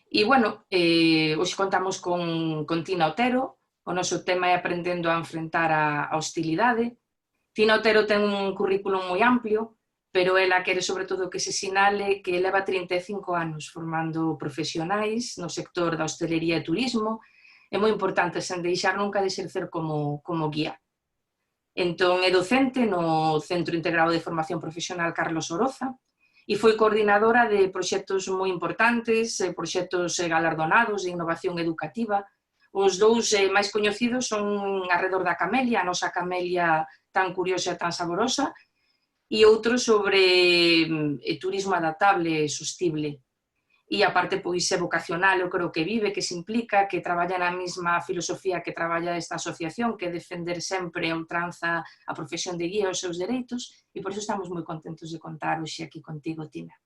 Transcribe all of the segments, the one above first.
E, bueno, hoxe contamos con Tina Otero. O noso tema é aprendendo a enfrentar a hostilidade. Tina Otero ten un currículum moi amplio, pero ela quere sobre todo que se sinale que leva 35 anos formando profesionais no sector da hostelería e turismo. É moi importante sen deixar nunca de exercer como guía. Entón, é docente no Centro Integrado de Formación Profesional Carlos Oroza e foi coordinadora de proxectos moi importantes, proxectos galardonados de innovación educativa. Os dous máis coñecidos son Arredor da Camelia, a nosa camelia tan curiosa e tan saborosa, e outro sobre turismo adaptable e sostible. E aparte, pois, é vocacional, eu creo que vive, que se implica, que traballa na mesma filosofía que traballa esta asociación, que é defender sempre a ultranza a profesión de guía e os seus dereitos, e por iso estamos moi contentos de contar hoxe aquí contigo, Tina.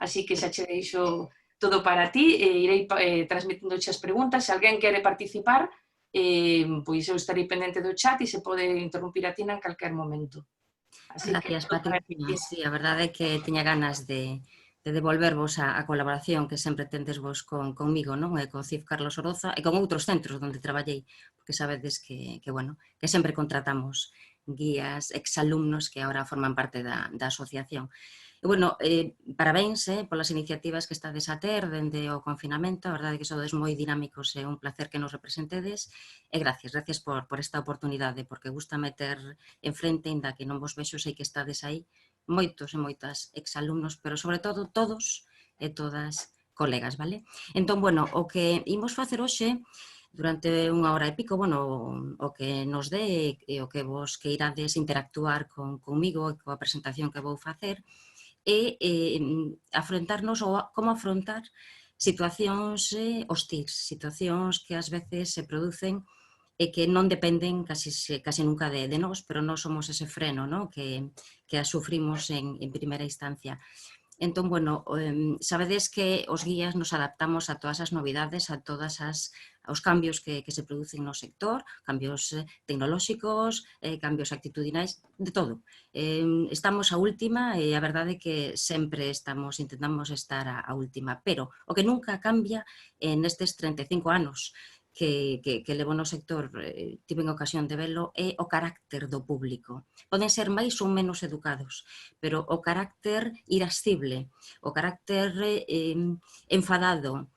Así que xa che deixo todo para ti, irei transmitindo as preguntas. Se alguén quere participar, pois eu estarei pendente do chat e se pode interrumpir a Tina en calquer momento. Así gracias, Patricia. Sí, a verdade é que teña ganas de devolvervos a colaboración que sempre tendes vos comigo, non? E co CIF Carlos Oroza e con outros centros onde traballei, porque sabedes que sempre contratamos guías, exalumnos que agora forman parte da asociación. E, bueno, parabéns polas iniciativas que estades a ter dende o confinamento, a verdade é que sodes moi dinámicos e un placer que nos representedes, e gracias por esta oportunidade, porque gusta meter en frente, ainda que non vos vexo, sei que estades aí, moitos e moitas exalumnos, pero sobre todo todos e todas colegas, vale? Entón, bueno, o que imos facer hoxe durante unha hora e pico, bueno, o que nos dé e o que vos queirades interactuar comigo e coa presentación que vou facer é afrontarnos ou como afrontar situacións hostils, situacións que ás veces se producen e que non dependen casi nunca de nós, pero nós somos ese freno, ¿no? que as sufrimos en primeira instancia. Entón, bueno, sabedes que os guías nos adaptamos a todas as novidades, a todos os cambios que se producen no sector, cambios tecnolóxicos, cambios actitudinais, de todo. Estamos a última e a verdade é que sempre intentamos estar a última, pero o que nunca cambia nestes 35 anos que levo no sector, tiven ocasión de velo, é o carácter do público. Poden ser máis ou menos educados, pero o carácter irascible, o carácter enfadado,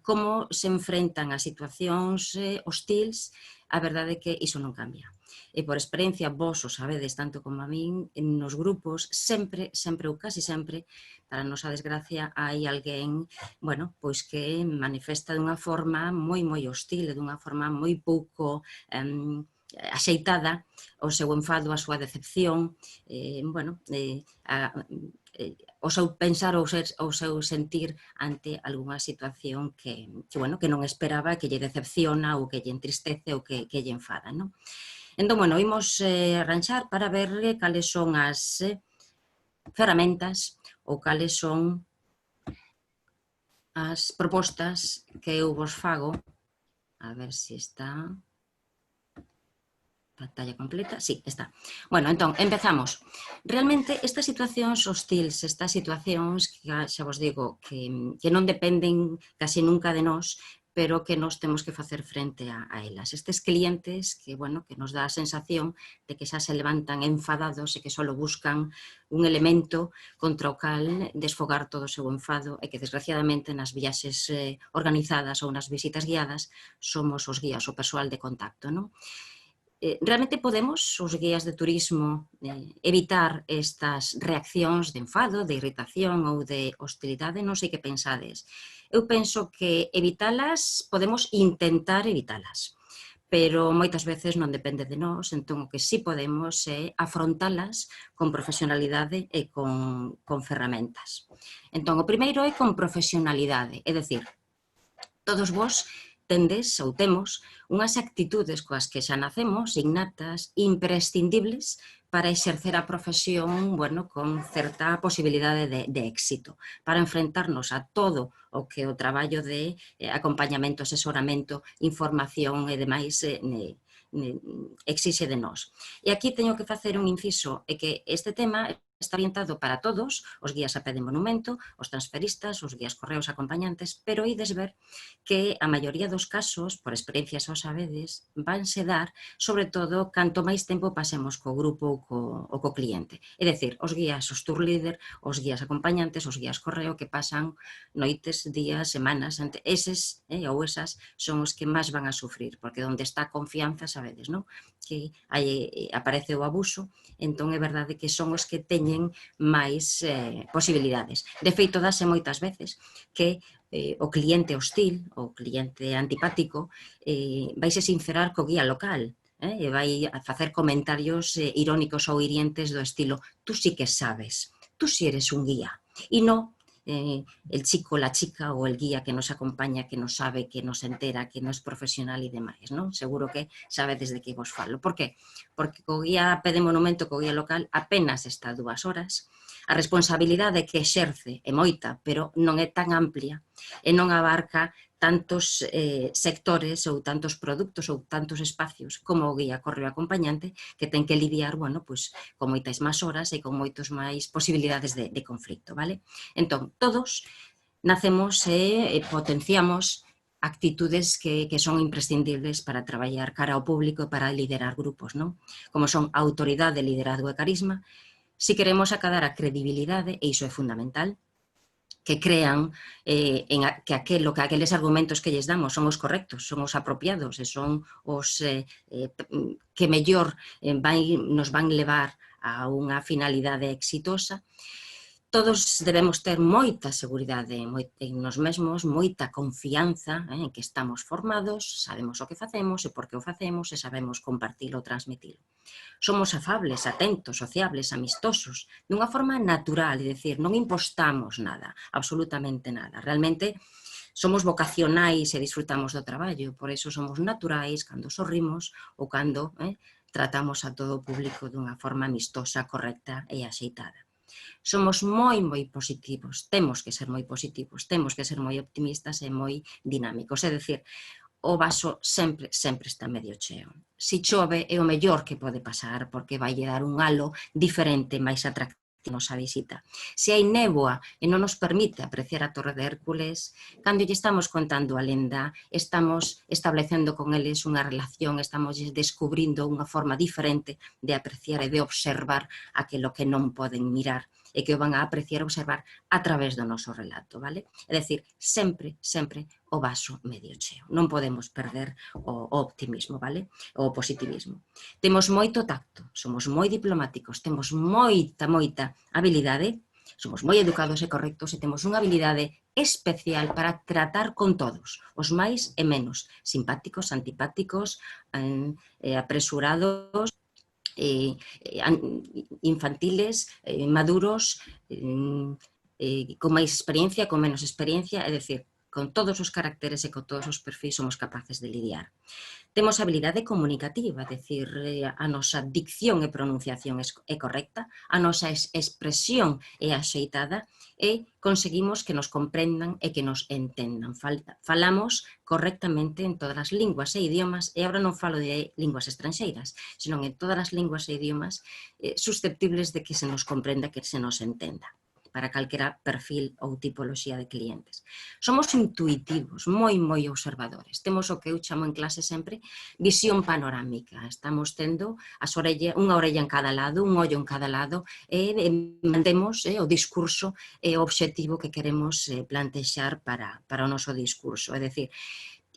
como se enfrentan a situacións hostils, a verdade é que iso non cambia. E por experiencia, vos o sabedes tanto como a min, nos grupos sempre ou casi sempre, para a nosa desgracia, hai alguén, bueno, pois que manifesta dunha forma moi hostil, dunha forma moi pouco axeitada o seu enfado, a súa decepción, bueno, o seu pensar ou o seu sentir ante algunha situación que non esperaba, que lle decepciona ou que lle entristece ou que lle enfada, non? Entón, bueno, imos arranxar para ver cales son as ferramentas ou cales son as propostas que eu vos fago. A ver se está... Pantalla completa, sí, está. Bueno, entón, empezamos. Realmente, estas situacións hostils, estas situacións que xa vos digo que non dependen casi nunca de nós, pero que nos temos que facer frente a elas. Estes clientes que nos dá a sensación de que xa se levantan enfadados e que só buscan un elemento contra o cal desfogar todo o seu enfado e que, desgraciadamente, nas viaxes organizadas ou nas visitas guiadas somos os guías, o persoal de contacto, non? Realmente podemos, os guías de turismo, evitar estas reaccións de enfado, de irritación ou de hostilidade? Non sei que pensades. Eu penso que evitalas, podemos intentar evitalas, pero moitas veces non depende de nós, entón o que sí podemos é afrontalas con profesionalidade e con ferramentas. Entón, o primeiro é con profesionalidade, é dicir, todos vos tendes ou temos unhas actitudes coas que xa nacemos, innatas, imprescindibles para exercer a profesión con certa posibilidade de éxito, para enfrentarnos a todo o que o traballo de acompañamento, asesoramento, información e demais exixe de nós. E aquí teño que facer un inciso, é que este tema está orientado para todos, os guías a pé de monumento, os transferistas, os guías correos acompañantes, pero ides ver que a maioría dos casos, por experiencia xa o sabedes, vanse dar, sobre todo, canto máis tempo pasemos co grupo ou co cliente. É dicir, os guías, os tour leader, os guías acompañantes, os guías correo que pasan noites, días, semanas, eses ou esas son os que máis van a sufrir, porque onde está a confianza, sabedes, non? Que aparece o abuso, entón é verdade que son os que teñen máis posibilidades. De feito, dase moitas veces que o cliente hostil, o cliente antipático, vaise sincerar co guía local, e vai a facer comentarios irónicos ou hirientes do estilo: tú sí que sabes, tú sí eres un guía, e no el chico, la chica ou el guía que nos acompaña, que nos sabe, que nos entera, que non é profesional e demais, non? Seguro que sabedes de que vos falo. Por qué? Porque co guía a pé de monumento, co guía local, apenas está 2 horas. A responsabilidade que exerce é moita, pero non é tan amplia e non abarca tantos sectores ou tantos produtos ou tantos espacios como o guía correo acompañante, que ten que lidiar, bueno, pues, con moitas máis horas e con moitos máis posibilidades de conflito, vale? Entón, todos nacemos e potenciamos actitudes que son imprescindibles para traballar cara ao público e para liderar grupos, non? Como son autoridade, liderazgo e carisma. Si queremos acadar a credibilidade, e iso é fundamental, que crean que aqueles argumentos que lles damos son os correctos, son os apropiados e son os que mellor nos van levar a unha finalidade exitosa. Todos debemos ter moita seguridade en nos mesmos, moita confianza en que estamos formados, sabemos o que facemos e por que o facemos e sabemos compartilo ou transmitilo. Somos afables, atentos, sociables, amistosos, dunha forma natural, é dicir, non impostamos nada, absolutamente nada. Realmente somos vocacionais e disfrutamos do traballo, por iso somos naturais cando sorrimos ou cando tratamos a todo o público dunha forma amistosa, correcta e axeitada. Somos moi positivos, temos que ser moi positivos, temos que ser moi optimistas e moi dinámicos, é dicir, o vaso sempre está medio cheo. Si chove é o mellor que pode pasar, porque vai dar un halo diferente, máis atractivo a nosa visita. Se hai néboa e non nos permite apreciar a Torre de Hércules, cando lle estamos contando a lenda, estamos establecendo con eles unha relación, estamos descubrindo unha forma diferente de apreciar e de observar aquilo que non poden mirar e que o van a apreciar e observar a través do noso relato, vale? É dicir, sempre o vaso medio cheo. Non podemos perder o optimismo, vale? O positivismo. Temos moito tacto, somos moi diplomáticos, temos moita habilidade, somos moi educados e correctos e temos unha habilidade especial para tratar con todos, os máis e menos, simpáticos, antipáticos, apresurados, infantiles, maduros, con máis experiencia, con menos experiencia, é dicir, con todos os caracteres e con todos os perfis somos capaces de lidiar. Temos habilidade comunicativa, é dicir, a nosa dicción e pronunciación é correcta, a nosa expresión é axeitada e conseguimos que nos comprendan e que nos entendan. Falamos correctamente en todas as linguas e idiomas, e agora non falo de linguas estranxeiras, senón en todas as linguas e idiomas susceptibles de que se nos comprenda, que se nos entenda, para calquera perfil ou tipoloxía de clientes. Somos intuitivos, moi observadores. Temos o que eu chamo en clase sempre visión panorámica. Estamos tendo unha orella en cada lado, un ollo en cada lado, e mantemos o discurso e o obxectivo que queremos plantexar para o noso discurso. É dicir,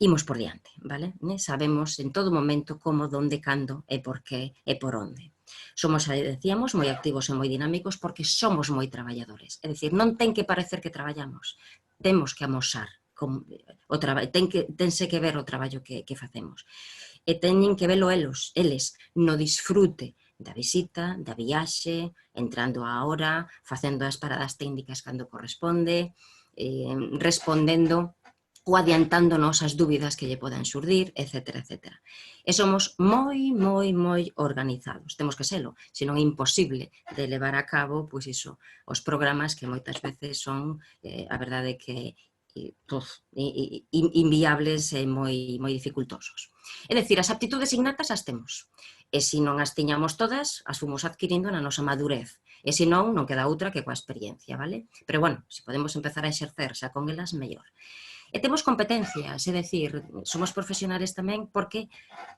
imos por diante, vale? Sabemos en todo momento como, donde, cando e por qué e por onde. Somos, decíamos, moi activos e moi dinámicos porque somos moi traballadores. É dicir, non ten que parecer que traballamos, temos que amosar o traballo, tense que ver o traballo que facemos. E teñen que velo eles no disfrute da visita, da viaxe, entrando á hora, facendo as paradas técnicas cando corresponde, respondendo ou adiantándonos as dúbidas que lle poden xurdir, etc. E somos moi organizados. Temos que selo, senón é imposible de levar a cabo, pois iso, os programas que moitas veces son, a verdade que inviables e moi dificultosos. É dicir, as aptitudes innatas as temos. E se non as tiñamos todas, as fomos adquirindo na nosa madurez. E se non, non queda outra que coa experiencia, vale? Pero, bueno, se podemos empezar a exercer xa con elas, mellor. E temos competencias, é dicir, somos profesionales tamén porque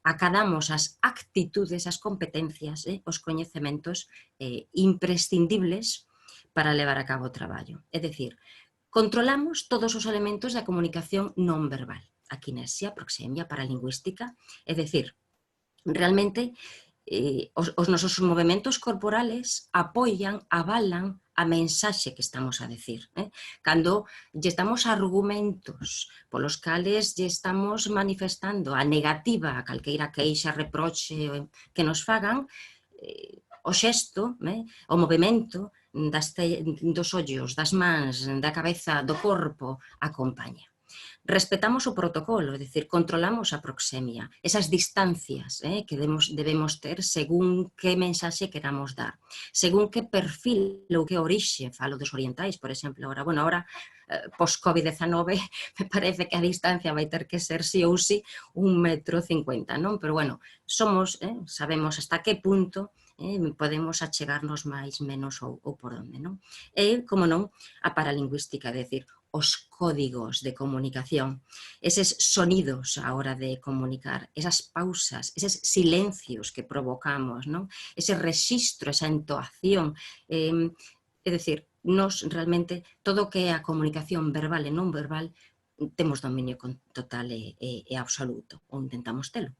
acadamos as actitudes, as competencias, os coñecementos imprescindibles para levar a cabo o traballo. É dicir, controlamos todos os elementos da comunicación non verbal. A kinesia, proxemia, paralingüística, é dicir, realmente os nosos movimentos corporales apoian, avalan a mensaxe que estamos a decir. Cando lle estamos argumentos polos cales lle estamos manifestando a negativa a calqueira queixa, reproche que nos fagan, o xesto, o movimento dos ollos, das mans, da cabeza, do corpo, acompaña. Respetamos o protocolo, é dicir, controlamos a proxemia, esas distancias que debemos ter según que mensaxe queramos dar, según que perfil ou que orixe, falo dos orientais, por exemplo, agora, post-Covid-19, me parece que a distancia vai ter que ser sí ou sí 1,50 m, non? Pero, bueno, sabemos hasta que punto podemos achegarnos máis, menos ou por onde, non? E, como non, a paralingüística, é dicir, os códigos de comunicación, eses sonidos a hora de comunicar, esas pausas, eses silencios que provocamos, non? Ese rexistro, esa entoación, é dicir, nos realmente, todo o que é a comunicación verbal e non verbal, temos dominio total e absoluto, ou intentamos telo.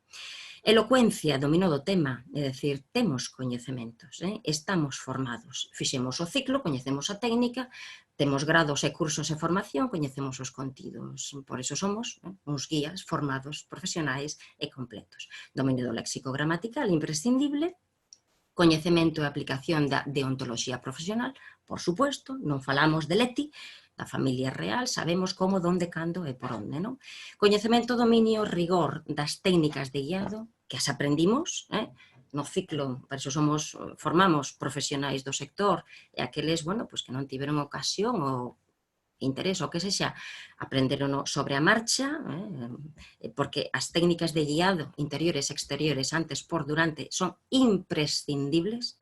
Elocuencia, domino do tema, é dicir, temos coñecementos, estamos formados, fixemos o ciclo, coñecemos a técnica, temos grados e cursos de formación, coñecemos os contidos, por iso somos uns guías formados, profesionais e completos. Dominio do léxico gramatical imprescindible, coñecemento e aplicación da deontoloxía profesional, por supuesto, non falamos de leti, da familia real, sabemos como, donde, cando e por onde, non? Coñecemento, dominio, rigor das técnicas de guiado, que as aprendimos, no ciclo, por iso formamos profesionais do sector, e aqueles, que non tiveron ocasión ou interés, o que sexa, aprenderon sobre a marcha, porque as técnicas de guiado interiores e exteriores, antes, por, durante, son imprescindibles,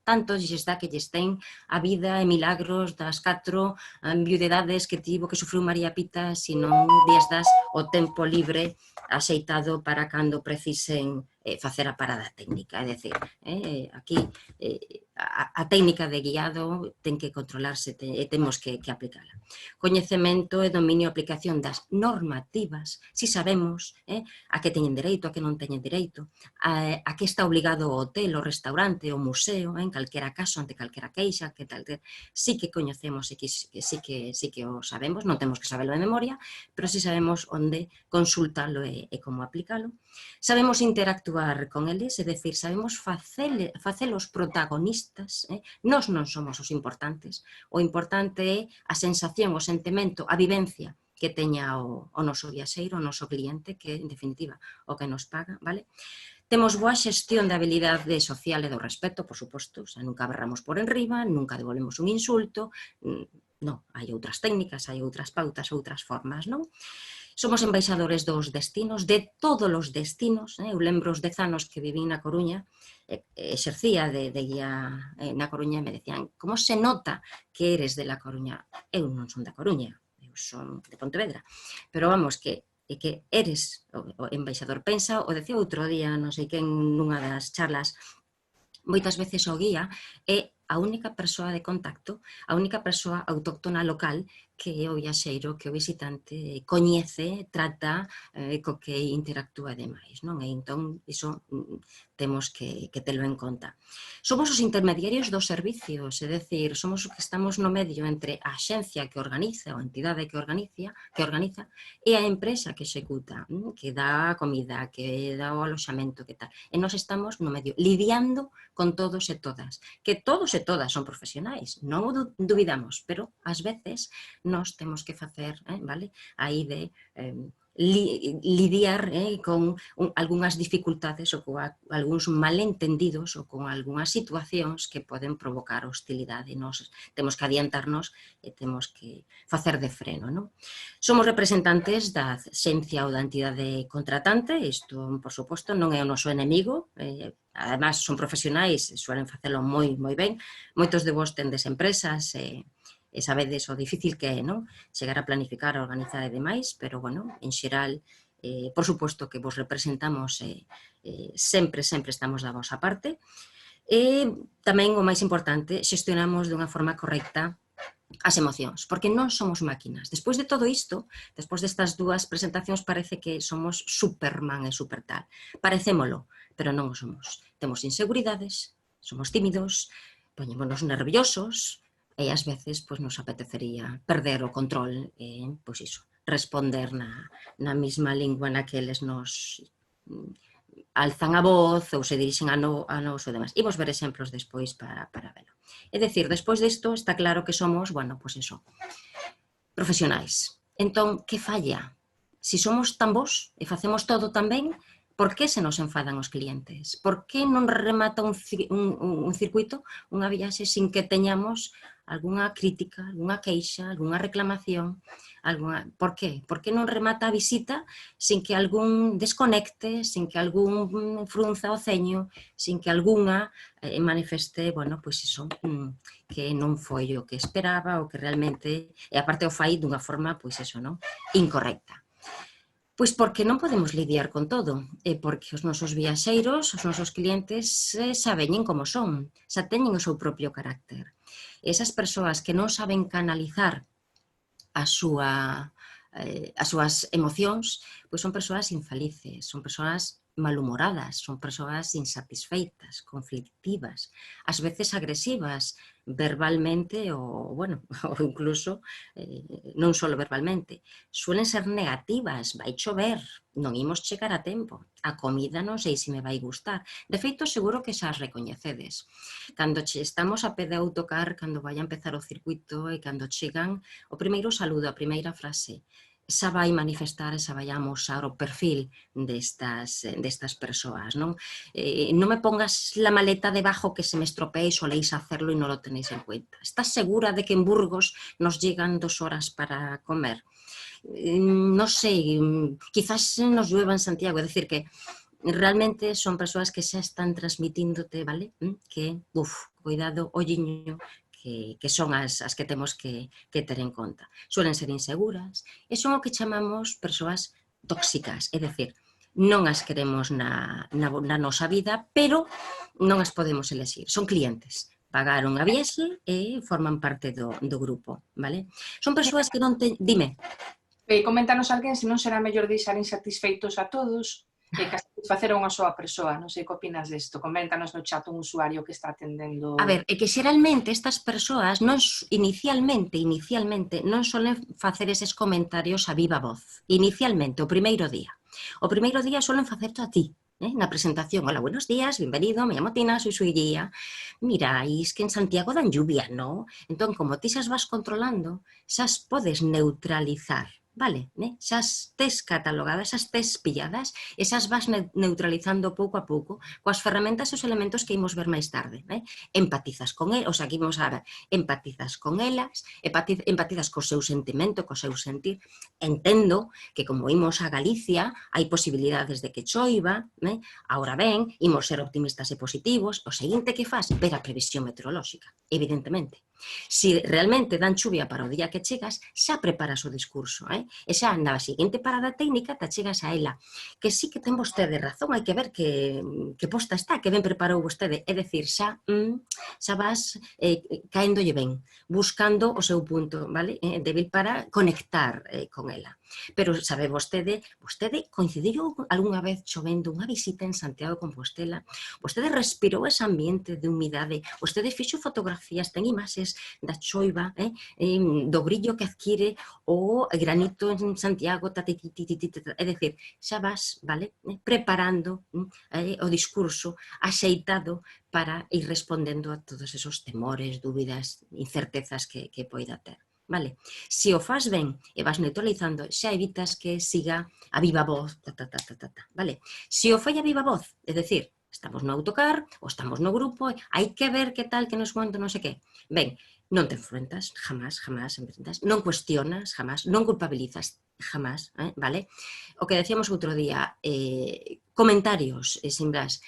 tanto lles dá que lles ten a vida e milagros das 4 viudedades que tivo que sufriu María Pita, se non lles das o tempo libre axeitado para cando precisen facer a parada técnica. É dicir, aquí a técnica de guiado ten que controlarse e temos que aplicala. Coñecemento e dominio e aplicación das normativas, si sabemos a que teñen dereito, a que non teñen dereito, a que está obligado o hotel, o restaurante, o museo, en calquera caso, ante calquera queixa, que tal, sí que coñecemos e sí que o sabemos, non temos que sabelo de memoria, pero sí sabemos onde consultalo e como aplicalo. Sabemos interactuar con eles, é dicir, sabemos facelos protagonistas, nós non somos os importantes, o importante é a sensación, o sentimento, a vivencia que teña o noso viaxeiro, o noso cliente, que en definitiva o que nos paga, vale? Temos boa xestión da habilidade social e do respeto, por suposto, nunca berramos por enriba, nunca devolvemos un insulto, non, hai outras técnicas, hai outras pautas, outras formas, non? Somos embaixadores dos destinos, de todos os destinos. Eu lembro os 10 anos que viví na Coruña, exercía de guía na Coruña e me decían, como se nota que eres de La Coruña? Eu non son da Coruña, eu son de Pontevedra, pero vamos, que eres o embaixador. Pensa, o decía outro día, non sei quen, nunha das charlas, moitas veces o guía é a única persoa de contacto, a única persoa autóctona local que é o viaxeiro, que o visitante coñece, trata, co que interactúa demais, non? E entón, iso temos que telo en conta. Somos os intermediarios dos servicios, é dicir, somos os que estamos no medio entre a axencia que organiza, ou a entidade que organiza, e a empresa que executa, que dá a comida, que dá o aloxamento, que tal. E nós estamos no medio, lidiando con todos e todas, que todos e todas son profesionais, non o dubidamos, pero ás veces nós temos que facer, vale? Aí de lidiar con algunhas dificultades ou con algúns malentendidos ou con algunhas situacións que poden provocar hostilidade. Nós temos que adiantarnos e temos que facer de freno, non? Somos representantes da xencia ou da entidade contratante, isto, por suposto, non é o noso enemigo, además son profesionais, suelen facelo moi ben. Moitos de vos tendes empresas e sabedes o difícil que é, non? Chegar a planificar, a organizar e demais, pero, bueno, en xeral, por suposto que vos representamos sempre estamos da vosa parte. E tamén, o máis importante, xestionamos dunha forma correcta as emocións, porque non somos máquinas. Despois de todo isto, despois destas dúas presentacións, parece que somos Superman e Supertal. Parecémolo, pero non o somos. Temos inseguridades, somos tímidos, poñémonos nerviosos, e ás veces nos apetecería perder o control e, pois iso, responder na mesma lingua na que eles nos alzan a voz ou se dirixen a nos e demais. Imos ver exemplos despois para velo. É dicir, despois disto está claro que somos, bueno, pois iso, profesionais. Entón, que falla? Si somos tan bons e facemos todo tan ben, por que se nos enfadan os clientes? Por que non remata un circuito, unha viaxe, sin que teñamos algunha crítica, algunha queixa, algunha reclamación? Por que? Por que non remata a visita sin que algún desconecte, sin que algún frunza o ceño, sin que algunha manifeste, bueno, pois iso, que non foi o que esperaba ou que realmente, e aparte o fai dunha forma, pois iso, non? Incorrecta. Pois porque non podemos lidiar con todo, e porque os nosos viaxeiros, os nosos clientes, xa veñen como son, xa teñen o seu propio carácter. Esas persoas que non saben canalizar as súas emocións, pois son persoas infelices, son persoas malhumoradas, son persoas insatisfeitas, conflictivas, ás veces agresivas, verbalmente ou, bueno, ou incluso non só verbalmente, suelen ser negativas, vai chover, non imos chegar a tempo, a comida non sei se me vai gustar. De feito, seguro que xa as recoñecedes. Cando estamos a pé de autocar, cando vai a empezar o circuito e cando chegan, o primeiro saludo, a primeira frase, xa vai manifestar, xa vai amosar o perfil destas persoas, non? Non me pongas la maleta debajo que se me estropee y soléis hacerlo y no lo tenéis en cuenta. ¿Estás segura de que en Burgos nos llegan 2 horas para comer? No sé, quizás nos llueva en Santiago, es decir, que realmente son persoas que xa están transmitíndote, vale? Que, cuidado, olliño, que son as que temos que ter en conta. Suelen ser inseguras e son o que chamamos persoas tóxicas, é dicir, non as queremos na nosa vida, pero non as podemos elexir. Son clientes, pagaron a viaxe e forman parte do grupo, vale? Son persoas que non teñen... Dime. Coméntanos alguén se non será mellor deixar insatisfeitos a todos e que satisfacer a unha soa persoa. Non sei que opinas desto. Coméntanos no chat un usuario que está atendendo... A ver, é que xeralmente estas persoas inicialmente non solen facer eses comentarios a viva voz. Inicialmente, o primeiro día. O primeiro día solen facerto a ti, na presentación. Hola, buenos días, bienvenido, me llamo Tina, soy su guía. Miráis que en Santiago dan lluvia, ¿no? Entón, como ti xas vas controlando, xas podes neutralizar, vale? Xa tes catalogadas, xa tes pilladas, e xas vas neutralizando pouco a pouco coas ferramentas e os elementos que imos ver máis tarde. Empatizas con elas, o sea, que imos a ver, empatizas con elas, empatizas co seu sentimento, co seu sentir. Entendo que como imos a Galicia, hai posibilidades de que choiva, ahora ben, imos ser optimistas e positivos, o seguinte que faz, ver a previsión meteorolóxica, evidentemente. Si realmente dan chuvia para o día que chegas, xa preparas o discurso, e xa na seguinte parada técnica te chegas a ela. Que sí que ten vostede razón, hai que ver que posta está, que ben preparou vostede, é dicir, xa vas caéndolle ben, buscando o seu punto, vale, débil para conectar con ela. Pero sabe vostede coincidiu algunha vez chovendo unha visita en Santiago de Compostela, vostede respirou ese ambiente de humidade, vostede fixo fotografías, ten imaxes da choiva, do brillo que adquire o granito en Santiago, é dicir, xa vas, vale, preparando o discurso axeitado para ir respondendo a todos esos temores, dúbidas, incertezas que poida ter. vale? Se o faz ben e vas neutralizando, xa evitas que siga a viva voz, vale? Se o fai a viva voz, é dicir, estamos no autocar ou estamos no grupo, hai que ver que tal, que nos cuento, non sei que. Ben, non te enfrentas, jamás enfrentas, non cuestionas, jamás, non culpabilizas, jamás, vale? O que decíamos outro día, comentarios, sin blas,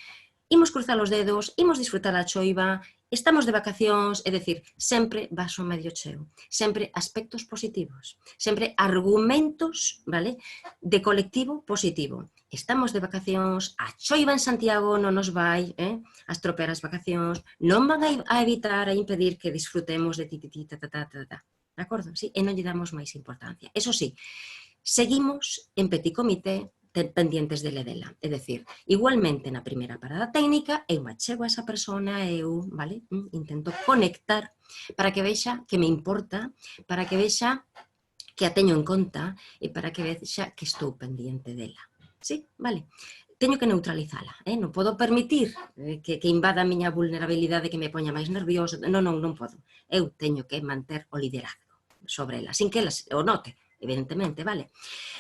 imos cruzar os dedos, imos disfrutar a choiva, estamos de vacacións, é dicir, sempre vaso medio cheo, sempre aspectos positivos, sempre argumentos, vale, de colectivo positivo. Estamos de vacacións, a choiva en Santiago non nos vai a estropear as vacacións, non van a evitar, a impedir que disfrutemos de ti, de acordo? Sí? E non lle damos máis importancia. Eso sí, seguimos en petit comité pendientes dele dela. É dicir, igualmente na primeira parada técnica, eu achego a esa persona, eu, vale, intento conectar para que vexa que me importa, para que vexa que a teño en conta e para que vexa que estou pendiente dela. Sí, vale. Teño que neutralizala, non podo permitir que invada a miña vulnerabilidade, que me poña máis nervioso, non podo. Eu teño que manter o liderazgo sobre ela, sin que ela o note, evidentemente, vale?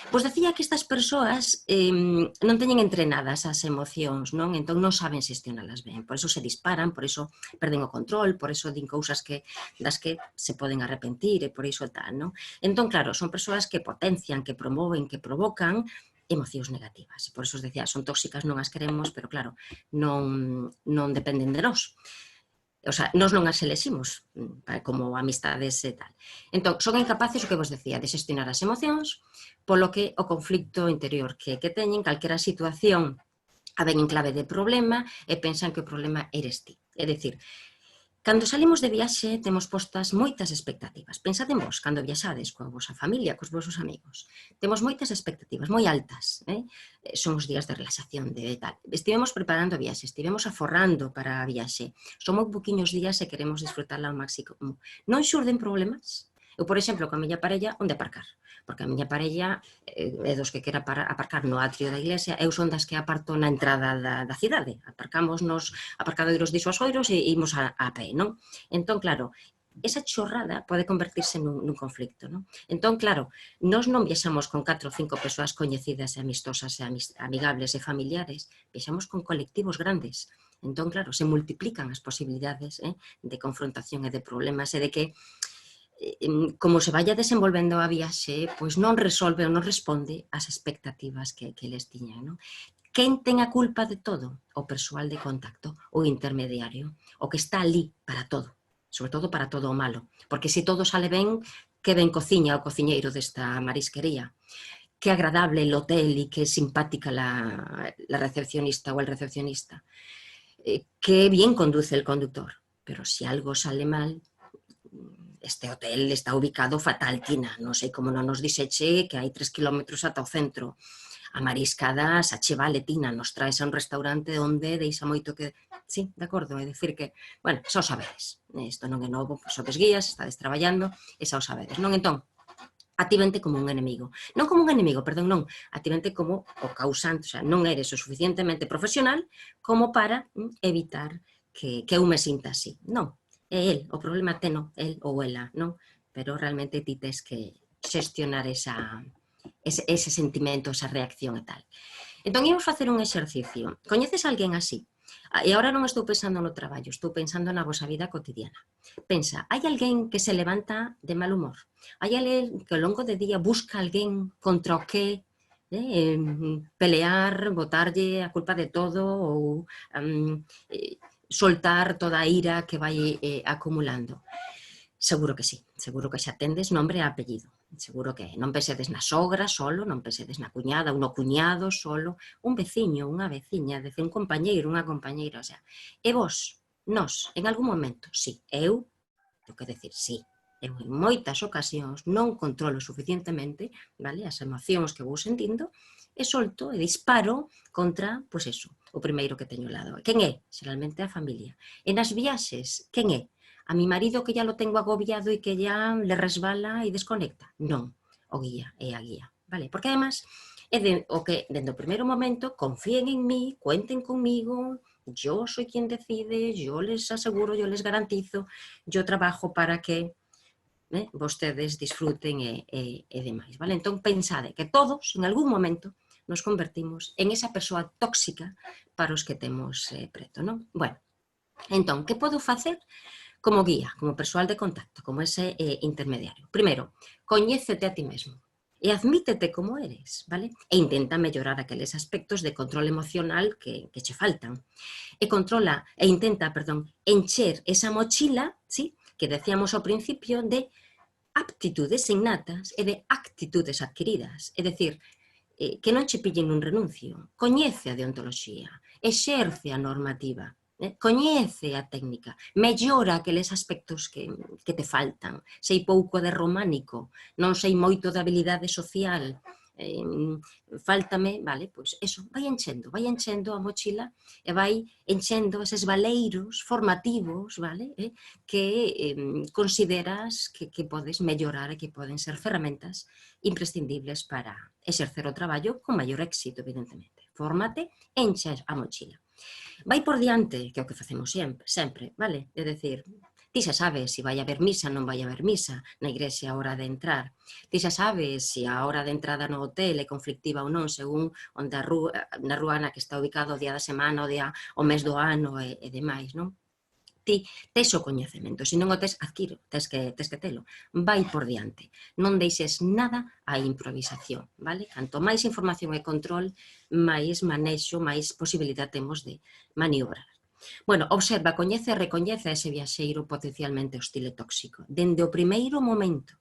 Pois decía que estas persoas non teñen entrenadas as emocións, non? Entón non saben xestionalas ben, por eso se disparan, por eso perden o control, por eso din cousas das que se poden arrepentir e por iso tal, non? Entón, claro, son persoas que potencian, que promoven, que provocan emocións negativas, e por eso os decía, son tóxicas, non as queremos, pero claro, non dependen de nós. O sea, nós non as eleximos como amistades e tal. Entón, son incapaces, o que vos decía, de xestionar as emocións, polo que o conflicto interior que teñen, calquera situación a ven en clave de problema e pensan que o problema eres ti. É dicir, cando salimos de viaxe temos postas moitas expectativas. Pensad en vos, cando viaxades coa vosa familia, cos vosos amigos. Temos moitas expectativas, moi altas. Son os días de relaxación, de tal. Estivemos preparando a viaxe, estivemos aforrando para a viaxe. Son moi poquinhos días e queremos disfrutarla ao máximo. Non xurden problemas? Eu, por exemplo, con a miña parella, onde aparcar? Porque a miña parella é dos que quere aparcar no atrio da iglesia, eu son das que aparto na entrada da cidade. Aparcamos nos aparcadoiros disuasorios e imos a pé, non? Entón, claro, esa chorrada pode convertirse nun conflicto, non? Entón, claro, nós non viaxamos con 4 ou 5 persoas coñecidas e amistosas e amigables e familiares, viaxamos con colectivos grandes. Entón, claro, se multiplican as posibilidades de confrontación e de problemas e de que como se vaya desenvolvendo a viaxe, pois non resolve ou non responde ás expectativas que eles tiñan, non? Quen ten a culpa de todo? O persoal de contacto, o intermediario, o que está ali para todo, sobre todo para todo o malo, porque se todo sale ben, que ben cociña o cociñeiro desta marisquería, que agradable el hotel e que simpática la recepcionista ou el recepcionista, que bien conduce el conductor, pero se algo sale mal, este hotel está ubicado fatal, Tina, non sei como non nos dixeche que hai 3 kilómetros ata o centro. A mariscada xa che vale, Tina, nos traes a un restaurante onde deixa moito que... Sí, de acordo, é dicir que, bueno, xa o sabedes, isto non é novo, sodes guías, estades traballando, e xa o sabedes, non? Entón, a ti vente como un enemigo. Non como un enemigo, perdón, non. A ti vente como o causante, o sea, non eres o suficientemente profesional como para evitar que eu me sinta así. Non. É el, o problema teno, el ou ela, non? Pero realmente ti tes que xestionar ese sentimento, esa reacción e tal. Entón, íamos facer un exercicio. Coñeces alguén así? E agora non estou pensando no traballo, estou pensando na vosa vida cotidiana. Pensa, hai alguén que se levanta de mal humor? Hai alguén que ao longo do día busca alguén contra o que pelear, botarlle a culpa de todo ou soltar toda a ira que vai acumulando? Seguro que sí, seguro que xa tendes nombre e apellido. Seguro que non pensedes na sogra solo, non pensedes na cuñada ou no cuñado solo, un veciño, unha veciña, un compañeiro, unha compañeira, o sea, e vos, nós, en algún momento, sí, eu, tengo que decir, sí, eu en moitas ocasións non controlo suficientemente, vale, as emocións que vou sentindo, e solto e disparo contra, pois eso, o primeiro que teño ao lado. Quen é? Xeralmente a familia. E nas viaxes, quen é? A mi marido que ya lo tengo agobiado e que ya le resbala e desconecta? Non, o guía é a guía, vale? Porque además, o que dende o primeiro momento confíen en mí, cuenten conmigo, yo soy quien decide, yo les aseguro, yo les garantizo, yo trabajo para que vostedes disfruten e demais, vale? Entón, pensade que todos, en algún momento, nos convertimos en esa persoa tóxica para os que temos preto, non? Bueno, entón, que podo facer como guía, como persoal de contacto, como ese intermediario? Primeiro, coñécete a ti mesmo e admítete como eres, vale? E intenta mellorar aqueles aspectos de control emocional que che faltan. E intenta, encher esa mochila, ¿sí?, que decíamos ao principio, de aptitudes innatas e de actitudes adquiridas. É dicir, que non che pillen un renuncio. Coñece a deontoloxía, exerce a normativa, coñece a técnica, mellora aqueles aspectos que te faltan. Sei pouco de románico, non sei moito de habilidade social, fáltame, vale, pois eso, vai enchendo a mochila e vai enchendo eses valeiros formativos, vale, que consideras que podes mellorar e que poden ser ferramentas imprescindibles para exercer o traballo con maior éxito, evidentemente. Fórmate, encha a mochila. Vai por diante, que é o que facemos sempre, vale? É dicir, ti xa sabes se vai haber misa, non vai haber misa na igrexa a hora de entrar. Ti xa sabes se a hora de entrada no hotel é conflictiva ou non, según onde na rúa na que está ubicado o día da semana, o mes do ano e demais, non? Ti tes o coñecemento, se non o tes, adquiro, tes que telo. Vai por diante, non deixes nada á improvisación, vale? Canto máis información e control, máis manexo, máis posibilidade temos de maniobrar. Bueno, observa, coñece e recoñece a ese viaxeiro potencialmente hostil e tóxico, dende o primeiro momento,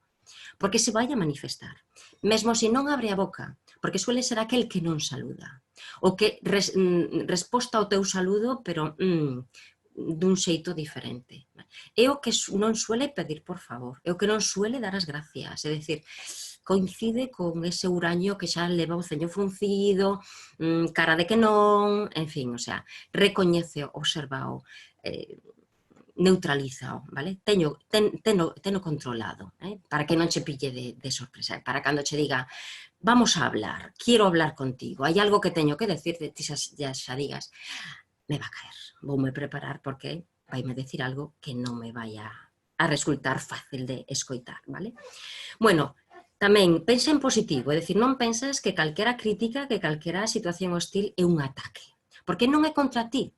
porque se vai a manifestar. Mesmo se non abre a boca, porque suele ser aquel que non saluda, o que resposta ao teu saludo, pero dun xeito diferente. É o que non suele pedir por favor, é o que non suele dar as gracias, é dicir, coincide con ese uranio que xa leva o ceño fruncido, cara de que non, en fin, o sea, recoñece, observao, neutralízao, vale? Teno controlado, para que non che pille de sorpresa, para cando che diga vamos a hablar, quiero hablar contigo, hai algo que teño que decirte, ti xa digas, me va a caer, voume preparar porque vaime decir algo que non me vai a resultar fácil de escoitar, vale? Bueno, tamén pensa en positivo, é dicir, non pensas que calquera crítica, que calquera situación hostil é un ataque, porque non é contra ti,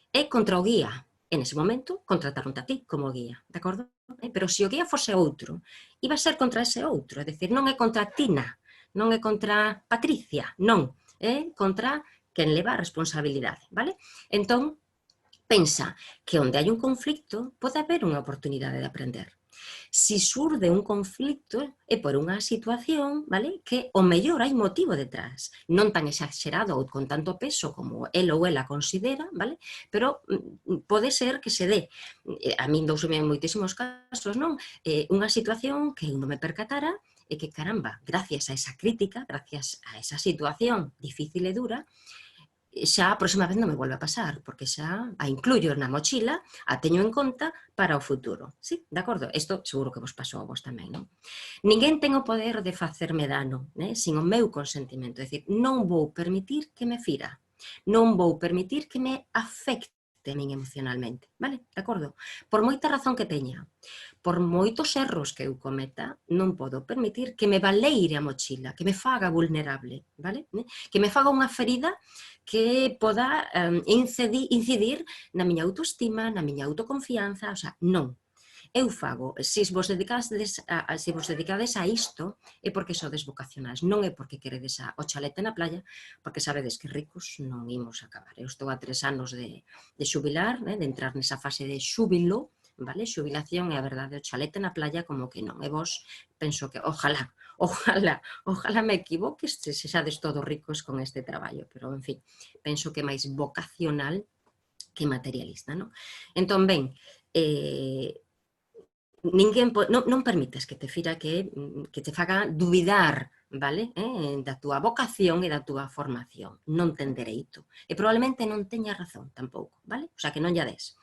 é contra o guía. En ese momento, contrataronte a ti como guía, de acordo? Pero se o guía fose outro, iba a ser contra ese outro, é dicir, non é contra Tina, non é contra Patricia, non, é contra quen leva a responsabilidade, vale? Entón, pensa que onde hai un conflicto pode haber unha oportunidade de aprender. Si surde un conflicto é por unha situación, vale, que o mellor hai motivo detrás, non tan exagerado ou con tanto peso como el ou ela considera, vale, pero pode ser que se dé, a min douseme en moitísimos casos, non, unha situación que eu non me percatara e que, caramba, gracias a esa crítica, gracias a esa situación difícil e dura, xa a próxima vez non me volve a pasar, porque xa a incluyo na mochila, a teño en conta para o futuro. Sí, de acordo? Isto seguro que vos pasou a vos tamén, non? Ninguén ten o poder de facerme dano, sin o meu consentimento. É dicir, non vou permitir que me fira, non vou permitir que me afecte a min emocionalmente, vale? De acordo? Por moita razón que teña, por moitos erros que eu cometa, non podo permitir que me baleire a mochila, que me faga vulnerable, vale? Que me faga unha ferida que poda incidir na miña autoestima, na miña autoconfianza, o sea, non. Eu fago, se vos dedicades a isto, é porque sodes vocacionais, non é porque queredes o chalete na playa, porque sabedes que ricos non imos acabar. Eu estou a 3 anos de xubilar, de entrar nesa fase de xúbilo, vale? Xubilación e a verdade, o chalete na playa como que non. E vos penso que, ojalá me equivoque, se sexades todos ricos con este traballo, pero, en fin, penso que é máis vocacional que materialista, non? Entón, ben, non permites que te fira, que te faga dubidar, vale? Da túa vocación e da túa formación. Non ten dereito. E probablemente non teña razón tampouco, vale? O sea, que non lla des.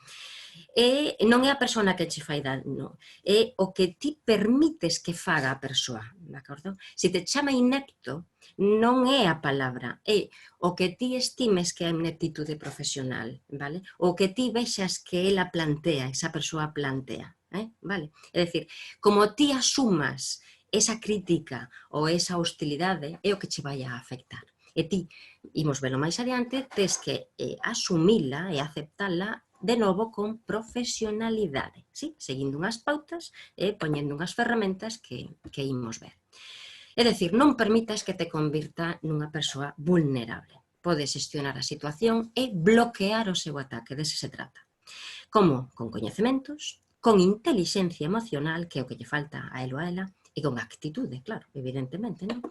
E non é a persona que che fai dano, é o que ti permites que faga a persoa, de acordo? Se te chama inepto, non é a palabra, é o que ti estimes que é a ineptitude profesional, vale? O que ti vexas que ela plantea, esa persoa plantea. Vale? É dicir, como ti asumas esa crítica ou esa hostilidade é o que che vai a afectar. E ti, imos velo máis adiante, tes que asumila e aceptala de novo con profesionalidade, ¿sí? Seguindo unhas pautas e poñendo unhas ferramentas que imos ver. É dicir, non permitas que te convirta nunha persoa vulnerable. Podes xestionar a situación e bloquear o seu ataque, dese se trata. Como? Con coñecementos, con intelixencia emocional, que é o que lle falta a elo a ela, e con actitude, claro, evidentemente, non?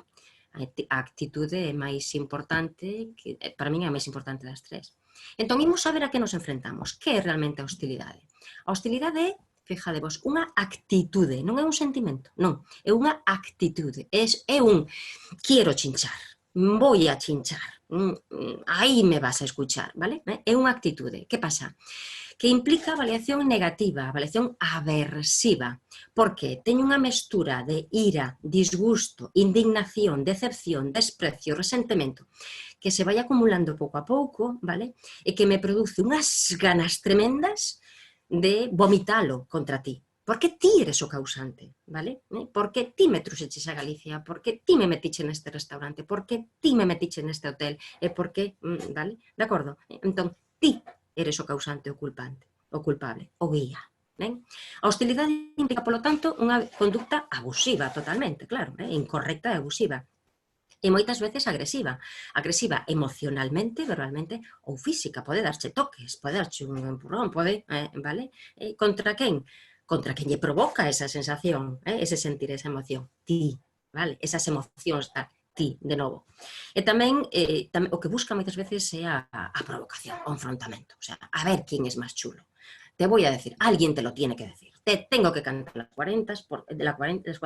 A actitude é máis importante, para min é a máis importante das tres. Entón, imos saber a que nos enfrentamos. Que é realmente a hostilidade? A hostilidade é, fijadevos, unha actitude, non é un sentimento, non, é unha actitude, é un quiero chinchar, voy a chinchar, aí me vas a escuchar, vale? É unha actitude. Que pasa? Que implica avaliación negativa, avaliación aversiva, porque teño unha mestura de ira, disgusto, indignación, decepción, desprecio, resentimento, que se vai acumulando pouco a pouco, vale? E que me produce unhas ganas tremendas de vomitalo contra ti. Porque ti eres o causante, vale? Porque ti me truxeches a Galicia, porque ti me metiche neste restaurante, porque ti me metiche neste hotel, e porque, vale? De acordo? Entón, ti eres o causante, o culpante, o culpable, o guía. A hostilidade implica, polo tanto, unha conducta abusiva totalmente, claro, incorrecta e abusiva. E moitas veces agresiva. Agresiva emocionalmente, verbalmente ou física. Pode darche toques, pode darche un empurrón, pode, vale? Contra quen? Contra quen lle provoca esa sensación, ese sentir, esa emoción. Ti, vale? Esas emocións, ti, de novo. E tamén o que busca moitas veces é a provocación, o enfrontamento. O sea, a ver quién es máis chulo. Te voy a decir, alguien te lo tiene que decir. Te tengo que cantar las 40,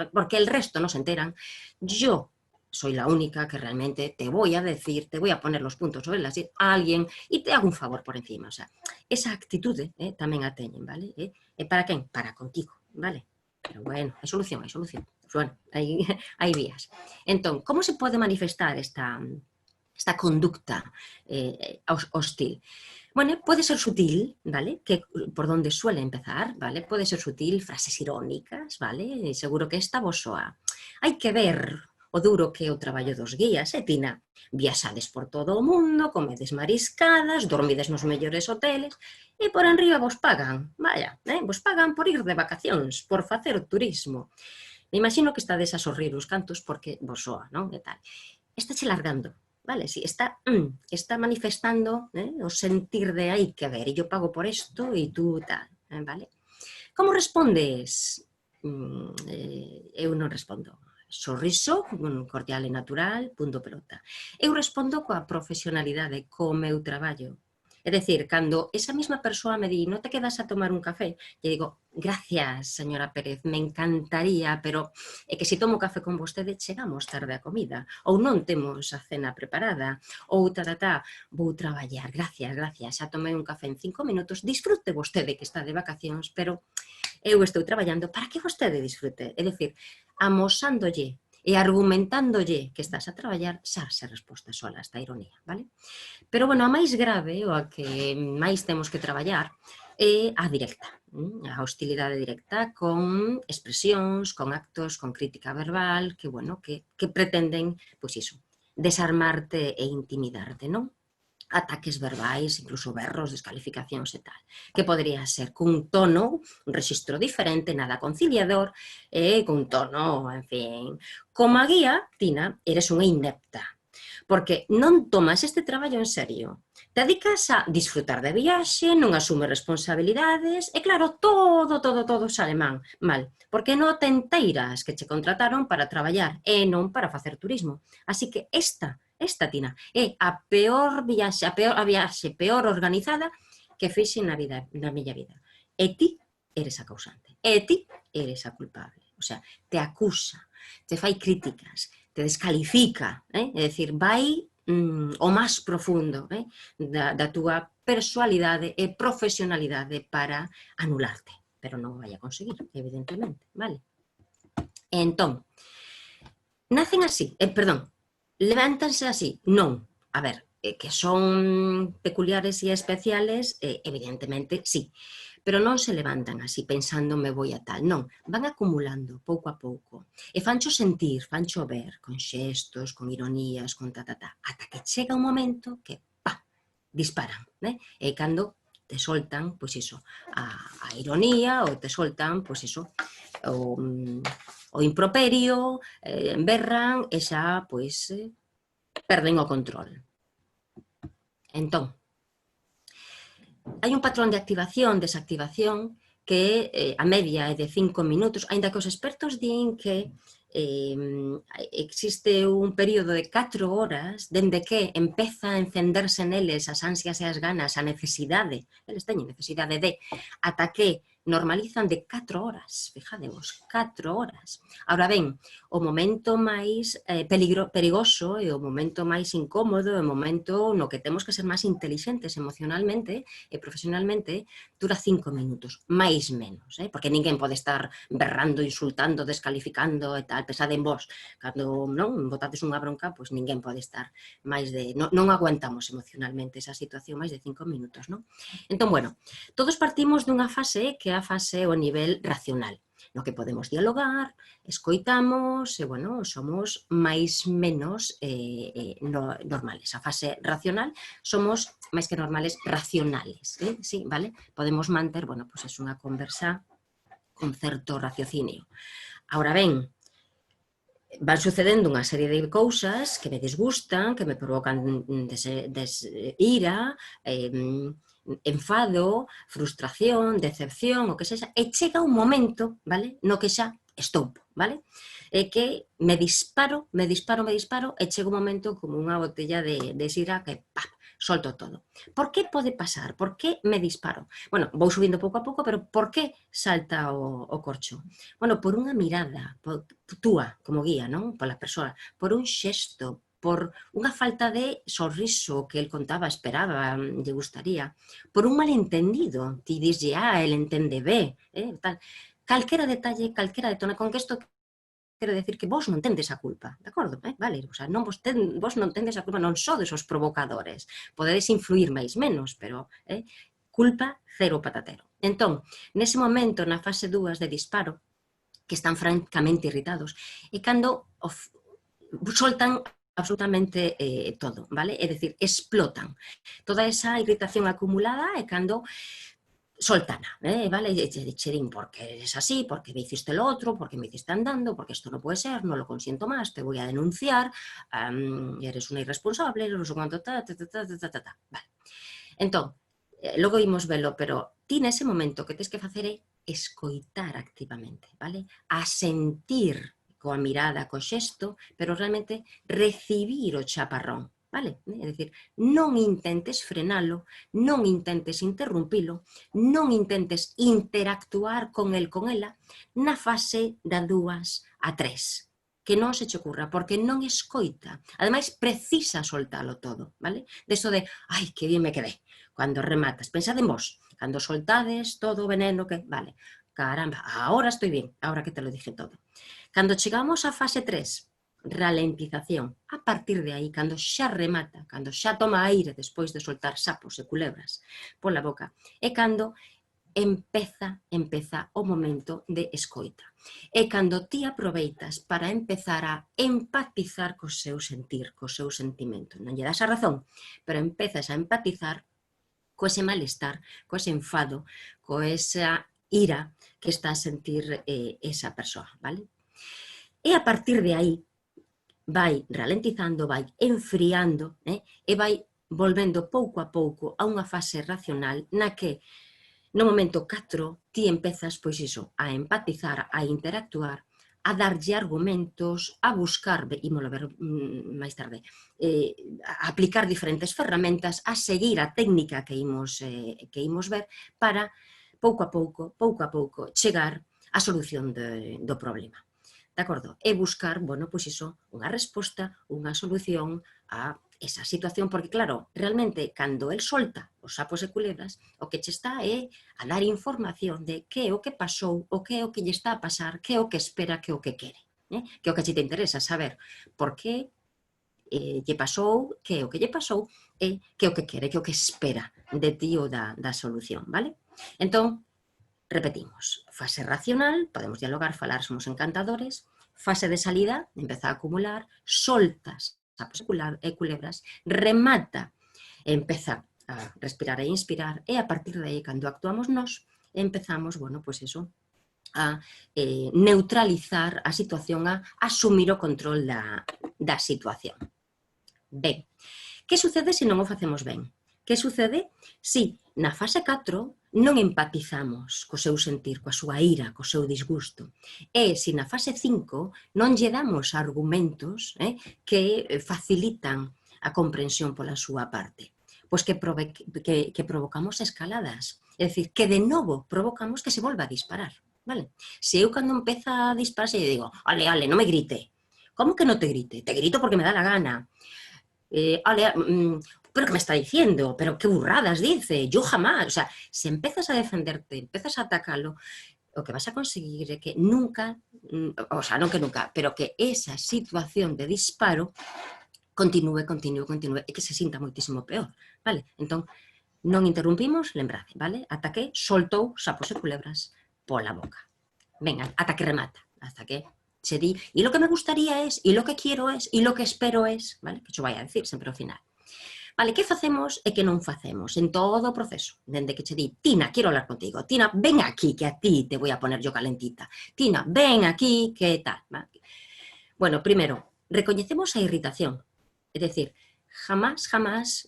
porque el resto no se enteran. Yo soy la única que realmente te voy a decir, te voy a poner los puntos sobre las i a alguien e te hago un favor por encima. O sea, esa actitude tamén a teñen, vale? Para quen? Para contigo, vale? Pero bueno, hai solución, hai solución. Bueno, hai vías. Entón, como se pode manifestar esta conducta hostil? Bueno, puede ser sutil, ¿vale? Que por donde suele empezar, ¿vale? Puede ser sutil, frases irónicas, ¿vale? Seguro que esta vos soa. Hai que ver o duro que é o traballo dos guías, Tina? Viaxades por todo o mundo, comedes mariscadas, dormides nos mellores hoteles, e por enriba vos pagan, vaya, vos pagan por ir de vacacións, por facer turismo. Me imagino que estades a sorrir os cantos porque vos soa, non? E tal. Estáche largando, vale? Si está manifestando o sentir de hai que ver, e yo pago por isto e tú tal, vale? Como respondes? Eu non respondo. Sorriso, cordial e natural, punto pelota. Eu respondo coa profesionalidade, co meu traballo. É dicir, cando esa mesma persoa me di non te quedas a tomar un café, lle digo, gracias, señora Pérez, me encantaría, pero é que se tomo café con vostede chegamos tarde a comida, ou non temos a cena preparada, ou vou traballar, gracias, xa tomei un café en 5 minutos, disfrute vostede que está de vacacións, pero eu estou traballando para que vostede disfrute. É dicir, amosándolle e argumentándolle que estás a traballar, xa se resposta sola esta ironía, vale? Pero, bueno, a máis grave, ou a que máis temos que traballar, é a directa, a hostilidade directa con expresións, con actos, con crítica verbal, que, bueno, que pretenden, pois iso, desarmarte e intimidarte, non? Ataques verbais, incluso berros, descalificacións e tal, que podría ser cun tono, un rexistro diferente, nada conciliador, e cun tono, en fin. Como a guía, Tina, eres unha inepta, porque non tomas este traballo en serio. Te dedicas a disfrutar de viaxe, non asumes responsabilidades, e claro, todo sale mal, porque non te enteiras que che contrataron para traballar e non para facer turismo. Así que esta, Tina, é a peor viaxe, a viaxe peor organizada que fixen na miña vida. E ti eres a causante, e ti eres a culpable. O sea, te acusa, te fai críticas, te descalifica, é dicir, vai o máis profundo da túa persoalidade e profesionalidade para anularte, pero non vai a conseguir, evidentemente, vale? Entón, nacen así, levántanse así, non, a ver, que son peculiares e especiales, evidentemente, sí, pero non se levantan así pensando me voy a tal, non, van acumulando pouco a pouco, e fancho sentir, fancho ver, con xestos, con ironías, con ata que chega un momento que, pa, disparan, né? E cando te soltan, pois iso, a ironía, ou te soltan, pois iso, o improperio, berran e xa, pois, perden o control. Entón, hai un patrón de activación, desactivación, que a media é de 5 minutos, aínda que os expertos din que existe un período de 4 horas dende que empeza a encenderse neles as ansias e as ganas, a necesidade, eles teñen necesidade de, ata que normalizan de 4 horas, fijadevos, 4 horas. Ahora ben, o momento máis perigoso e o momento máis incómodo, o momento no que temos que ser máis intelixentes emocionalmente e profesionalmente, dura 5 minutos, máis menos, porque ninguén pode estar berrando, insultando, descalificando e tal, pesade en vos. Cando non botades unha bronca, pois ninguén pode estar máis de... Non aguantamos emocionalmente esa situación máis de 5 minutos, non? Entón, bueno, todos partimos dunha fase que é a fase ao nivel racional, no que podemos dialogar, escoitamos e, bueno, somos máis menos normales. A fase racional somos máis que normales, racionales, sí, vale? Podemos manter, bueno, pois é unha conversa con certo raciocinio. Ahora ben, van sucedendo unha serie de cousas que me disgustan, que me provocan ira, enfado, frustración, decepción, o que sexa, e chega un momento, vale, no que xa estoupo, vale? É que me disparo, e chega un momento como unha botella de xira que, pap, solto todo. Por que pode pasar? Por que me disparo? Bueno, vou subindo pouco a pouco, pero por que salta o corcho? Bueno, por unha mirada túa como guía, non? Pola persoa, por un xesto, por unha falta de sorriso que el contaba, esperaba, lle gustaría, por un malentendido, ti dislle, el entende ben, tal. Calquera detalle, calquera detona, con que isto quero decir que vos non tendes a culpa, de acordo? Vale, o sea, vos non tendes a culpa, non sodes os provocadores, podedes influir máis menos, pero culpa cero patatero. Entón, nese momento, na fase 2 de disparo, que están francamente irritados, e cando soltan absolutamente todo, vale? É dicir, explotan. Toda esa irritación acumulada é cando soltana, vale? Cherín, porque es así, porque me hiciste lo otro, porque me hiciste andando, porque esto no puede ser, no lo consiento más, te voy a denunciar, eres una irresponsable, no sé cuánto, vale. Entón, logo imos velo, pero ti nese momento que tens que facer é escoitar activamente, vale? A sentir coa mirada, co xesto, pero realmente recibir o chaparrón, vale? É dicir, non intentes frenalo, non intentes interrumpilo, non intentes interactuar con el, con ela, na fase da 2 a 3. Que non se che ocurra, porque non escoita. Ademais, precisa soltalo todo, vale? Deso de, ai, que bien me quedé. Cando rematas, pensad en vos, cando soltades todo o veneno que... Vale, caramba, ahora estoy bien, ahora que te lo dije todo. Cando chegamos á fase 3, ralentización, a partir de aí, cando xa remata, cando xa toma aire despois de soltar sapos e culebras pola boca, é cando empeza o momento de escoita. É cando ti aproveitas para empezar a empatizar co seu sentir, co seu sentimento. Non lle das a razón, pero empezas a empatizar co ese malestar, co ese enfado, co esa ira que está a sentir esa persoa, vale? E a partir de aí vai ralentizando, vai enfriando e vai volvendo pouco a pouco a unha fase racional na que no momento 4 ti empezas, pois iso, a empatizar, a interactuar, a darlle argumentos, a buscar, ímolo ver máis tarde, a aplicar diferentes ferramentas, a seguir a técnica que imos ver para pouco a pouco, chegar á solución do problema. De acordo? E buscar, bueno, pois iso, unha resposta, unha solución a esa situación, porque claro, realmente, cando el solta os sapos e culebras, o que che está é a dar información de que é o que pasou, o que é o que lle está a pasar, que é o que espera, que é o que quere. Que é o que che te interesa saber por que lle pasou, que é o que lle pasou e que é o que quere, que é o que espera de ti ou da solución, vale? Entón, Repetimos, fase racional, podemos dialogar, falar, somos encantadores. Fase de salida, empeza a acumular, soltas sapos e culebras, remata, empeza a respirar e inspirar, e a partir de aí, cando actuamos nós, empezamos, bueno, pois iso, a neutralizar a situación, a asumir o control da situación. Ben, que sucede se non o facemos ben? Que sucede se na fase 4 non empatizamos co seu sentir, coa súa ira, co seu disgusto. E se na fase 5 non lle damos argumentos que facilitan a comprensión pola súa parte. Pois que provocamos escaladas. É dicir, que de novo provocamos que se volva a disparar. Vale? Se eu cando empeza a dispararse lle digo, ale, non me grite. Como que non te grite? Te grito porque me dá la gana. ¿Pero qué me está diciendo? ¿Pero qué burradas dice? Yo jamás. O sea, si empiezas a defenderte, empiezas a atacarlo, lo que vas a conseguir es que nunca, o sea, no que nunca, pero que esa situación de disparo continúe, e que se sinta moitísimo peor, vale? Entón, non interrumpimos, lembrade, vale? Ata que soltou sapos e culebras pola boca. Venga, ata que remata, hasta que se di, y lo que me gustaría es, y lo que quiero es, y lo que espero es, vale? Que yo vaya a decir sempre ao final. Vale, que facemos e que non facemos en todo o proceso, dende que che di, Tina, quiero hablar contigo, Tina, ven aquí, que a ti te voy a poner yo calentita, Tina, ven aquí, que tal, ¿vale? Bueno, primero, recoñecemos a irritación, es decir, jamás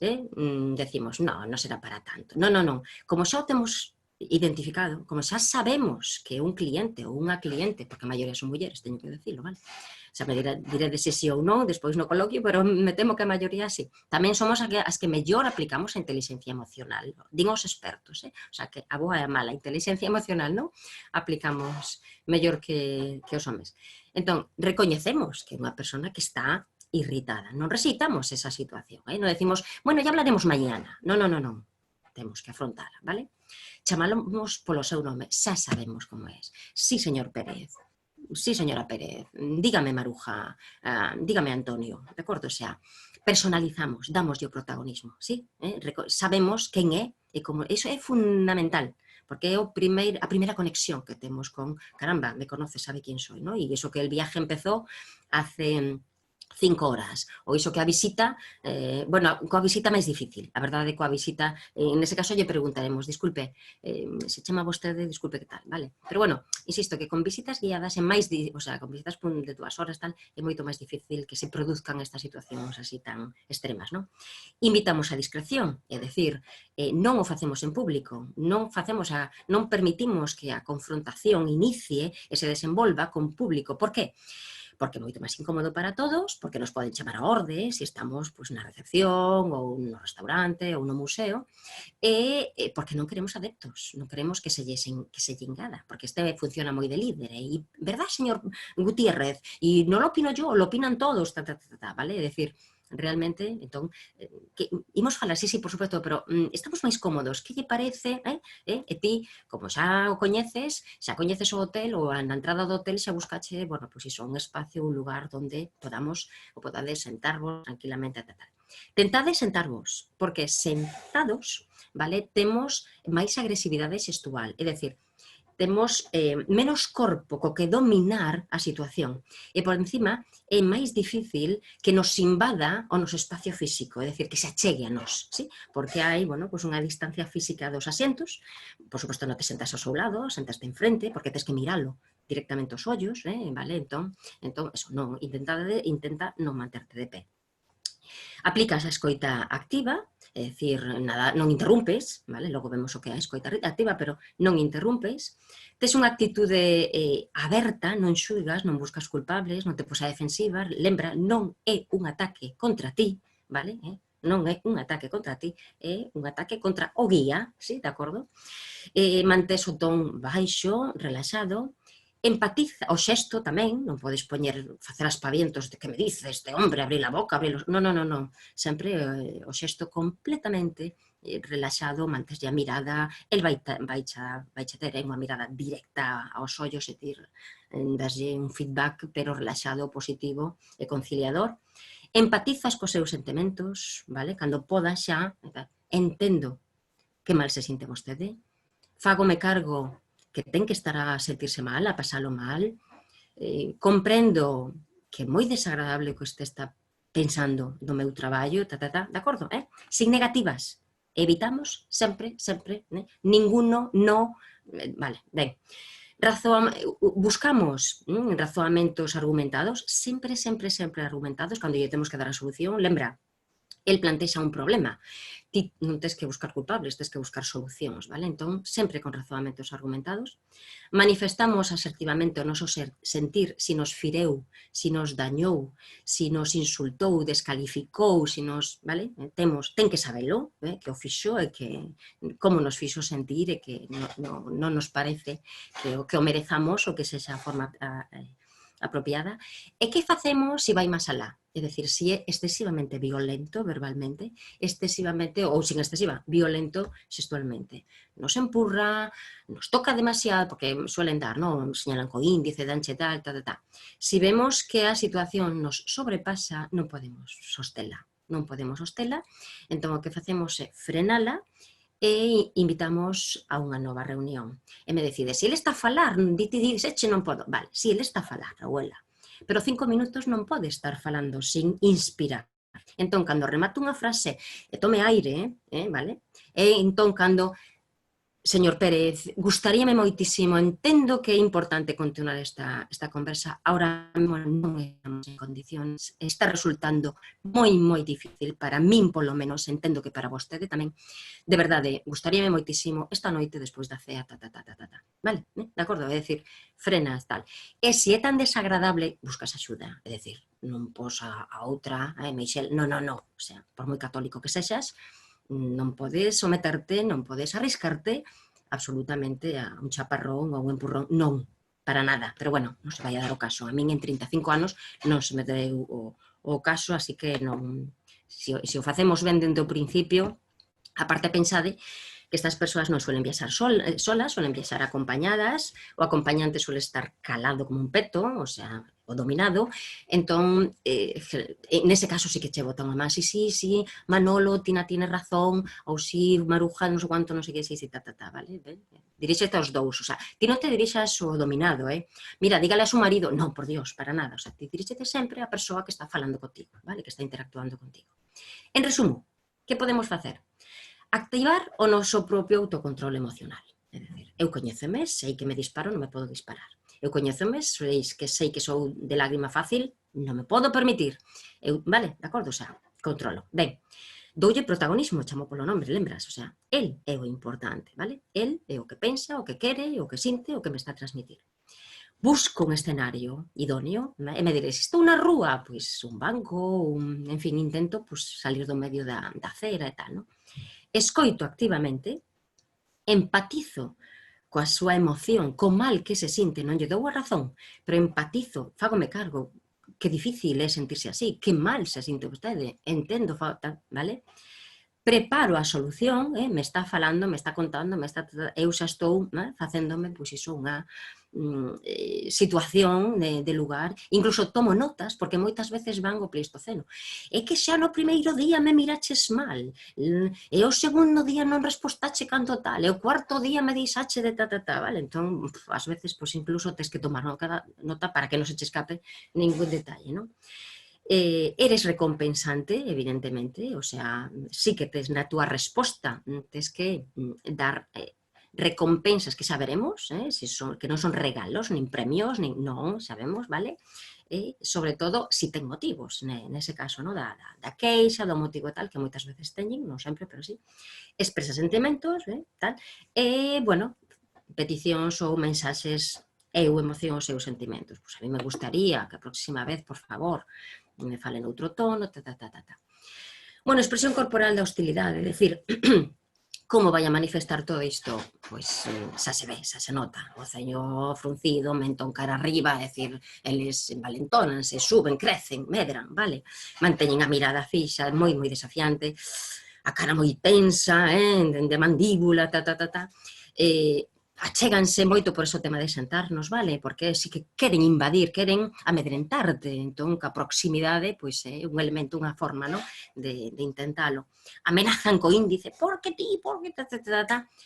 decimos, no será para tanto, non, como xa o temos identificado, como xa sabemos que un cliente ou unha cliente, porque a maioría son mulleres, teño que decirlo, vale? Xa me diré de si sí ou non, despois no coloquio, pero me temo que a maioría sí. Tamén somos as que mellor aplicamos a inteligencia emocional, din os expertos, o sea, que a boa e a mala inteligencia emocional, non? Aplicamos mellor que os homes. Entón, recoñecemos que é unha persona que está irritada, non rexeitamos esa situación, non decimos, bueno, ya hablaremos mañana, non, temos que afrontarla, vale? Chamamos polo seu nome, xa sabemos como é. Sí, señor Pérez, sí, señora Pérez, dígame Maruja, dígame Antonio, de acordo? O sea, personalizamos, damoslle o protagonismo, sí? Sabemos quen é e como, iso é fundamental, porque é a primeira conexión que temos con, caramba, me conoce, sabe quién soy, ¿no? E iso que el viaje empezó hace 5 horas, ou iso que a visita, bueno, coa visita máis difícil, a verdade coa visita, nese caso lle preguntaremos, disculpe, se chama vostede, disculpe que tal, vale? Pero bueno, insisto que con visitas guiadas é máis, o sea, con visitas de 2 horas tal, é moito máis difícil que se produzcan estas situacións así tan extremas, non? Invitamos a discreción, é dicir, non o facemos en público, non permitimos que a confrontación inicie e se desenvolva con público. Por qué? Porque é moito máis incómodo para todos, porque nos poden chamar a orde se estamos na recepción ou no restaurante ou no museo, e porque non queremos adeptos, non queremos que se lle engada, porque este funciona moi de líder, e verdad, señor Gutiérrez, e non lo opino yo, lo opinan todos, vale? É dicir, realmente, entón, imos falar, sí, por suposto, pero estamos máis cómodos, que lle parece, e ti, como xa o coñeces, o hotel, ou na entrada do hotel xa buscache, bueno, pois iso, un espacio, un lugar onde podades sentarvos tranquilamente, Tentade sentarvos, porque sentados, vale, temos máis agresividade xestual, é dicir, temos menos corpo co que dominar a situación. E por encima é máis difícil que nos invada o noso espacio físico, é dicir, que se achegue a nós, ¿sí? Porque hai, bueno, pues unha distancia física dos asientos, por suposto non te sentas ao seu lado, sentaste enfrente, porque tens que miralo directamente aos ollos, vale? Entón, eso, non, intenta non manterte de pé. Aplicas a escoita activa, é dicir, nada, non interrumpes, vale? Logo vemos o que é a escoita activa, pero non interrumpes. Tes unha actitude aberta, non xulgas, non buscas culpables, non te pos a defensiva, lembra, non é un ataque contra ti, vale? Non é un ataque contra ti, é un ataque contra o guía, sí, de acordo? Mantés o ton baixo, relaxado, empatiza, o xesto tamén, non podes facer aspavientos de que me dice este hombre, abrir a boca, non, sempre o xesto completamente relaxado, mantes a mirada, el vai ter unha mirada directa aos ollos, é dicir, daslle un feedback, pero relaxado, positivo e conciliador. Empatizas cos seus sentimentos, vale? Cando podas xa, entendo que mal se sinte vostede, fágome cargo que que ten que estar a sentirse mal, a pasalo mal. Comprendo que é moi desagradable que este está pensando no meu traballo, de acordo? Sin negativas. Evitamos sempre, ninguno, no, vale, ben. Buscamos razoamentos argumentados, sempre argumentados, cando lle temos que dar a solución. Lembra, el plantexa un problema. Ti non tens que buscar culpables, tens que buscar solucións, vale? Entón, sempre con razoamentos argumentados. Manifestamos asertivamente o noso sentir se nos fireu, se nos dañou, se nos insultou, descalificou, se nos, vale? Ten que sabelo, que o fixo e que como nos fixo sentir e que non nos parece que o merezamos ou que sexa a forma apropiada. E que facemos se vai máis alá? É dicir, se é excesivamente violento verbalmente, excesivamente, ou sin excesiva, violento sexualmente. Nos empurra, nos toca demasiado, porque suelen dar, non? Señalan co índice, danche tal. Se vemos que a situación nos sobrepasa, non podemos sostela. Entón, o que facemos é frenala e invitamos a unha nova reunión. E me decide, se ele está a falar, dixe non podo. Vale, se ele está a falar, abuela, pero 5 minutos non pode estar falando sin inspirar. Entón, cando remate unha frase e tome aire, vale? E entón, cando, señor Pérez, gustaríame moitísimo, entendo que é importante continuar esta conversa, ahora mesmo non estamos en condicións, está resultando moi difícil, para min polo menos, entendo que para vostede tamén, de verdade, gustaríame moitísimo esta noite despois da cea, vale? De acordo? É dicir, frenas, tal. E se é tan desagradable, buscas axuda, é dicir, non posa a outra, Michelle, non, o sea, por moi católico que sexas, non podes someterte, non podes arriscarte absolutamente a un chaparrón ou un empurrón, non, para nada, pero bueno, non se vai a dar o caso. A min en 35 anos non se me deu o caso, así que non, se o facemos ben dende o principio, aparte pensade que estas persoas non suelen viaxar solas, suelen viaxar acompañadas, o acompañante suele estar calado como un peto, o sea, o dominado, entón, nese caso sí que che botan a má, sí, Manolo, Tina tiene razón, ou sí, Maruja, non sei quanto, non sei que, sí, vale? Diríxete aos dous, o sea, ti non te dirixas ao dominado, mira, dígale a su marido, non, por Dios, para nada, o sea, ti diríxete sempre a persoa que está falando contigo, vale? Que está interactuando contigo. En resumo, que podemos facer? Activar o noso propio autocontrol emocional. É dicir, eu coñéceme, sei que me disparo, non me podo disparar. Eu coñéceme, sei que sou de lágrima fácil, non me podo permitir. Vale, de acordo, o sea, controlo. Ben, doulle protagonismo, chamo polo nombre, lembras? O sea, el é o importante, vale? El é o que pensa, o que quere, o que sinte, o que me está a transmitir. Busco un escenario idóneo e me diréis, estou na rúa, pois un banco, en fin, intento salir do medio da acera e tal, non? Escoito activamente, empatizo coa súa emoción, co mal que se sinte, non lle dou a razón, pero empatizo, fágome cargo, que difícil é sentirse así, que mal se sinte vostede, entendo, vale? Preparo a solución, me está falando, me está contando, eu xa estou facéndome, pois iso, unha situación de lugar, incluso tomo notas, porque moitas veces van o Pleistoceno. É que xa no primeiro día me miraches mal, e o segundo día non respostache canto tal, e o cuarto día me dixache de vale? Entón, ás veces, incluso tens que tomar nota para que non se che escape ningún detalle, non? Eres recompensante, evidentemente, o sea, sí que tes na túa resposta, tes que dar recompensas que saberemos, que non son regalos, nin premios, non, sabemos, vale? E, sobre todo, si ten motivos, nese caso, da queixa, do motivo tal, que moitas veces teñen, non sempre, pero sí, expresa sentimentos, tal, e, bueno, peticións ou mensaxes, eu emoción os seus sentimentos. Pois a mí me gustaría que a próxima vez, por favor, me falen outro tono, Bueno, expresión corporal da hostilidade, é dicir, como vai a manifestar todo isto? Pois xa se ve, xa se nota, o ceño fruncido, mentón cara arriba, é dicir, eles valentónanse, suben, crecen, medran, vale? Manteñen a mirada fixa, moi desafiante, a cara moi tensa, de mandíbula, achéganse moito por ese tema de sentarnos, vale? Porque sí que queren invadir, queren amedrentarte, entón que a proximidade pois, é un elemento, unha forma, no? de intentalo. Amenazan co índice, porque ti, porque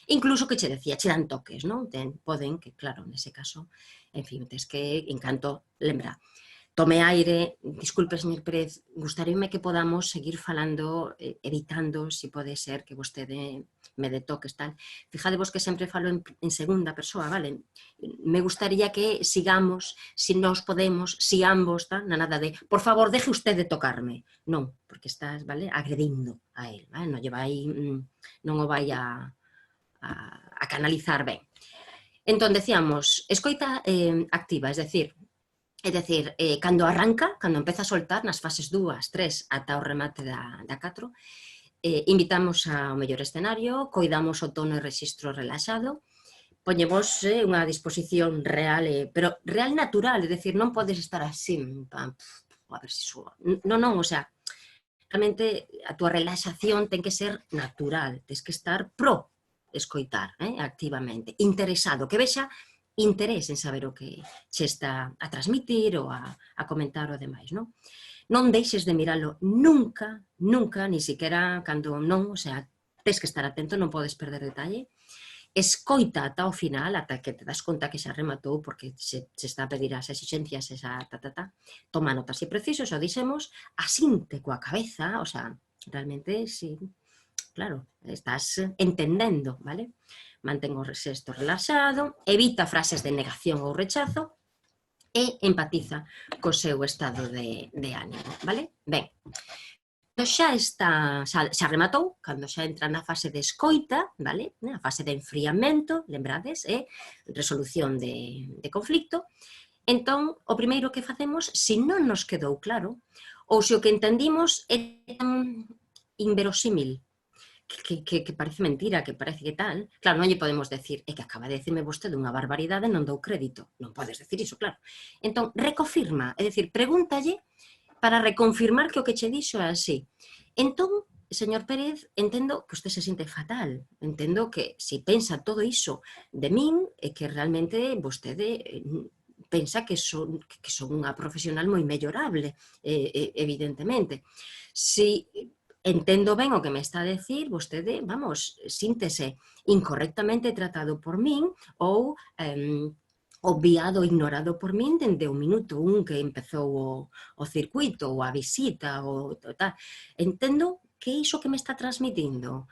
incluso que che decía, che dan toques, non? Poden, que claro, nese caso, en fin, tes que, en canto, lembra, tome aire, disculpe, señor Pérez, gustaríame que podamos seguir falando, evitando, si pode ser, que vostede me dé toques, tal. Fijadevos que sempre falo en segunda persoa, vale? Me gustaría que sigamos, si nos podemos, si ambos, tal, na nada de, por favor, deje usted de tocarme. Non, porque estás, vale, agredindo a él, vale? Non lle vai, non o vai a canalizar ben. Entón, decíamos, escoita activa, é dicir, cando arranca, cando empeza a soltar nas fases 2, 3, ata o remate da 4, invitamos ao mellor escenario, coidamos o tono e rexistro relaxado, poñemos unha disposición real, pero real natural, é dicir, non podes estar así, a ver se suo. Non, o sea, realmente a túa relaxación ten que ser natural, tens que estar pro escoitar, activamente, interesado, que vexa interés en saber o que che está a transmitir ou a comentar o demais, non? Non deixes de miralo nunca, nunca, ni siquiera cando non, o sea, tens que estar atento, non podes perder detalle. Escoita ata o final, ata que te das conta que xa rematou, porque se está a pedir as exixencias, esa toma notas se preciso, xa dixemos, asinte coa cabeza, o sea, realmente, si, claro, estás entendendo, vale? Mantén o xesto relaxado, evita frases de negación ou rechazo e empatiza co seu estado de ánimo, vale? Ben, cando xa rematou, cando xa entra na fase de escoita, vale? A fase de enfriamento, lembrades, e resolución de conflicto, entón, o primeiro que facemos, se non nos quedou claro, ou se o que entendimos é tan inverosímil, que parece mentira, que parece que tal, claro, non lle podemos decir, é que acaba de decirme vostede unha barbaridade, non dou crédito, non podes decir iso, claro. Entón, reconfirma, é dicir, pregúntalle para reconfirmar que o que che dixo é así. Entón, señor Pérez, entendo que usted se siente fatal, entendo que se pensa todo iso de min, é que realmente vostede pensa que son unha profesional moi mellorable, evidentemente. Si entendo ben o que me está a decir, vostede, vamos, síntese incorrectamente tratado por min ou obviado, ignorado por min dende o minuto 1 que empezou o circuito ou a visita ou tal. Entendo que iso que me está transmitindo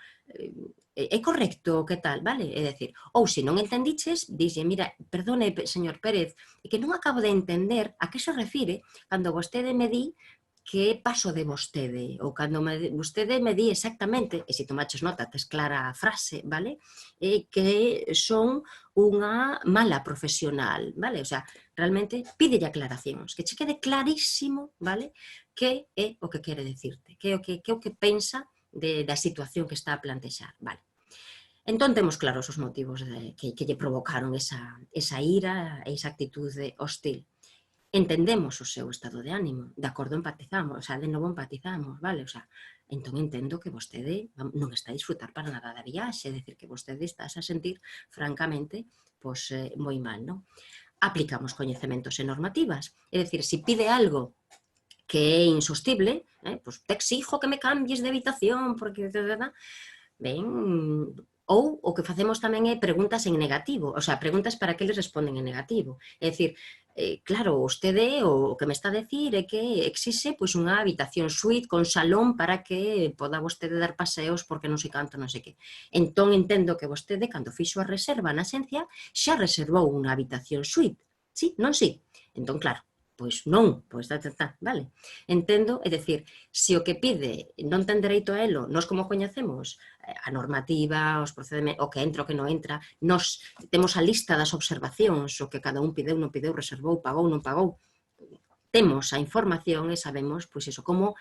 é correcto, que tal, vale? É dicir, ou se non entendiches, dixe, mira, perdone, señor Pérez, que non acabo de entender a que se refire cando vostede me di que paso de vostede, ou cando vostede me di exactamente, e se tomaches nota, tes clara a frase, vale? Que son unha mala profesional, vale? O sea, realmente pídelle aclaracións, que che quede clarísimo, vale? Que é o que quere decirte, que é o que pensa da situación que está a plantexar, vale? Entón temos claros os motivos que lle provocaron esa ira, esa actitude hostil. Entendemos o seu estado de ánimo, de acordo, empatizamos, o sea, de novo empatizamos, vale? O sea, entón entendo que vostede non está a disfrutar para nada da viaxe, é dicir, que vostede está a sentir, francamente, pois moi mal, non? Aplicamos coñecementos e normativas, é dicir, se pide algo que é insostible, pois te exijo que me cambies de habitación, porque... Ben, ou o que facemos tamén é preguntas en negativo, o sea, preguntas para que eles responden en negativo. É dicir, claro, vostede o que me está a decir é que exixe pois unha habitación suite con salón para que poda vostede dar paseos porque non sei canto, non sei que. Entón entendo que vostede, cando fixo a reserva na xencia, xa reservou unha habitación suite. Sí, non sí? Entón, claro, pois non, pois vale. Entendo, é dicir, se o que pide non ten dereito a elo, nós como coñecemos a normativa, os procedimentos, o que entra, o que non entra, nós temos a lista das observacións, o que cada un pideu, non pideu, reservou, pagou, non pagou, temos a información e sabemos, pois iso, como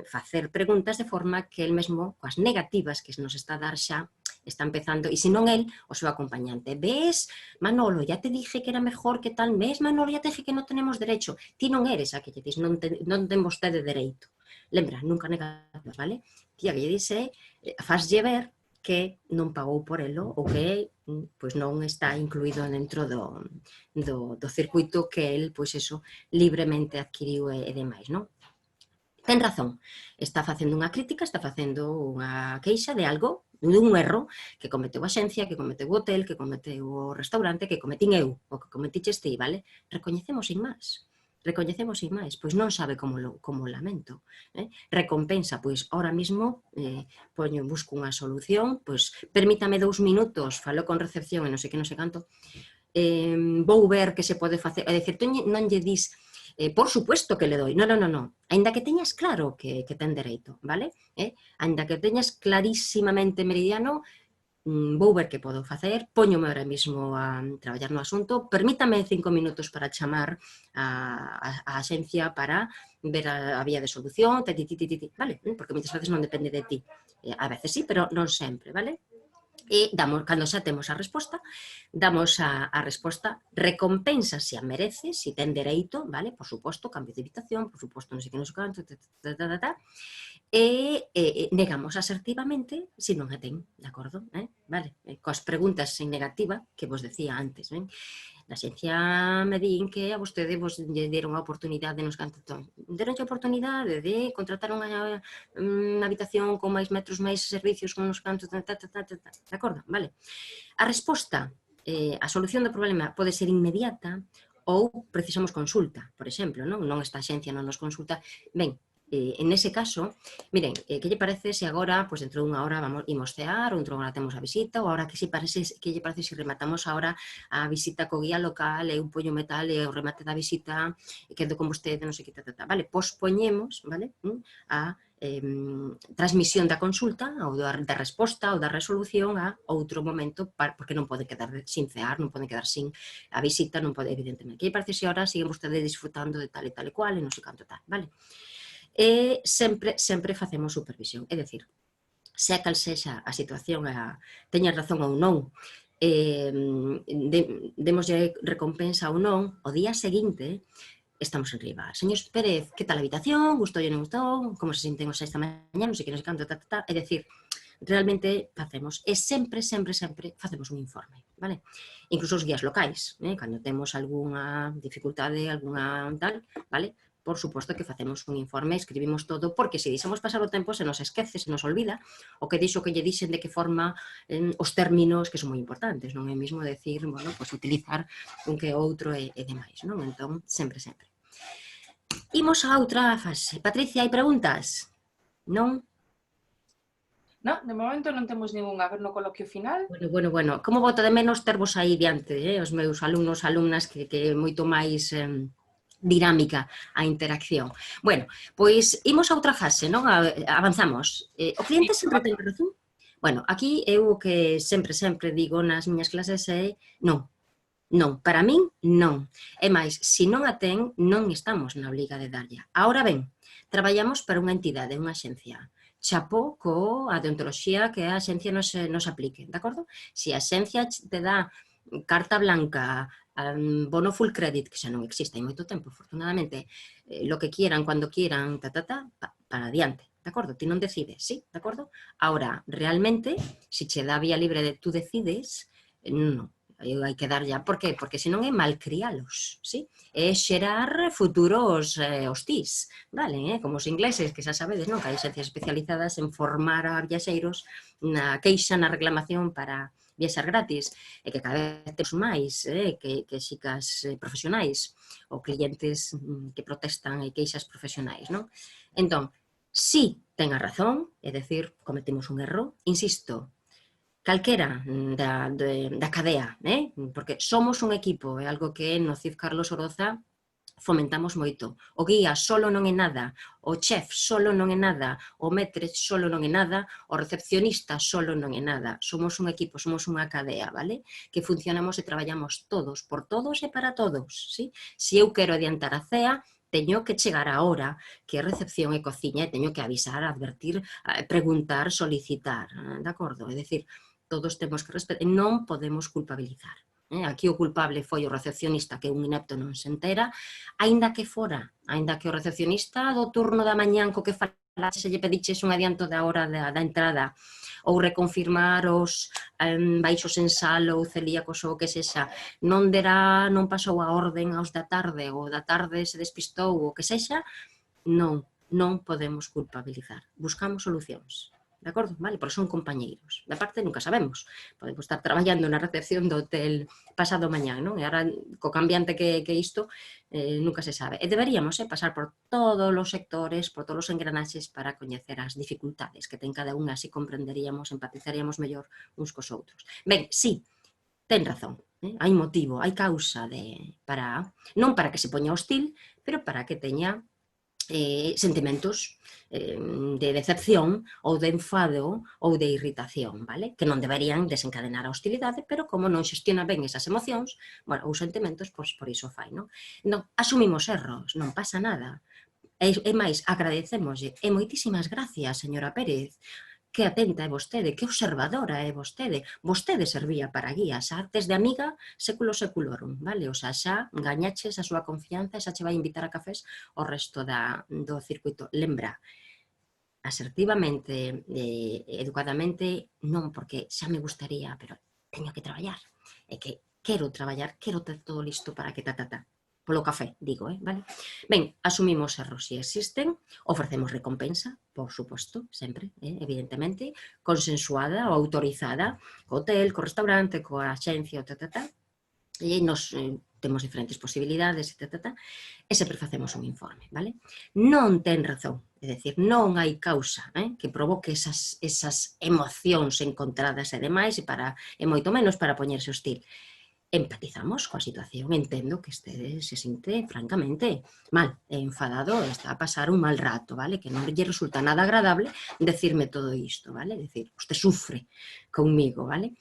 facer preguntas de forma que el mesmo, coas negativas que nos está a dar xa, está empezando, e se non el, o seu acompañante. Ves, Manolo, ya te dije que era mejor que tal, ves, Manolo, ya te dije que non tenemos derecho. Ti non eres a que lle dis, non ten vostede dereito. Lembra, nunca negativas, vale? Ti a que lle dice, faslle ver que non pagou por elo ou que pois non está incluído dentro do circuito que el, pois eso, libremente adquiriu e demais, non? Ten razón, está facendo unha crítica, está facendo unha queixa de algo, dun erro que cometeu a xencia, que cometeu o hotel, que cometeu o restaurante, que cometín eu, o que cometiches ti, vale? Recoñecemos sin máis. Recoñecemos sin máis, pois non sabe como lamento. Recompensa, pois ahora mismo busco unha solución, pois permítame 2 minutos, falo con recepción e non sei que, non sei canto, vou ver que se pode facer, é dicir, non lle dis por supuesto que le doi, non, ainda que teñas claro que ten dereito, vale? Ainda que teñas clarísimamente meridiano, vou ver que podo facer, póñome ahora mismo a traballar no asunto, permítame 5 minutos para chamar a axencia para ver a vía de solución, vale? Porque moitas veces non depende de ti, a veces sí, pero non sempre, vale? E damos, cando xa temos a resposta, damos a resposta, recompensa se a merece, se ten dereito, vale? Por suposto, cambio de habitación, por suposto, non sei que, non sei canto, e negamos asertivamente se non a ten, de acordo? Vale? Coas preguntas en negativa que vos decía antes, ben? Na xencia me din que a vostede vos lle deron a oportunidade nos canto, deronlle a oportunidade de contratar unha habitación con máis metros, máis servicios, con uns cantos, de acordo? Vale. A resposta, a solución do problema pode ser inmediata ou precisamos consulta, por exemplo, non esta xencia non nos consulta. Ben, en ese caso, miren, que lle parece se agora, pois dentro dunha hora imos cear, ou dentro dunha hora temos a visita, ou agora que lle parece se rematamos agora a visita co guía local, e un poño metal, e o remate da visita, e quedo con vostede, non sei que, vale, pospoñemos, vale, a transmisión da consulta, ou da resposta, ou da resolución a outro momento, porque non pode quedar sin cear, non pode quedar sin a visita, non pode, evidentemente. Que lle parece se agora siguen vostede disfrutando de tal e cual, e non sei canto tal, vale? E sempre facemos supervisión, é dicir, sea cal sexa a situación, teña razón ou non, demoslle recompensa ou non, o día seguinte estamos en riba. Señor Pérez, que tal a habitación? Gustou ou non gustou? Como se sinten os esta mañá? Non sei que, non sei canto, é dicir, realmente facemos, e sempre facemos un informe, vale? Incluso os guías locais, cando temos algunha dificultade, algunha tal, vale? Por suposto que facemos un informe, escribimos todo, porque se deixamos pasar o tempo se nos esquece, se nos olvida, o que dixo que lle dixen de que forma os términos, que son moi importantes, non é mesmo decir, bueno, pues utilizar un que outro e demais, non? Entón, sempre. Imos a outra fase. Patricia, hai preguntas? Non? No, de momento non temos ningún. A ver no coloquio final. Bueno. Como boto de menos tervos aí diante, os meus alumnos, alumnas, que é moito máis dinámica a interacción. Bueno, pois imos a outra fase, non? Avanzamos. O cliente sempre ten razón? Bueno, aquí eu o que sempre digo nas miñas clases é non. Non, para min non. É máis, se non a ten, non estamos na obriga de darlla. Ahora ben, traballamos para unha entidade, unha axencia. Chapó coa deontoloxía que a axencia nos aplique, de acordo? Se a axencia te dá carta blanca, bono full credit, que xa non existe hai moito tempo, afortunadamente, lo que quieran, cuando quieran, para adiante, de acordo? Ti non decides, sí, de acordo? Ahora, realmente, se che dá vía libre de tú decides, non, hai que dar ya. Por qué? Porque senón é malcrialos, sí? É xerar futuros hostís, vale? Como os ingleses, que xa sabedes, non? Que hai xencias especializadas en formar a viaxeiros na queixa, na reclamación para viaxar gratis, e que cada vez temos máis que xicas profesionais ou clientes que protestan e queixas profesionais, non? Entón, si ten a razón, é dicir, cometimos un erro, insisto, calquera da cadea, porque somos un equipo, é algo que no CIF Carlos Oroza fomentamos moito. O guía solo non é nada, o chef solo non é nada, o metre solo non é nada, o recepcionista solo non é nada. Somos un equipo, somos unha cadea, vale? Que funcionamos e traballamos todos, por todos e para todos, sí? Se eu quero adiantar a cea, teño que chegar a hora que é recepción e cociña, e teño que avisar, advertir, preguntar, solicitar, de acordo? É dicir, todos temos que respetar, non podemos culpabilizar. Aquí o culpable foi o recepcionista, que un inepto non se entera, aínda que o recepcionista do turno da mañán co que fala se lle pediches un adianto da hora da entrada ou reconfirmar os baixos en sal ou celíacos ou o que sexa, non pasou a orden aos da tarde ou da tarde se despistou ou o que sexa, non podemos culpabilizar. Buscamos solucións. De acordo? Vale? Porque son compañeiros. De parte, nunca sabemos. Podemos estar traballando na recepción do hotel pasado mañán, non? E agora, co cambiante que isto, nunca se sabe. E deberíamos pasar por todos os sectores, por todos os engranaxes para coñecer as dificultades que ten cada unha, así comprenderíamos, empatizaríamos mellor uns cos outros. Ben, sí, ten razón. Hai motivo, hai causa non para que se poña hostil, pero para que teña sentimentos de decepción ou de enfado ou de irritación, vale? Que non deberían desencadenar a hostilidade, pero como non xestiona ben esas emocións ou sentimentos, pois por iso fai, non? Asumimos erros, non pasa nada. E máis, agradecémoslle. E moitísimas gracias, señora Pérez, que atenta é vostede, que observadora é vostede. Vostede servía para guía, xa desde amiga século seculorum, vale? O sea, xa gañaches a súa confianza, xa che vai invitar a cafés o resto do circuito. Lembra, asertivamente, educadamente, non porque xa me gustaría, pero teño que traballar. É que quero traballar, quero ter todo listo para que polo café, digo, vale? Ben, asumimos erros se existen, ofrecemos recompensa, por suposto, sempre, evidentemente, consensuada ou autorizada co hotel, co restaurante, coa axencia, e nos temos diferentes posibilidades, e sempre facemos un informe, vale? Non ten razón, é dicir, non hai causa que provoque esas emocións encontradas e demais, e moito menos para poñerse hostil. Empatizamos coa situación, entendo que se sinte francamente mal, enfadado, está a pasar un mal rato, vale? Que non lle resulta nada agradable decirme todo isto, vale? É dicir, usted sufre conmigo, vale?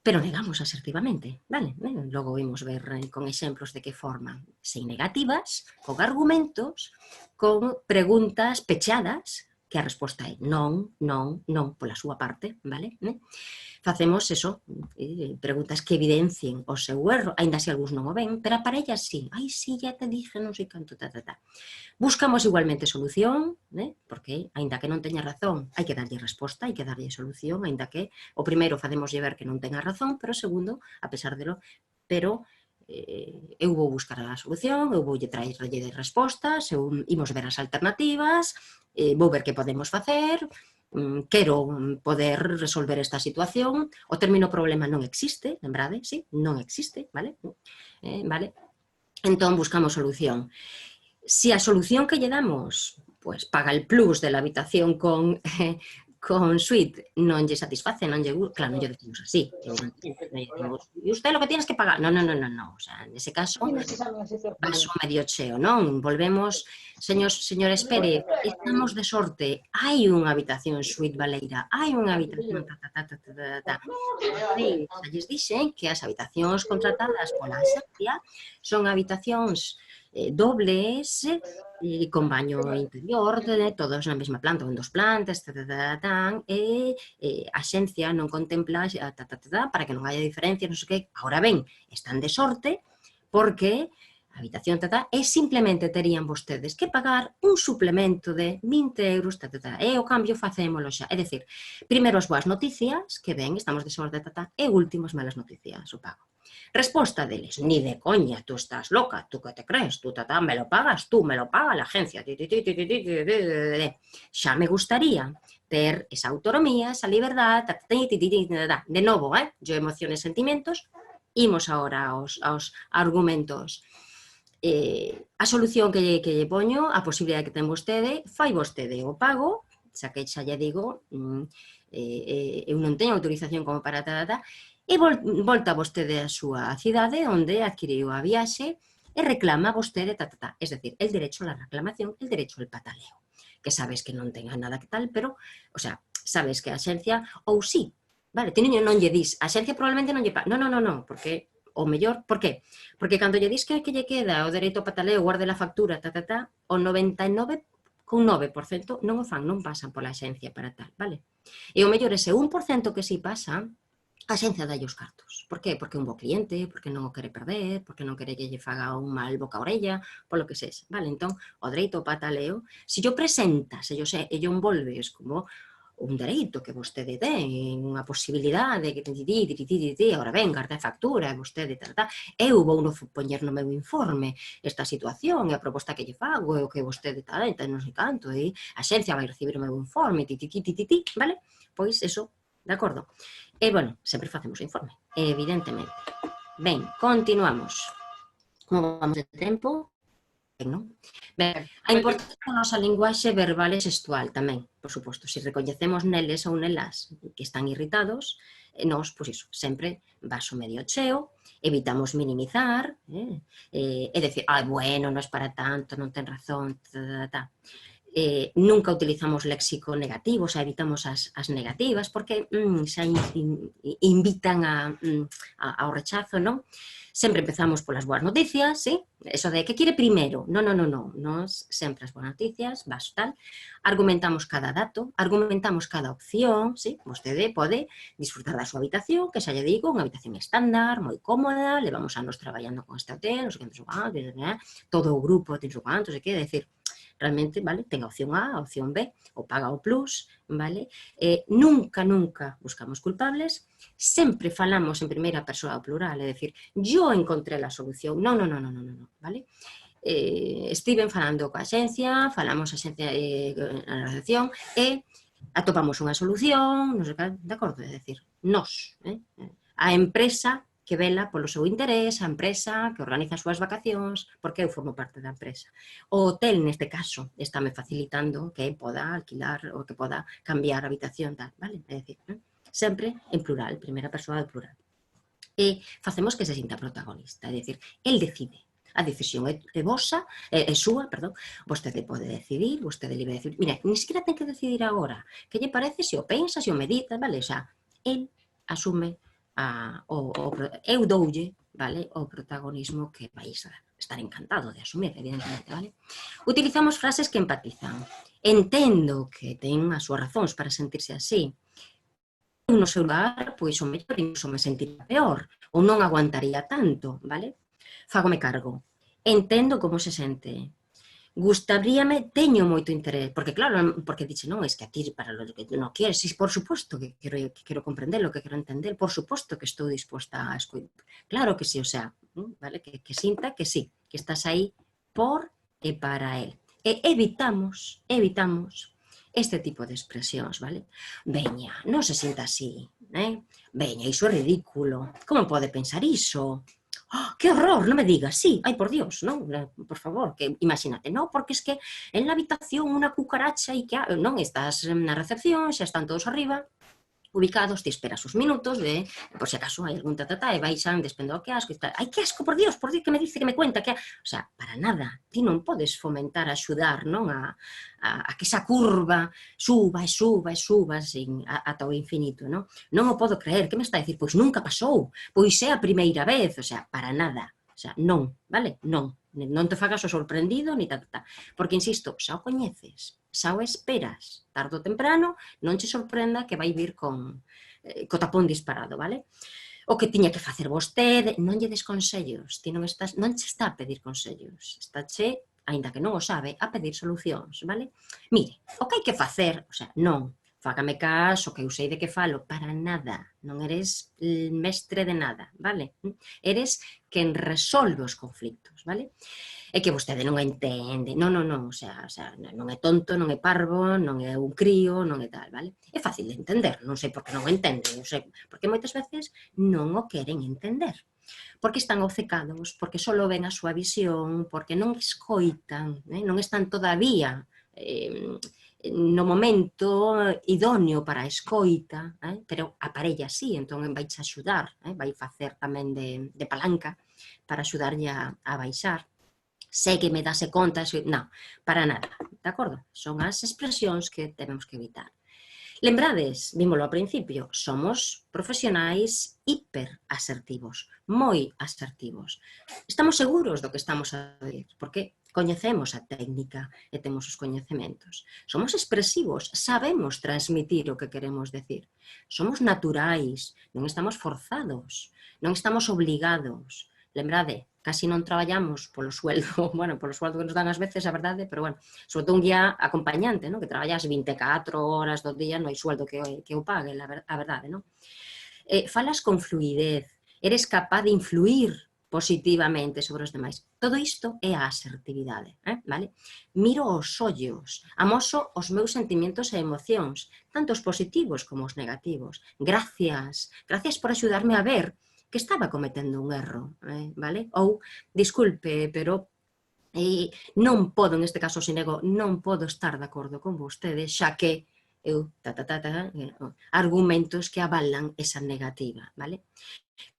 Pero negamos asertivamente, vale? Logo vimos ver con exemplos de que forma, sen negativas, con argumentos, con preguntas pechadas, que a resposta é non, non, non, pola súa parte, vale? Facemos eso, preguntas que evidencien o seu erro, ainda se algúns non o ven, pero a parella sí, ai, sí, ya te dije, non sei canto, Buscamos igualmente solución, porque, ainda que non teña razón, hai que darlle resposta, hai que darlle solución, ainda que o primeiro facémoslle ver que non tenga razón, pero o segundo, a pesar delo, pero eu vou buscar a solución, eu voulle traerlle respostas, imos ver as alternativas, vou ver que podemos facer, quero poder resolver esta situación, o término problema non existe, lembrade, sí, non existe, vale? Entón buscamos solución. Si a solución que lle damos, pues paga el plus de la habitación con suite, non lle satisface, non lle gusta, claro, non lle decimos así, e usted lo que tienes que pagar, non, o sea, en ese caso, vaso medio cheo, non? Volvemos, señores Pérez, estamos de sorte, hai unha habitación suite baleira, hai unha habitación xa lles dixen que as habitacións contratadas pola axencia son habitacións dobles, con baño interior, todos na mesma planta, ou en dos plantas, e a xencia non contempla para que non haya diferencias, non sei que. Agora ben, están de sorte porque a habitación e simplemente terían vostedes que pagar un suplemento de 20 euros, e o cambio facémolo xa. É dicir, primeiro as boas noticias, que ben, estamos de sorte, e último as malas noticias, o pago. Resposta deles, ni de coña, tú estás loca, tú que te crees, tú me lo pagas, tú me lo paga la agencia. Xa me gustaría ter esa autonomía, esa liberdad, de novo, yo emociones, sentimientos, imos agora aos argumentos. A solución que lle poño, a posibilidade que ten vostede, fai vostede o pago, xa que xa lle digo, eu non teño autorización como para e volta vostede á súa cidade onde adquiriu a viaxe e reclama vostede, es decir, el derecho a la reclamación, el derecho al pataleo, que sabes que non tenga nada que tal, pero, o sea, sabes que a xencia, ou sí, vale, non lle dis, a xencia probablemente non lle paga, non, porque o mellor, por qué? Porque cando lle dis que lle queda o dereito ao pataleo, guarde la factura, o 99,9% non o fan, non pasan pola xencia para tal, vale? E o mellor ese 1% que si pasa, a xencia dalle os cartos. Por que? Porque é un bo cliente, porque non o quere perder, porque non quere que lle faga un mal boca a orella, polo que sexa, vale? Entón, o dereito ao pataleo, se yo presentas e yo envolves como un dereito que vostede ten, unha posibilidade que ahora ben, carta de factura, e vostede, eu vou non poñer no meu informe esta situación, e a proposta que lle fago, e o que vostede non sei canto, e a xencia vai recibir o meu informe, vale? Pois eso, de acordo? E, bueno, sempre facemos o informe, evidentemente. Ben, continuamos. Como vamos de tempo? Non? Ben, a importancia da nosa linguaxe verbal e sexual tamén, por suposto, se recoñecemos neles ou nelas que están irritados, nós, pois iso, sempre vaso medio cheo, evitamos minimizar, e decir, bueno, non é para tanto, non ten razón, nunca utilizamos léxico negativo, xa evitamos as negativas, porque xa invitan ao rechazo, non? Sempre empezamos polas boas noticias, sí? Eso de que quere primeiro. Non, nos sempre as boas noticias, vas tal. Argumentamos cada dato, argumentamos cada opción, sí? Vostede pode disfrutar da súa habitación, que xa lle digo, unha habitación estándar, moi cómoda, levamos anos traballando con este hotel, non sei quantos, todo o grupo ten o quantos, sei que, decir, realmente, vale, ten a opción A, a opción B, ou paga o plus, vale? Nunca buscamos culpables, sempre falamos en primeira persoa ao plural, é dicir, yo encontré a solución, non, vale? Estiven falando coa xencia, falamos a xencia na recepción e atopamos unha solución, non sei cal, de acordo, é dicir, nós, a empresa que vela polo seu interés, a empresa que organiza as súas vacacións, porque eu formo parte da empresa. O hotel, neste caso, estáme facilitando que poda alquilar ou que poda cambiar a habitación, tal, vale? É dicir, sempre en plural, primeira persoa do plural. E facemos que se sinta protagonista, é dicir, el decide. A decisión é vosa, é súa, perdón, vostede pode decidir, vostede libre de decidir. Mira, ni siquiera ten que decidir agora. Que lle parece se o pensa, se o medita, vale? O sea, el asume eu doulle, vale, o protagonismo que vais a estar encantado de asumir, evidentemente, vale? Utilizamos frases que empatizan. Entendo que ten as súas razóns para sentirse así. No seu lugar, pois o mellor incluso me sentiría peor, ou non aguantaría tanto, vale? Fágome cargo. Entendo como se sente. Gustaríame, teño moito interés, porque claro, porque dixe, non, es que a ti para lo que non queres, por suposto que quero comprendelo, que quero entender, por suposto que estou disposta a escoitar. Claro que sí, o sea, vale, que sinta que sí, que estás aí por e para él. E evitamos este tipo de expresións, vale? Veña, non se sinta así, veña, iso é ridículo, como pode pensar iso? ¡Oh, qué horror! No me digas, sí, ay, por Dios, ¿no? Por favor, que imagínate, no, porque es que en la habitación unha cucaracha e que non estás na recepción, xa están todos arriba, ubicados, te esperas uns minutos, por si acaso hai algún e baixan, despendo que asco, ai, que asco, por Dios, que me dice, que me cuenta, que... O sea, para nada, ti non podes fomentar, axudar, non, a que esa curva suba e suba e suba ata o infinito, non? Non o podo creer, que me está a dicir? Pois nunca pasou, pois é a primeira vez, o sea, para nada, o sea, non, vale? Non te fagas o sorprendido, ni porque, insisto, xa o coñeces, xa o esperas, tarde ou temprano, non che sorprenda que vai vir co tapón disparado, vale? O que tiña que facer vostede, non lle des consellos, ti non che está a pedir consellos, estáche, aínda que non o sabe, a pedir solucións, vale? Mire, o que hai que facer, o sea, non, fágame caso, que eu sei de que falo, para nada, non eres mestre de nada, vale? Eres quen resolve os conflictos, vale? É que vostede non entende, non, o sea, non é tonto, non é parvo, non é un crío, non é tal, vale? É fácil de entender, non sei por que non o entende, non sei, porque moitas veces non o queren entender, porque están obcecados, porque só ven a súa visión, porque non escoitan, non están todavía no momento idóneo para a escoita, pero a parella sí, entón vai te axudar, vai facer tamén de palanca para axudarlle a baixar. Sei que me dase conta, non, para nada, de acordo? Son as expresións que temos que evitar. Lembrades, vímolo ao principio, somos profesionais hiperasertivos, moi asertivos. Estamos seguros do que estamos a decir, porque coñecemos a técnica e temos os coñecementos. Somos expresivos, sabemos transmitir o que queremos decir. Somos naturais, non estamos forzados, non estamos obligados. Lembrade, casi non traballamos polo sueldo, bueno, polo sueldo que nos dan ás veces, a verdade, pero bueno, sobre todo un guía acompañante, non? Que traballas 24 horas do día, non hai sueldo que o pague, a verdade, non? Falas con fluidez, eres capaz de influir positivamente sobre os demais. Todo isto é a asertividade, vale? Miro os ollos, amoso os meus sentimentos e emocións, tanto os positivos como os negativos. Gracias por axudarme a ver que estaba cometendo un erro, vale? Ou, disculpe, pero non podo, neste caso se nego, non podo estar de acordo con vostede, xa que eu, argumentos que avalan esa negativa, vale?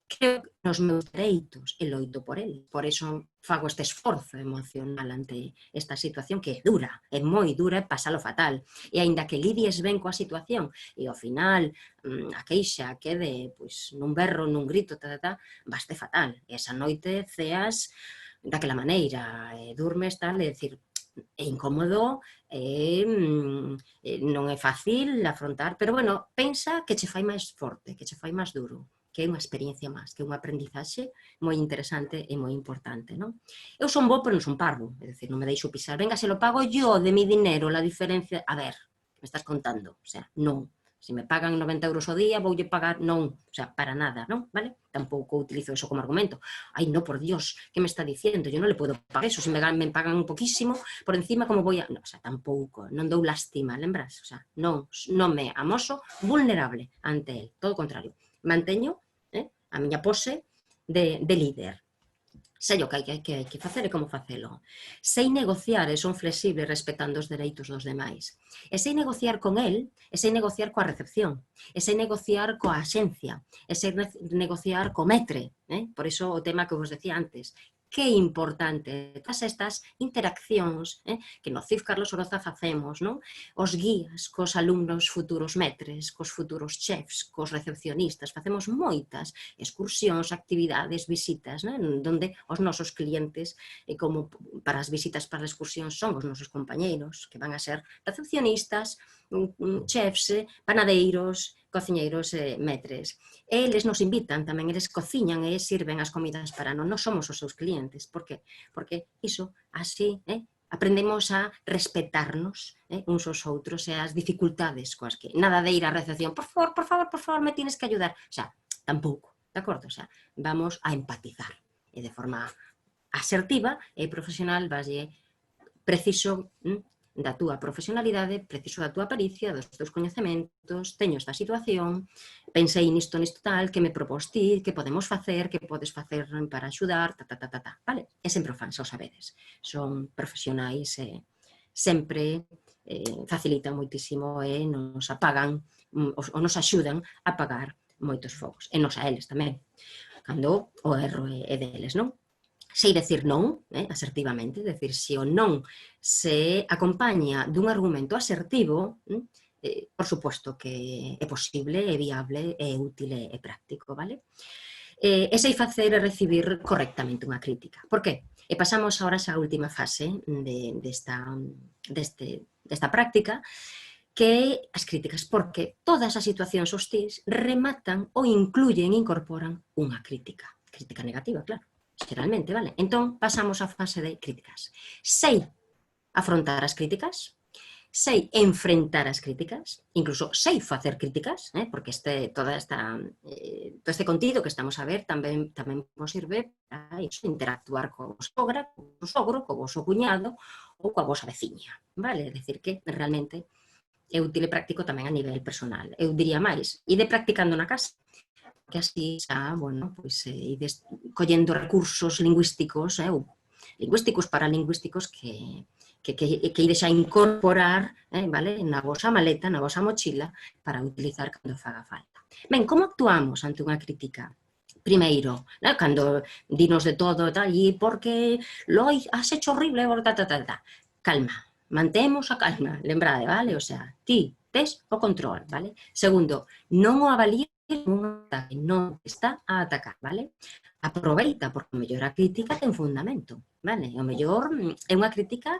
Creo nos meus dereitos e loito por eles. Por iso fago este esforzo emocional ante esta situación que é dura, é moi dura e pásalo fatal. E aínda que lidies ben coa situación e ao final a queixa quede nun berro, nun grito, vaste fatal. E esa noite ceas daquela maneira, durmes tal, é dicir, é incómodo, non é fácil afrontar, pero bueno, pensa que che fai máis forte, que che fai máis duro, que é unha experiencia máis, que é unha aprendizaxe moi interesante e moi importante, non? Eu son bo, pero non son parvo, é dicir, non me deixo pisar. Venga, se lo pago yo de mi dinero, la diferencia... A ver, me estás contando? O sea, non. Se me pagan 90 euros ao día, voulle pagar, non, o sea, para nada, non? Vale? Tampouco utilizo eso como argumento. Ai, no, por Dios, que me está diciendo? Yo non le podo pagar eso, se me pagan un poquísimo, por encima, como vou a... No, o sea, tampouco, non dou lástima, lembras? O sea, non me amoso vulnerable ante el, todo o contrario. Manteño a miña pose de líder. Sei o que hai que facer e como facelo. Sei negociar e son flexible respetando os dereitos dos demais. E sei negociar con el, e sei negociar coa recepción, e sei negociar coa axencia, e sei negociar co metre. Por iso o tema que vos decía antes. Que é importante todas estas interaccións que no CIF Carlos Oroza facemos, non? Os guías cos alumnos futuros metres, cos futuros chefs, cos recepcionistas, facemos moitas excursións, actividades, visitas, onde os nosos clientes, como para as visitas para as excursións, son os nosos compañeiros, que van a ser recepcionistas, chefs, panadeiros, cociñeiros e metres. Eles nos invitan, tamén eles cociñan e sirven as comidas para nós. Nós somos os seus clientes. Por que? Porque iso, así, aprendemos a respetarnos uns aos outros e as dificultades coas que... Nada de ir á recepción, por favor, me tienes que ayudar. O sea, tampouco, de acordo? O sea, vamos a empatizar. E de forma asertiva e profesional vaslle preciso da túa profesionalidade, preciso da túa pericia, dos teus coñecementos, teño esta situación, pensei nisto tal, que me propós ti, que podemos facer, que podes facer para axudar, vale? E sempre o fan, xa o sabedes. Son profesionais e sempre facilitan moitísimo e nos apagan ou nos axudan a apagar moitos fogos. E nos a eles tamén, cando o erro é deles, non? Sei decir non, asertivamente, decir, se o non se acompaña dun argumento asertivo, por suposto que é posible, é viable, é útil e práctico, vale? E sei facer e recibir correctamente unha crítica. Por que? E pasamos agora a última fase desta práctica, que é as críticas, porque todas as situacións hostís rematan ou incluyen, incorporan unha crítica. Crítica negativa, claro. Xeralmente, vale? Entón, pasamos á fase de críticas. Sei afrontar as críticas, sei enfrentar as críticas, incluso sei facer críticas, porque todo este contido que estamos a ver tamén vos sirve para interactuar co sogra, co sogro, co voso cuñado ou coa vosa veciña, vale? É dicir que realmente é útil e práctico tamén a nivel personal. Eu diría máis, ide practicando na casa, que así xa, bueno, pois ides collendo recursos lingüísticos, lingüísticos paralingüísticos que ides a incorporar, vale, na vosa maleta, na vosa mochila, para utilizar cando faga falta. Ben, como actuamos ante unha crítica? Primeiro, cando dinos de todo, e porque lo has hecho horrible, calma, mantemos a calma, lembrade, vale? O sea, ti tes o control, vale? Segundo, non o avalíes un ataque, non está a atacar, vale? aproveita, porque o mellor a crítica ten fundamento, vale? O mellor é unha crítica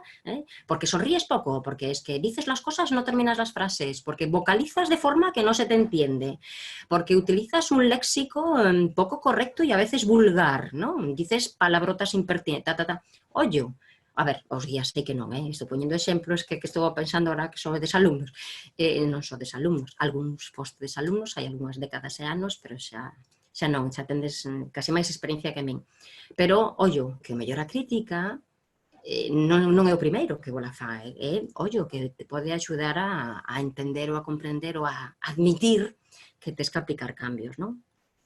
porque sonríes pouco, porque es que dices las cosas, no terminas las frases, porque vocalizas de forma que no se te entiende, porque utilizas un léxico pouco correcto e a veces vulgar, ¿no? Dices palabrotas impertinentes, Ollo, a ver, os guías sei que non, estou poñendo exemplos que estou pensando ahora que sodes alumnos, non sodes alumnos, algúns fostedes alumnos, hai algunhas décadas e anos, pero xa non, xa tendes casi máis experiencia que min. Pero, ollo, que o mellor a crítica non é o primeiro que vola fai, ollo, que te pode axudar a entender ou a comprender ou a admitir que tes que aplicar cambios, non?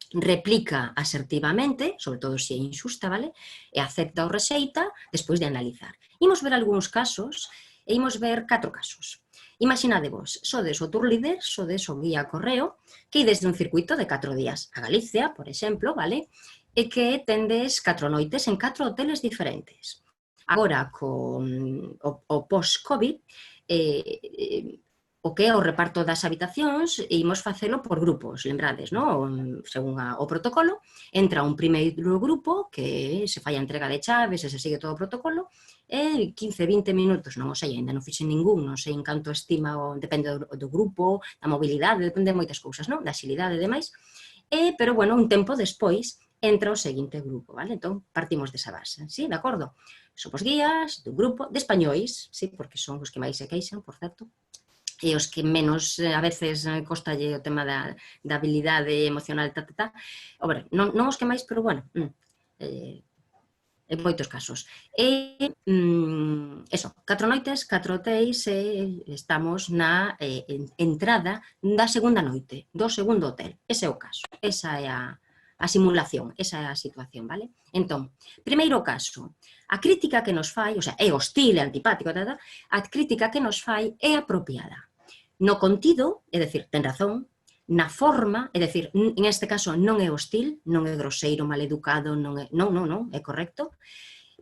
Replica asertivamente, sobre todo se é injusta, vale? E acepta ou rexeita despois de analizar. Imos ver algúns casos e imos ver 4 casos. Imaginadevos, sodes o tour líder, sodes o guía correo, que ides de un circuito de 4 días a Galicia, por exemplo, vale? E que tendes 4 noites en 4 hoteles diferentes. Agora, con o post-COVID, o que é o reparto das habitacións, imos facelo por grupos, lembrades, non? Según o protocolo, entra un primeiro grupo que se fai a entrega de chaves e se sigue todo o protocolo, e 15-20 minutos, non o sei, ainda non fixen ningún, non sei en canto estima, depende do grupo, da mobilidade, depende de moitas cousas, non? Da xilidade e demais, pero, bueno, un tempo despois entra o seguinte grupo, vale? Entón, partimos desa base, sí, de acordo? Somos guías dun grupo de españois, sí, porque son os que máis se queixan, por certo, e os que menos a veces costalle o tema da habilidade emocional, non os que máis, pero bueno, en moitos casos. Eso, 4 noites, 4 hotéis, estamos na entrada da segunda noite, do segundo hotel. Ese é o caso, esa é a simulación, esa é a situación, vale? Entón, primeiro caso, a crítica que nos fai, o sea, é hostil, é antipático, a crítica que nos fai é apropiada. No contido, é dicir, ten razón, na forma, é dicir, en este caso non é hostil, non é groseiro, maleducado, non, é correcto,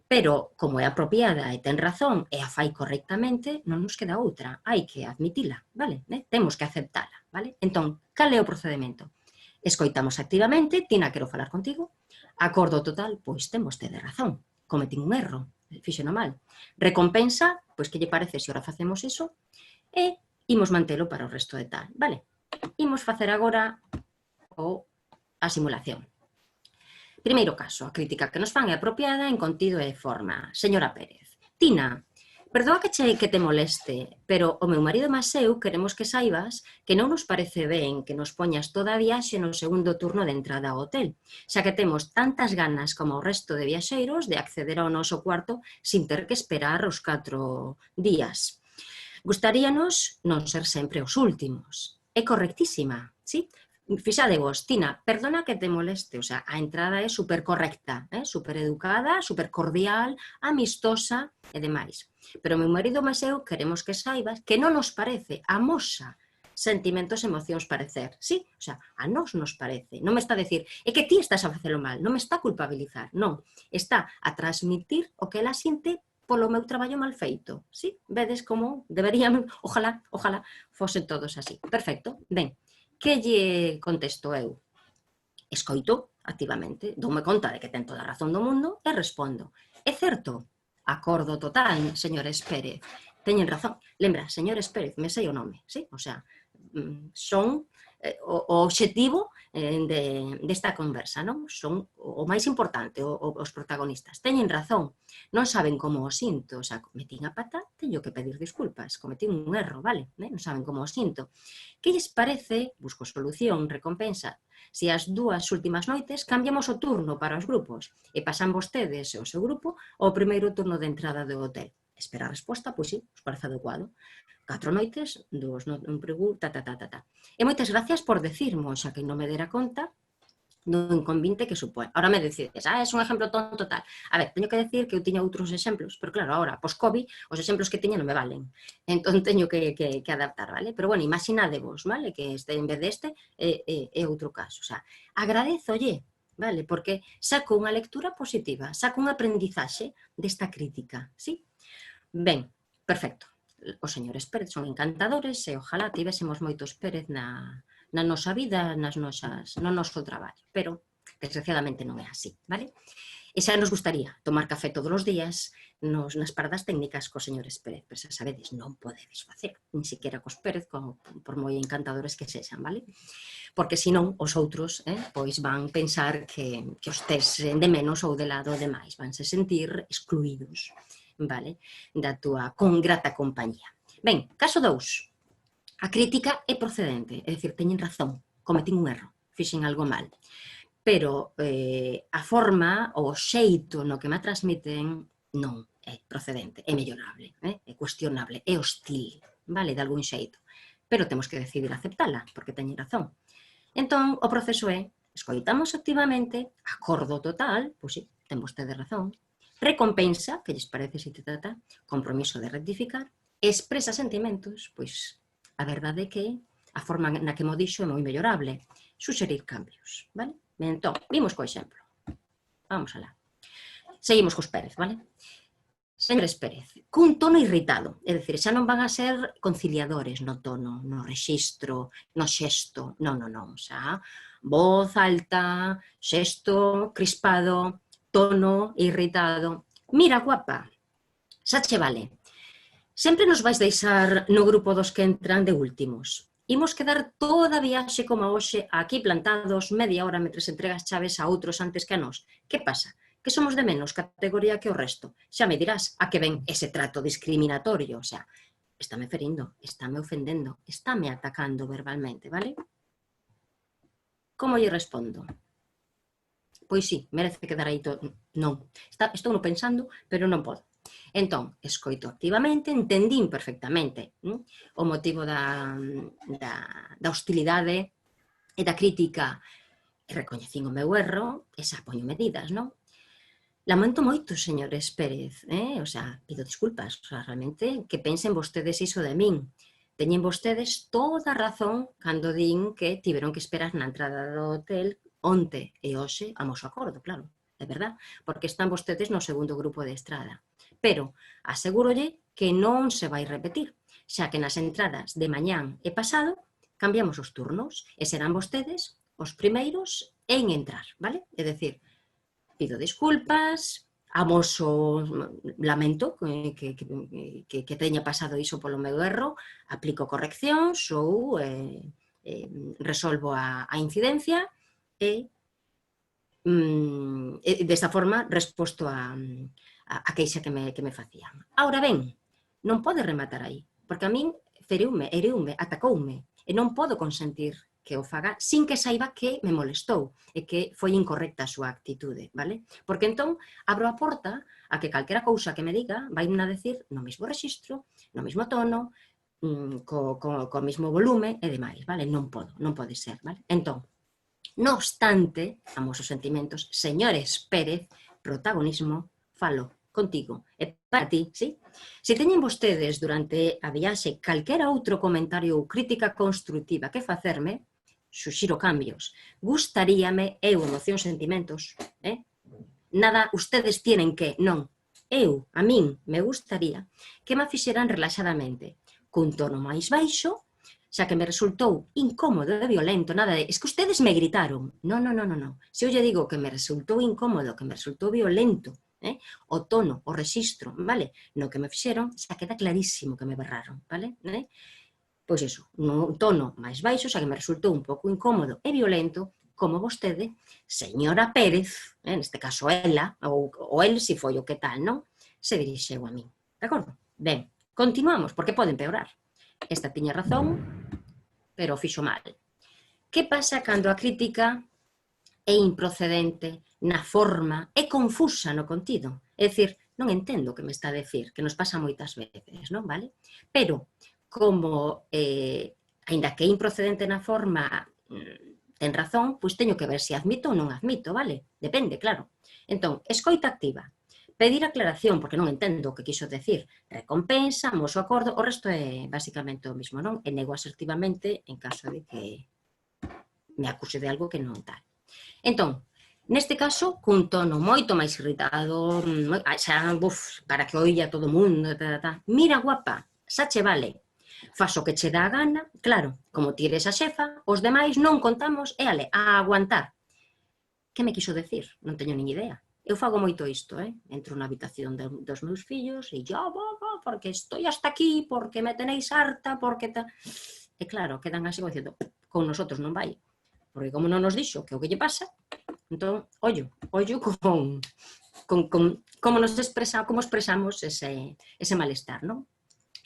pero como é apropiada e ten razón e a fai correctamente, non nos queda outra, hai que admitila, vale? Temos que aceptala, vale? Entón, cal é o procedimento? Escoitamos activamente, Tina, quero falar contigo, acordo total, pois ten vostede razón, cometín un erro, fixeno mal. Recompensa, pois que lle parece se ora facemos iso, e imos mantelo para o resto de tal, vale? Imos facer agora a simulación. Primeiro caso, a crítica que nos fan é apropiada en contido e forma. Señora Pérez, Tina, perdoa que te moleste, pero o meu marido máis eu queremos que saibas que non nos parece ben que nos poñas toda a viaxe no segundo turno de entrada ao hotel, xa que temos tantas ganas como o resto de viaxeiros de acceder ao noso cuarto sin ter que esperar os 4 días. Gustaríanos non ser sempre os últimos. É correctísima, sí? Fixadevos, Tina, perdona que te moleste, o sea, a entrada é super correcta, super educada, super cordial, amistosa e demais. Pero o meu marido máis eu queremos que saibas que non nos parece, amosa sentimentos e emocións parecer, sí? O sea, a nós nos parece, non me está a decir, é que ti estás a facelo mal, non me está a culpabilizar, non, está a transmitir o que ela sinte polo meu traballo mal feito, sí? Vedes como deberían, ojalá fosen todos así. Perfecto, ben, que lle contesto eu? Escoito activamente, doume conta de que ten toda a razón do mundo e respondo. É certo? Acordo total, señores Pérez. Teñen razón. Lembra, señores Pérez, me sei o nome, sí? O sea, son o obxectivo desta conversa, non? Son o máis importante, os protagonistas. Teñen razón, non saben como o sinto, o sea, cometín a pata, teño que pedir disculpas, cometín un erro, vale? Non saben como o sinto. Que lles parece, busco solución, recompensa, se as 2 últimas noites cambiamos o turno para os grupos e pasan vostedes e o seu grupo ao primeiro turno de entrada do hotel? Espera a resposta, pois sí, os parece adecuado. 4 noites, 2 un pregu, E moitas gracias por decirmo, xa que non me dera conta do inconvinte que supón. Ahora me decides, é un exemplo tonto tal. A ver, teño que decir que eu tiña outros exemplos, pero claro, agora, post-COVID, os exemplos que tiña non me valen. Entón, teño que adaptar, vale? Pero, bueno, imaginadevos, vale? Que en vez deste é outro caso. O sea, agradezolle, vale? Porque saco unha lectura positiva, saco un aprendizaxe desta crítica, sí? Ben, perfecto. Os señores Pérez son encantadores e ojalá tivésemos moitos Pérez na nosa vida, no noso traballo. Pero Desgraciadamente non é así, vale? E xa nos gustaría tomar café todos os días nas paradas técnicas cos señores Pérez, pero xa sabedes, non podedes facer, nin siquiera cos Pérez, por moi encantadores que sexan, vale? Porque senón os outros pois van pensar que os tes de menos ou de lado de máis, vanse sentir excluídos, vale? Da túa grata compañía. Ben, caso 2. A crítica é procedente, é dicir, teñen razón, cometín un erro, fixen algo mal. Pero a forma ou o xeito no que me transmiten non é procedente, é mellorable, é cuestionable, é hostil, vale, de algún xeito. Pero temos que decidir aceptala, porque teñen razón. Entón, o proceso é, escoitamos activamente, acordo total, pois sí, ten vostede razón, recompensa, que lles parece se trata, compromiso de rectificar, expresa sentimentos, pois a verdade é que a forma na que mo dixo é moi mellorable, suxerir cambios, vale? Entón, vimos co exemplo. Vamos alá. Seguimos cos Pérez, vale? Señores Pérez, cun tono irritado, é dicir, xa non van a ser conciliadores no tono, no rexistro, no xesto, non, xa voz alta, xesto crispado, tono irritado. Mira, guapa, xa che vale. Sempre nos vais deixar no grupo dos que entran de últimos. Imos quedar toda a viaxe como hoxe aquí plantados media hora mentre entregas chaves a outros antes que a nós. Que pasa? Que somos de menos categoría que o resto. Xa me dirás a que ven ese trato discriminatorio. O sea, estáme ferindo, estáme ofendendo, estáme atacando verbalmente, vale? Como lle respondo? Pois sí, merece quedar aí todo. Non. Estou no pensando, pero non podo. Entón, escoito activamente, entendín perfectamente o motivo da hostilidade e da crítica, e recoñecín o meu erro, e xa poño medidas, non? Lamento moito, señores Pérez, o sea, pido disculpas, o sea, realmente, que pensen vostedes iso de min. Teñen vostedes toda a razón cando din que tiveron que esperar na entrada do hotel onte e hoxe a moso acordo, claro, é verdad, porque están vostedes no segundo grupo de estrada. Pero asegúrolle que non se vai repetir, xa que nas entradas de mañán e pasado cambiamos os turnos e serán vostedes os primeiros en entrar, vale? É dicir, pido disculpas, amoso, lamento que teña pasado iso polo meu erro, aplico correccións ou resolvo a incidencia e desta forma resposto a queixa que me facían. Ahora ben, non pode rematar aí, porque a min feriume, heriume, atacoume, e non podo consentir que o faga sin que saiba que me molestou e que foi incorrecta a súa actitude, vale? Porque entón abro a porta a que calquera cousa que me diga vai a decir no mesmo rexistro, no mesmo tono, co mesmo volume e demais, vale? Non pode ser, vale? Entón, no obstante, amosos sentimentos, señores Pérez, protagonismo, falo contigo e para ti, sí? Se teñen vostedes durante a viaxe calquera outro comentario ou crítica constructiva que facerme, suxiro cambios. Gustaríame, eu, emocións, sentimentos, nada, ustedes tienen que, non. Eu, a min, me gustaría que me fixeran relaxadamente, cun tono máis baixo, xa que me resultou incómodo e violento, nada de, es que ustedes me gritaron. Non. Se eu lle digo que me resultou incómodo, que me resultou violento, o tono, o rexistro, vale? No que me fixeron, xa queda clarísimo que me berraron, vale? Pois iso, no tono máis baixo, xa que me resultou un pouco incómodo e violento, como vostede, señora Pérez, neste caso ela, ou el, se foi o que tal, non? Se dirixeu a min, de acordo? Ben, continuamos, porque pode empeorar. Esta tiña razón, pero fixo mal. Que pasa cando a crítica é improcedente na forma, é confusa no contido? É dicir, non entendo o que me está a decir, que nos pasa moitas veces, non, vale? Pero, como, aínda que é improcedente na forma, ten razón, pois teño que ver se admito ou non admito, vale? Depende, claro. Entón, escoita activa. Pedir aclaración, porque non entendo o que quiso decir. Recompensa, amoso acordo, o resto é basicamente o mismo, non? E nego asertivamente en caso de que me acuse de algo que non tal. Entón, neste caso, cun tono moito máis irritado, para que oía todo o mundo, mira, guapa, xa che vale, fas o que che dá a gana, claro, como ti eres a xefa, os demais non contamos, e ale, a aguantar. que me quiso decir? Non teño nin idea. Eu fago moito isto, entro na habitación dos meus fillos e yo, porque estou hasta aquí, porque me tenéis harta, porque... E claro, quedan así dicindo, con nosotros non vai, porque como non nos dixo que o que lle pasa, entón, ollo con como expresamos ese malestar, non?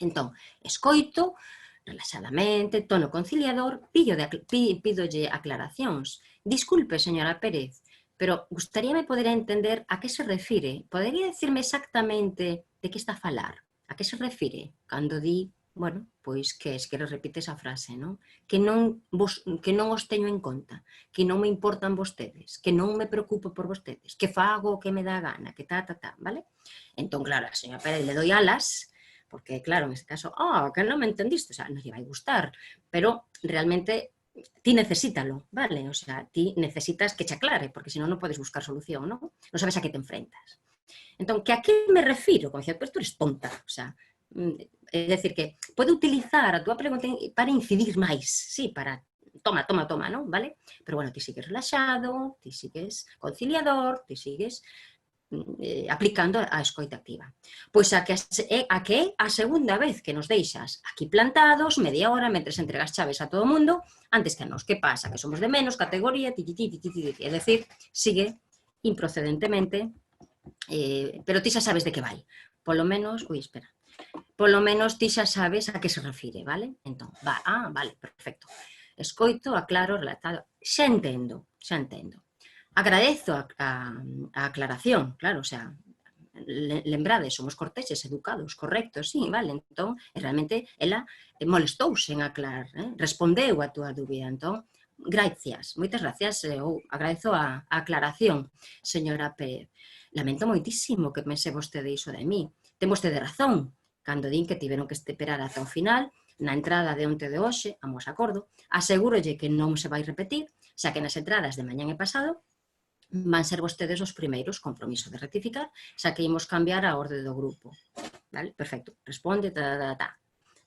Entón, escoito, relaxadamente, tono conciliador, pídolle aclaracións. Disculpe, señora Pérez, pero gustaríame poder entender a que se refire. Podería dicirme exactamente de que está a falar? A que se refire? Cando di, bueno, pois que repite esa frase, non? Que non os teño en conta, que non me importan vostedes, que non me preocupo por vostedes, que fago o que me dá a gana, que vale? Entón, claro, a señora Pérez le doy alas, porque, claro, en este caso, que non me entendiste, o sea, non lle vai gustar, pero realmente ti necesítalo, vale? O sea, ti necesitas que che aclare, porque senón non podes buscar solución, non? Non sabes a que te enfrentas. Entón, que a que me refiro? Como dicía, pues tú eres tonta, o sea, é dicir que pode utilizar a túa pregunta para incidir máis, sí, para toma, non? Vale? Pero, bueno, ti sigues relaxado, ti sigues conciliador, ti sigues aplicando a escoita activa. Pois a que é a segunda vez que nos deixas aquí plantados, media hora, mentres entregas chaves a todo o mundo, antes que a nos. Que pasa? Que somos de menos categoría, é dicir, sigue improcedentemente, pero ti xa sabes de que vai. Polo menos, polo menos ti xa sabes a que se refire, vale? Entón, vale, perfecto. Escoito, aclaro, relatado, xa entendo. Agradezo a aclaración, claro, o sea, lembrades, somos corteses, educados, correctos, sí, vale, entón, realmente ela molestouse en aclarar, respondeu a túa dúbida, entón, gracias, moitas gracias, eu agradezo a aclaración, señora Pérez. Lamento moitísimo que pense vostede iso de mí, ten vostede razón, cando din que tiveron que esperar ata o final, na entrada de onte de hoxe, amos acordo, asegúrolle que non se vai repetir, xa que nas entradas de mañán e pasado van ser vostedes os primeiros, compromiso de rectificar, xa que imos cambiar a orde do grupo. Vale? Perfecto, responde,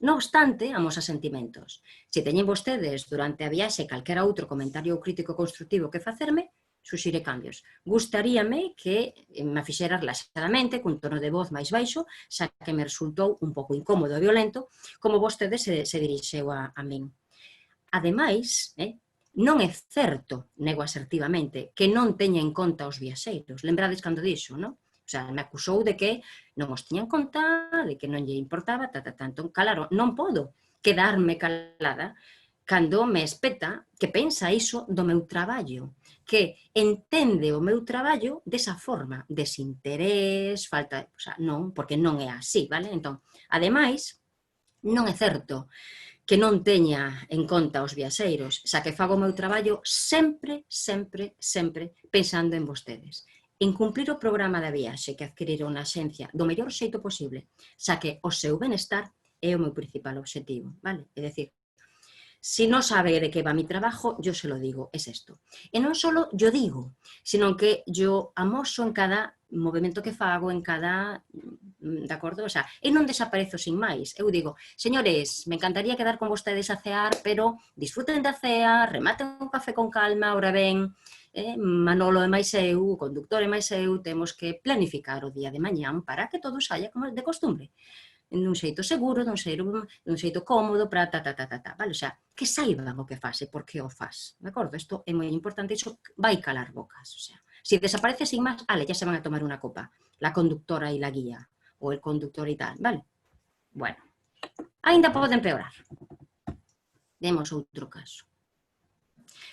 Non obstante, amos a sentimentos. Se teñen vostedes durante a viaxe calquera outro comentario ou crítico constructivo que facerme, suxire cambios. Gustaríame que me fixera relaxadamente, cun tono de voz máis baixo, xa que me resultou un pouco incómodo e violento, como vostede se dirixeu a min. Ademais, non é certo, nego asertivamente, que non teña en conta os viaxeiros. Lembrades cando dixo, non? O sea, me acusou de que non os tiña en conta, de que non lle importaba, Entón, claro, non podo quedarme calada cando me espeta que pensa iso do meu traballo, que entende o meu traballo desa forma, desinterés, falta... O sea, non, porque non é así, vale? Entón, ademais, non é certo que non teña en conta os viaxeiros, xa que fago o meu traballo sempre pensando en vostedes, en cumplir o programa da viaxe que adquiriron na axencia do mellor xeito posible, xa que o seu benestar é o meu principal obxectivo, vale? É dicir, si non sabe de que va mi trabajo, yo se lo digo, es esto. E non só yo digo, sino que yo amoso en cada movimento que fago, en cada... de acordo? O sea, e non desaparezo sin máis. Eu digo, señores, me encantaría quedar con vostedes a cear, pero disfruten da cea, rematen o café con calma, ahora ben, Manolo e máis eu, o conductor e máis eu, temos que planificar o día de mañán para que todo saia como de costumbre. Dun xeito seguro, dun xeito cómodo, para vale? O sea, que saiban o que faz e por que o faz, de acordo? Isto é moi importante, iso vai calar bocas, o sea, si desaparece sin máis, ya se van a tomar unha copa, la conductora e la guía, o el conductor e tal, vale? Bueno, ainda pode empeorar. Demos outro caso.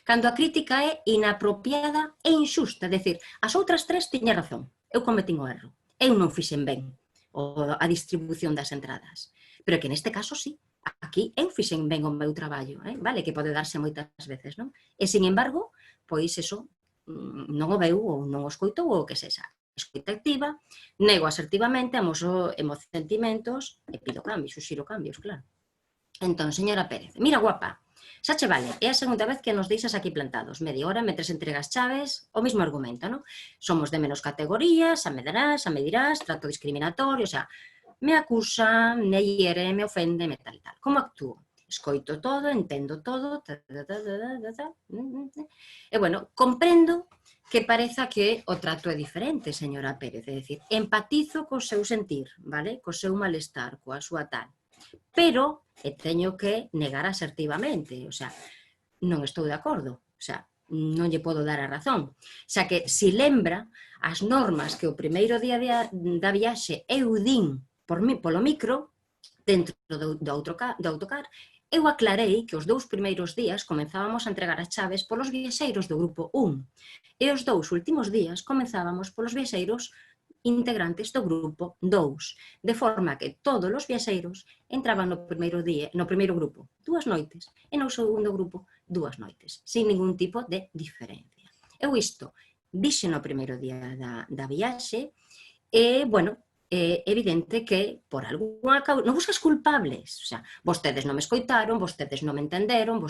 Cando a crítica é inapropiada e inxusta, é dicir, as outras tres tiña razón, eu cometín o erro, eu non fixen ben a distribución das entradas, pero que neste caso sí, aquí eu fixen ben o meu traballo, vale, que pode darse moitas veces, non? E, sin embargo, pois eso non o veu ou non o escoitou ou o que sexa. Escoita activa, nego asertivamente, amoso sentimentos e pido cambios, suxiro cambios, claro. Entón, señora Pérez, mira, guapa, xa che vale, é a segunda vez que nos deixas aquí plantados, media hora, mentres entregas chaves, o mismo argumento, non? Somos de menos categorías, xa me dirás, trato discriminatorio, o sea, me acusa, me hiere, me ofende, me tal. Como actúo? escoito todo, entendo todo, e, bueno, comprendo que pareza que o trato é diferente, señora Pérez, é dicir, empatizo co seu sentir, vale? Co seu malestar, coa súa tal, pero teño que negar asertivamente, o sea, non estou de acordo, o sea, non lle podo dar a razón. Xa que, se lembra, as normas que o primeiro día da viaxe eu din polo micro, dentro do autocar, eu aclarei que os 2 primeiros días comenzábamos a entregar as chaves polos viaxeiros do grupo 1 e os 2 últimos días comenzábamos polos viaxeiros integrantes do grupo 2, de forma que todos os viaxeiros entraban no primeiro grupo 2 noites e no segundo grupo 2 noites, sin ningún tipo de diferencia. Eu isto dixe no primeiro día da viaxe e, bueno, é evidente que por algunha causa, non buscas culpables, o sea, vostedes non me escoitaron, vostedes non me entenderon, non,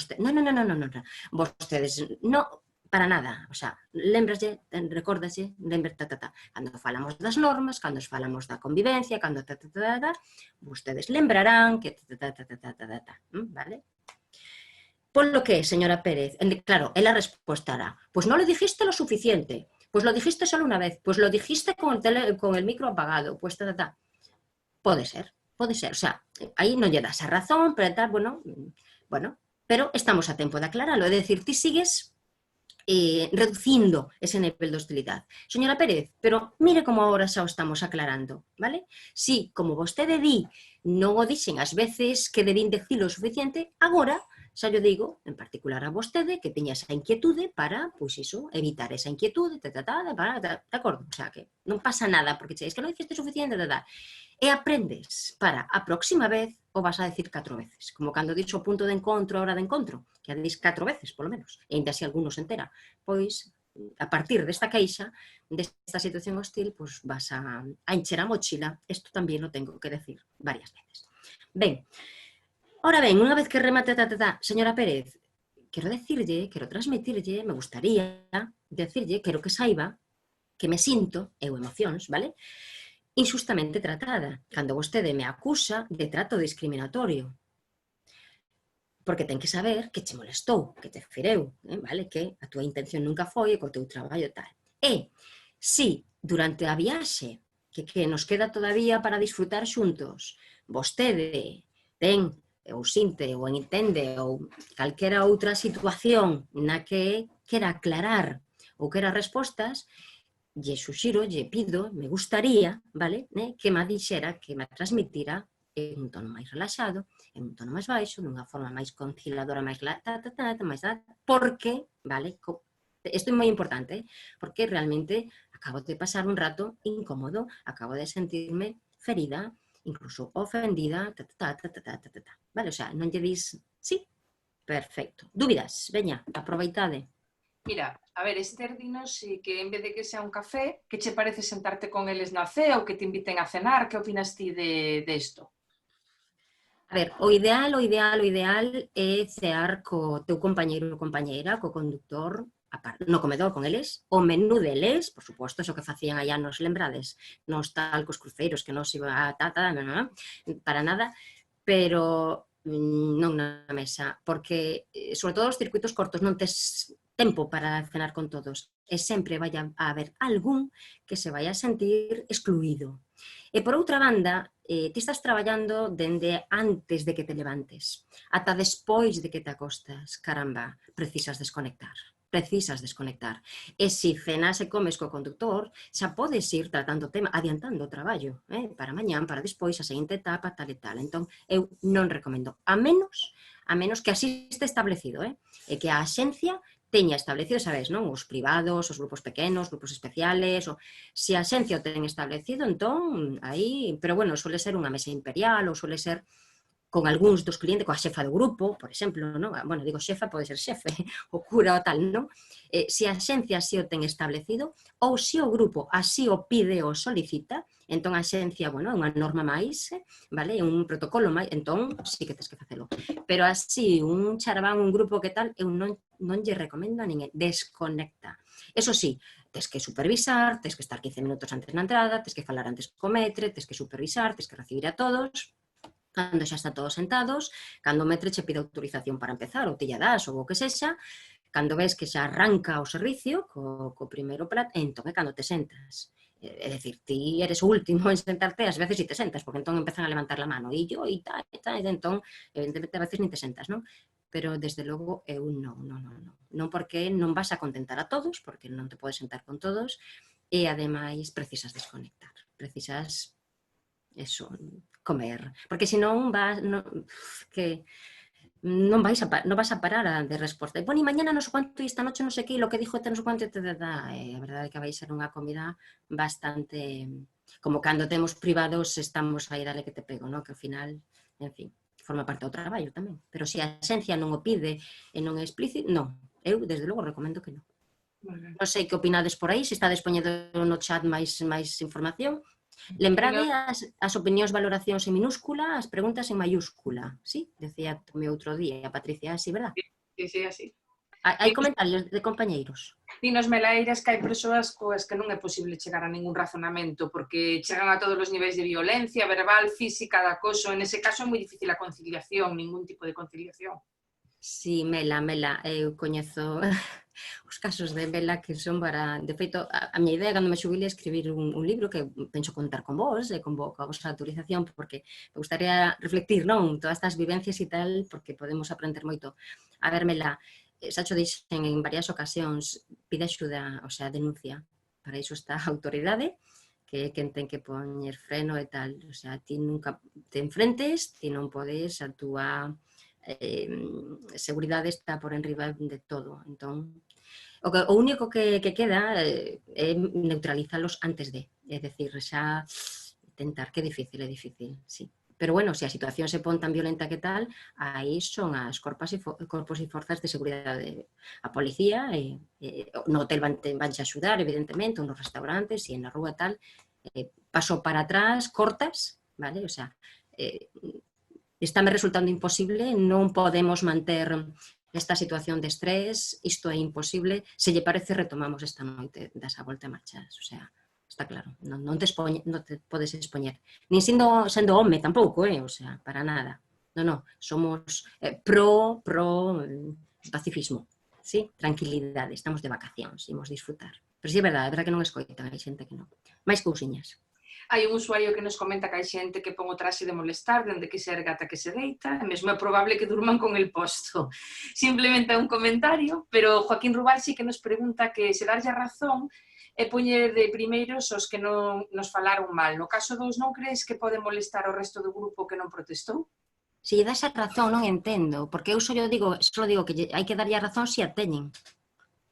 vostedes non, para nada, o sea, lembraslle, recórdase, cando falamos das normas, cando falamos da convivencia, cando vostedes lembrarán que vale? Polo que, señora Pérez, claro, ela respostará, pues no le dijiste lo suficiente, pues lo dijiste solo una vez, pues lo dijiste con el micro apagado, pues Pode ser, o sea, aí non lle das a razón, pero tal, bueno, pero estamos a tempo de aclararlo, é dicir, ti sigues reducindo ese nivel de hostilidade. Señora Pérez, pero mire como agora xa o estamos aclarando, vale? Si, como vostede di, non o dixen as veces que debín decirlo o suficiente, agora xa yo digo, en particular a vostede, que teña esa inquietude para, pois iso, evitar esa inquietude, de acordo? O sea, que non pasa nada, porque che, es que non diciste suficiente, e aprendes para a próxima vez o vas a decir 4 veces, como cando dixo o punto de encontro, a hora de encontro, que a dis 4 veces, polo menos, e ainda se alguno se entera, pois, a partir desta queixa, desta situación hostil, pois vas a encher a mochila, isto tamén o tengo que decir varias veces. Ben, ora ben, unha vez que remate, señora Pérez, quero transmitirlle, me gustaría decirlle, quero que saiba que me sinto, eu emocións, vale? Injustamente tratada, cando vostede me acusa de trato discriminatorio. Porque ten que saber que che molestou, que te fereu, vale? Que a túa intención nunca foi e co teu traballo tal. E, si, durante a viaxe, que nos queda todavía para disfrutar xuntos, vostede ten ou sinte ou entende ou calquera outra situación na que quera aclarar ou quera respostas, lle suxiro, lle pido, me gustaría, vale, que me dixera, que me transmitira en un tono máis relaxado, en un tono máis baixo, dunha forma máis conciliadora, máis porque, vale, isto é moi importante, porque realmente acabo de pasar un rato incómodo, acabo de sentirme ferida, incluso ofendida, vale, o sea, non lle dis, sí, perfecto. Dúbidas? Veña, aproveitade. Mira, a ver, Esther, dinos que en vez de que sea un café, que che parece sentarte con eles na cea ou que te inviten a cenar? Que opinas ti de isto? A ver, o ideal é cear co teu compañeiro ou compañeira, co conductor, no comedor con eles, o menú deles, por suposto, eso que facían allá nos lembrades, nos talcos cruceiros que nos iba a para nada, pero non na mesa, porque, sobre todo os circuitos cortos, non tes tempo para cenar con todos, e sempre vai a haber algún que se vai a sentir excluído. E por outra banda, ti estás traballando dende antes de que te levantes, ata despois de que te acostas, caramba, precisas desconectar. E se cenas e comes co conductor, xa podes ir tratando o tema, adiantando o traballo, para mañán, para despois, a seguinte etapa, tal e tal. Entón, eu non recomendo, a menos que así este establecido, e que a axencia teña establecido, sabes, non? Os privados, os grupos pequenos, grupos especiales, se a axencia o ten establecido, entón, aí, pero bueno, suele ser unha mesa imperial ou suele ser con algúns dos clientes, coa xefa do grupo, por exemplo, non? Bueno, digo xefa, pode ser xefe, o cura ou tal, non? Se a axencia así o ten establecido, ou se o grupo así o pide ou solicita, entón a axencia, bueno, é unha norma máis, vale? Un protocolo máis, entón sí que tens que facelo. Pero así, un charabán, un grupo que tal, eu non lle recomendo a ninguén, desconecta. Eso sí, tes que supervisar, tes que estar 15 minutos antes na entrada, tes que falar antes co metre, tes que supervisar, tes que recibir a todos, Cando xa está todos sentados, cando o metre che pide autorización para empezar, ou te lla das, ou o que sexa, cando ves que xa arranca o servicio co primeiro prato, entón é cando te sentas. É dicir, ti eres o último en sentarte, ás veces si te sentas, porque entón empezan a levantar la mano, e yo, e tal, entón, evidentemente, a veces nin te sentas, non? Pero, desde logo, eu non. Non porque non vas a contentar a todos, porque non te podes sentar con todos, e, ademais, precisas desconectar. Precisas, eso, comer. Porque senón vas, que non vas a parar de resposta. E, bueno, e mañana non sei quanto, e esta noche non sei que, lo que dijo non sei quanto, a verdade é que vai ser unha comida bastante, como cando temos privados, estamos aí, dale que te pego, no? Que ao final, en fin, forma parte do traballo tamén. Pero se a esencia non o pide e non é explícito, non. Eu, desde logo, recomendo que non. Non sei que opinades por aí, se está dispoñendo no chat máis información. Lembrade as opinións, valoracións en minúscula, as preguntas en mayúscula, sí? Decía o meu outro día, Patricia, así, verdad? Sí, así. Hai comentarios de compañeiros? Dinos, Melaeiras, que hai persoas coas que non é posible chegar a ningún razonamento porque chegan a todos os niveis de violencia, verbal, física, de acoso. En ese caso é moi difícil a conciliación, ningún tipo de conciliación. Sí, Mela, eu coñezo os casos de Mela que son para... De feito, a miña idea cando me xubile é escribir un libro que penso contar con vos e con a vosa autorización, porque me gustaría reflectir, non? Todas estas vivencias e tal, porque podemos aprender moito. A ver, Mela, xa xo dixen en varias ocasións, pide axuda, o sea, denuncia. Para iso está a autoridade, que é quen ten que poñer freno e tal. O sea, ti nunca te enfrentes, ti non podes, a túa seguridade está por enriba de todo. Entón, o único que queda é neutralizalos antes de, é dicir, xa tentar, que é difícil, sí. Pero, bueno, se a situación se pon tan violenta que tal, aí son as corpos e forzas de seguridade, a policía, no hotel vanche axudar, evidentemente, ou nos restaurantes, e na rúa tal, paso para atrás, cortas, vale? O sea, estáme resultando imposible, non podemos manter esta situación de estrés, isto é imposible, se lle parece retomamos esta noite das a volta a marchas, o sea, está claro, non te podes expoñer, nin sendo home tampouco, o sea, para nada, non, somos pro pacifismo, sí, tranquilidade, estamos de vacacións, imos disfrutar, pero si é verdade que non escoitan, hai xente que non, máis cousiñas. Hai un usuario que nos comenta que hai xente que pon o traxe de molestar dende que se erga ata que se deita, e mesmo é probable que durman con el posto. Simplemente é un comentario, pero Joaquín Rubal sí que nos pregunta que se darlle a razón e poñer de primeiros os que non nos falaron mal. No caso dos, non crees que pode molestar o resto do grupo que non protestou? Se lle das a razón, non entendo, porque eu só digo que hai que darlle a razón se a teñen.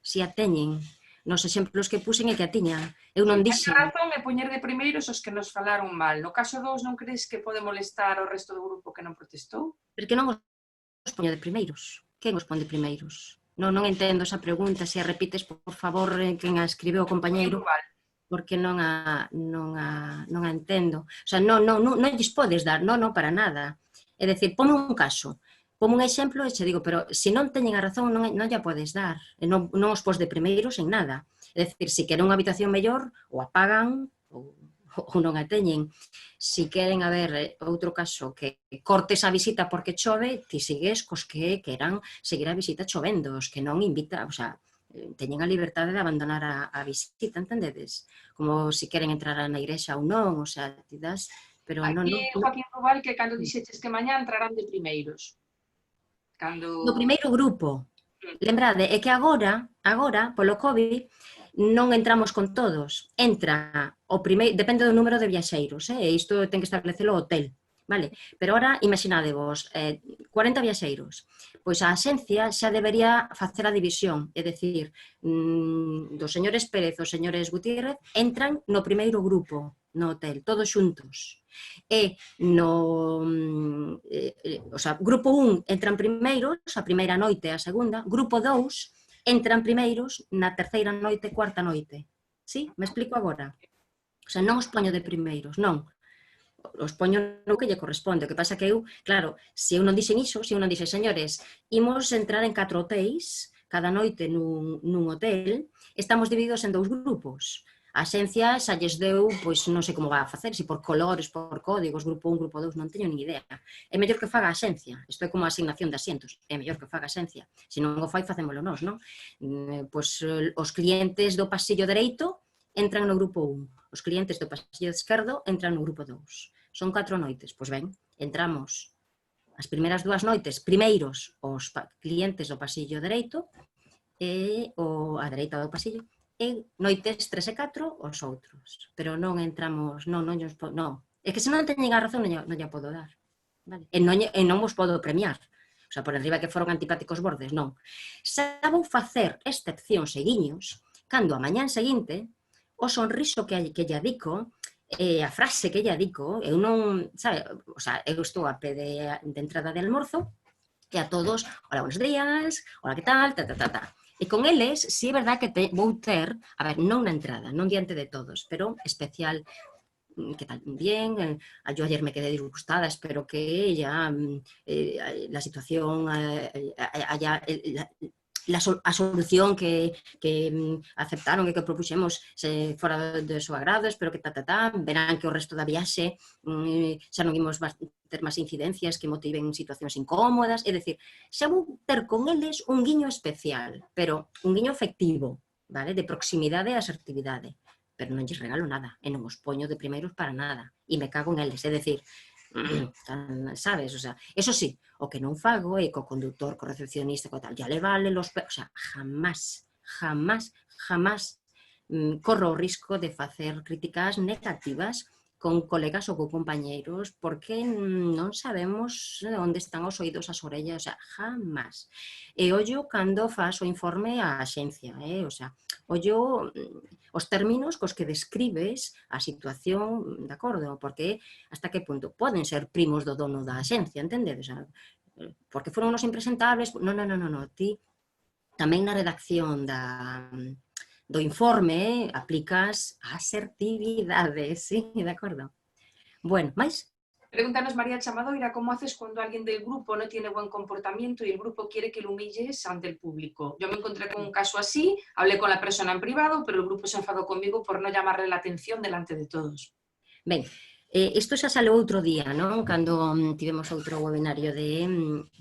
Se a teñen. Nos exemplos que puxen é que a tiñan. Eu non dixen. A razón é poñer de primeiros os que nos falaron mal. No caso dos, non crees que pode molestar o resto do grupo que non protestou? Porque non os poño de primeiros. Quen os pon de primeiros? Non entendo esa pregunta. Se a repites, por favor, quen a escribeu o compañeiro, porque non a entendo. O sea, non lles podes dar, non, para nada. É dicir, ponme un caso. Como un exemplo, e che digo, pero se non teñen a razón, non lla podes dar. E non os pos de primeiros en nada. É dicir, se queren unha habitación mellor, ou a pagan, ou non a teñen. Se queren haber outro caso, que cortes a visita porque chove, ti sigues cos que queran seguir a visita chovendo, os que non invita, o sea, teñen a liberdade de abandonar a visita, entendedes? Como se queren entrar na igrexa ou non, o sea, ti das... Aquí, Joaquín Rubal, que cando dixeches que mañá entrarán de primeiros. No primeiro grupo. Lembrade, é que agora, polo COVID, non entramos con todos. Entra o primeiro, depende do número de viaxeiros, e isto ten que establecelo o hotel, vale? Pero ahora, imaginadevos, 40 viaxeiros. Pois a axencia xa debería facer a división, é dicir, dos señores Pérez os señores Gutiérrez entran no primeiro grupo no hotel, todos xuntos. E grupo 1 entran primeiros, a primeira noite e a segunda, grupo 2 entran primeiros na terceira noite e cuarta noite. Sí? Me explico agora? O sea, non os poño de primeiros, non. Os poño no que lle corresponde. O que pasa que eu, claro, se eu non dixen iso, se eu non dixen, señores, imos entrar en 4 hotéis, cada noite nun hotel, estamos divididos en 2 grupos. A xencia xa lles deu, pois non sei como vai a facer, se por colores, por códigos, grupo 1, grupo 2, non teño nin idea. É mellor que faga a xencia, isto é como a asignación de asientos, é mellor que faga a xencia. Se non o fai, facémolo nós, non? Pois os clientes do pasillo dereito entran no grupo 1, os clientes do pasillo esquerdo entran no grupo 2. Son 4 noites, pois ben, entramos as primeiras 2 noites, primeiros os clientes do pasillo dereito e a dereita do pasillo, e noites 3 e 4 os outros, pero non entramos, non, é que se non teñen a razón non lla podo dar, vale? E non vos podo premiar, o sea, por arriba que foron antipáticos bordes, non. Xa vou facer excepcións e guiños cando a mañán seguinte o sonriso que lle adico, a frase que lle adico, eu non, sabe, o sea, eu estou a pé de entrada de almorzo e a todos, hola, buenos días, hola, que tal, E con eles, si é verdad que vou ter, a ver, non na entrada, non diante de todos, pero especial, que tal, bien, yo ayer me quedé disgustada, espero que ya la situación haya... a solución que aceptaron e que propuxemos fora do seu agrado, espero que verán que o resto da viaxe xa non imos ter máis incidencias que motiven situacións incómodas, é dicir, xa vou ter con eles un guiño especial, pero un guiño efectivo, vale, de proximidade e asertividade, pero non lles regalo nada, e non os poño de primeiros para nada, e me cago en eles, é dicir, sabes, o sea, eso sí, o que non fago é co conductor, co recepcionista, co tal, ya le vale los... O sea, jamás corro o risco de facer críticas negativas con colegas ou con compañeiros porque non sabemos onde están os oídos, as orellas, o sea, jamás. E ollo cando faz o informe á axencia, o sea, ollo os términos cos que describes a situación, de acordo, porque hasta que punto poden ser primos do dono da axencia, entendedes? O sea, porque foron unos impresentables, non, ti tamén na redacción do informe aplicas a asertividade, sí, de acordo. Bueno, máis? Pregúntanos María Chamadoira, ¿cómo haces cuando alguien del grupo no tiene buen comportamiento y el grupo quiere que lo humilles ante el público? Yo me encontré con un caso así, hablé con la persona en privado, pero el grupo se enfadó conmigo por no llamarle la atención delante de todos. Ben, isto xa sale outro día, non? Cando tivemos outro webinario de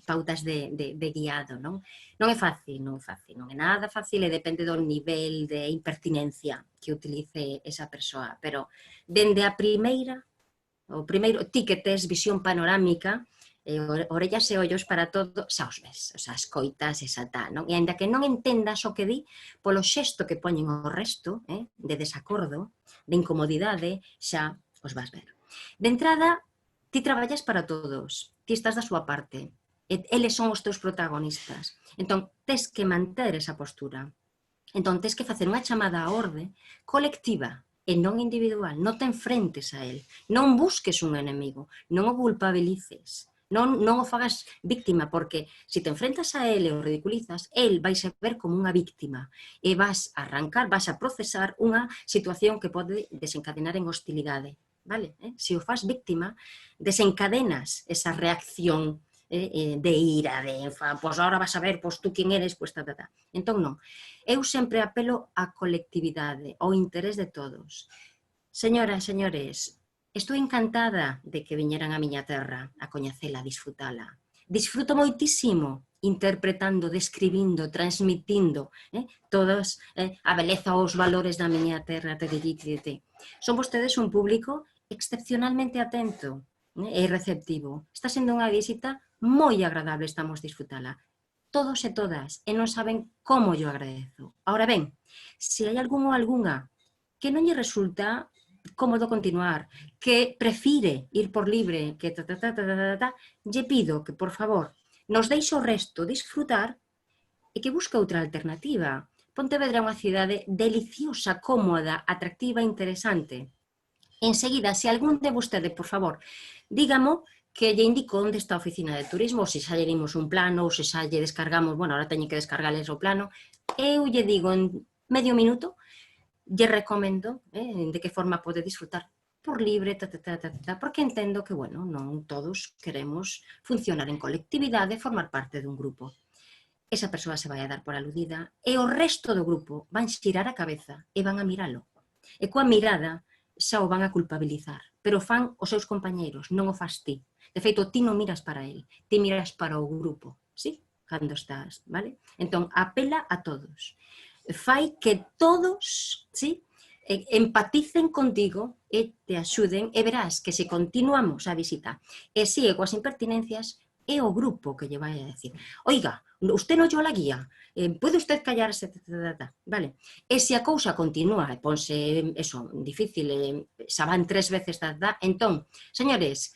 pautas de guiado, non? Non é fácil, non é nada fácil e depende do nivel de impertinencia que utilice esa persoa, pero dende a primeira, o primeiro, ti que tes visión panorámica, orellas e ollos para todo, xa os ves, xa escoitas, xa tal, non? E ainda que non entendas o que di, polo xesto que poñen o resto, de desacordo, de incomodidade, xa os vas ver. De entrada, ti traballas para todos, ti estás da súa parte, eles son os teus protagonistas, entón tes que manter esa postura, entón tes que facer unha chamada á orde colectiva e non individual, non te enfrentes a él, non busques un enemigo, non o culpabilices, non o fagas víctima, porque se te enfrentas a él e o ridiculizas, él vai a ver como unha víctima e vas a arrancar, vas a procesar unha situación que pode desencadenar en hostilidade. Vale? Se o faz víctima, desencadenas esa reacción de ira, de pois agora vas a ver, pois tú quen eres, pois Entón non. Eu sempre apelo á colectividade, ao interés de todos. Señoras, señores, estou encantada de que viñeran a miña terra a coñecela, a disfrutala. Disfruto moitísimo interpretando, describindo, transmitindo todos a beleza ou os valores da miña terra. Son vostedes un público excepcionalmente atento e receptivo. Está sendo unha visita moi agradable, estamos disfrutala. Todos e todas, e non saben como yo agradezo. Ahora ben, se hai algún ou algunha que non lle resulta cómodo continuar, que prefire ir por libre, que lle pido que, por favor, nos deixe o resto disfrutar e que busque outra alternativa. Pontevedra é unha cidade deliciosa, cómoda, atractiva e interesante. Enseguida, se algún de vostede, por favor, dígamo que lle indico onde está a oficina de turismo, ou se xa lle dimos un plano, ou se xa lle descargamos, bueno, ahora teñen que descargarles o plano, eu lle digo en medio minuto, lle recomendo de que forma pode disfrutar por libre, porque entendo que, bueno, non todos queremos funcionar en colectividade e formar parte dun grupo. Esa persoa se vai a dar por aludida e o resto do grupo van xirar a cabeza e van a miralo. E coa mirada xa o van a culpabilizar, pero fan os seus compañeiros, non o fas ti. De feito, ti non miras para el, ti miras para o grupo, sí? Cando estás, vale? Entón, apela a todos. Fai que todos, sí, empaticen contigo e te axuden e verás que se continuamos a visita e sigue coas impertinencias é o grupo que lle vai a decir oiga, usted non lle la guía, pode usted callarse, vale? E se a cousa continúa e ponse eso, difícil, xa van 3 veces, entón, señores,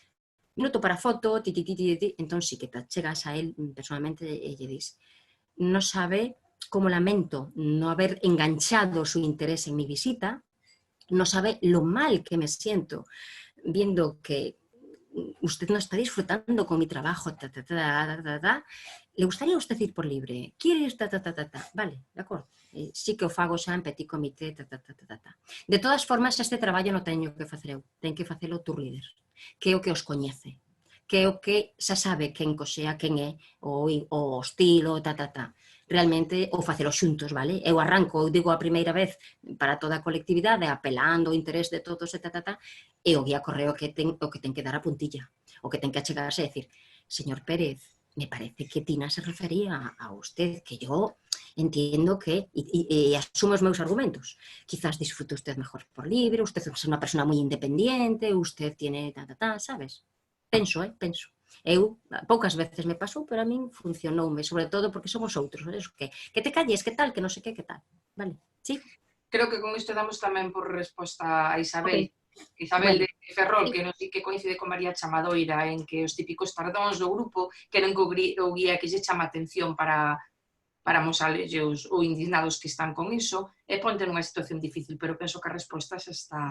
minuto para foto, entón sí que te chegas a él personalmente e lle dis non sabe como lamento no haber enganchado su interés en mi visita, no sabe lo mal que me siento viendo que usted no está disfrutando con mi trabajo, le gustaría a usted ir por libre, quiere ir, vale, de acordo, sí que o fago xa en petit comité, de todas formas este traballo non teño que facer eu, ten que facelo o tour líder, que é o que os coñece, que é o que xa sabe quen coxea, quen é, o estilo, realmente, ou facelo xuntos, vale? Eu arranco, eu digo a primeira vez para toda a colectividade, apelando o interés de todos, e o guía correo o que ten que dar a puntilla, o que ten que achegarse e decir, señor Pérez, me parece que Tina se refería a usted, que yo entiendo que, e asumo os meus argumentos, quizás disfrute usted mejor por libre, usted es unha persona moi independiente, usted tiene, sabes? Penso. Eu, poucas veces me pasou, pero a min funcionoume, sobre todo porque somos outros, que te calles, que tal, que non sei que tal, vale? Sí? Creo que con isto damos tamén por resposta a Isabel. Isabel de Ferrol, que non sei que coincide con María Chamadoira en que os típicos tardóns do grupo queren que o guía que lle chama atención para mosarlles ou indignados que están con iso e ponte nunha situación difícil, pero penso que a resposta xa está...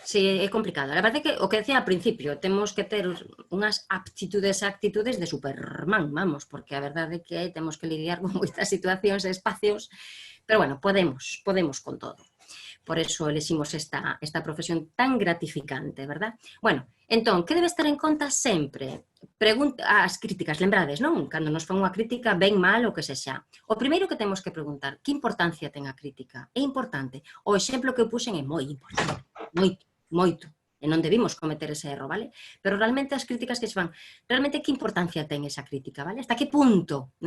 Sí, é complicado. A verdade é que o que decía ao principio, temos que ter unhas aptitudes e actitudes de Superman, vamos, porque a verdade é que temos que lidiar con moitas situacións e espacios, pero bueno, podemos con todo. Por eso eleximos esta profesión tan gratificante, verdad? Bueno, entón, que debe estar en conta sempre? As críticas, lembrades, non? Cando nos fan unha crítica, ben, mal, o que sexa. O primeiro que temos que preguntar, que importancia ten a crítica? É importante? O exemplo que eu puxen é moi importante, moito. E non debimos cometer ese erro, vale? Pero realmente as críticas que se fan, realmente que importancia ten esa crítica, vale? Hasta que punto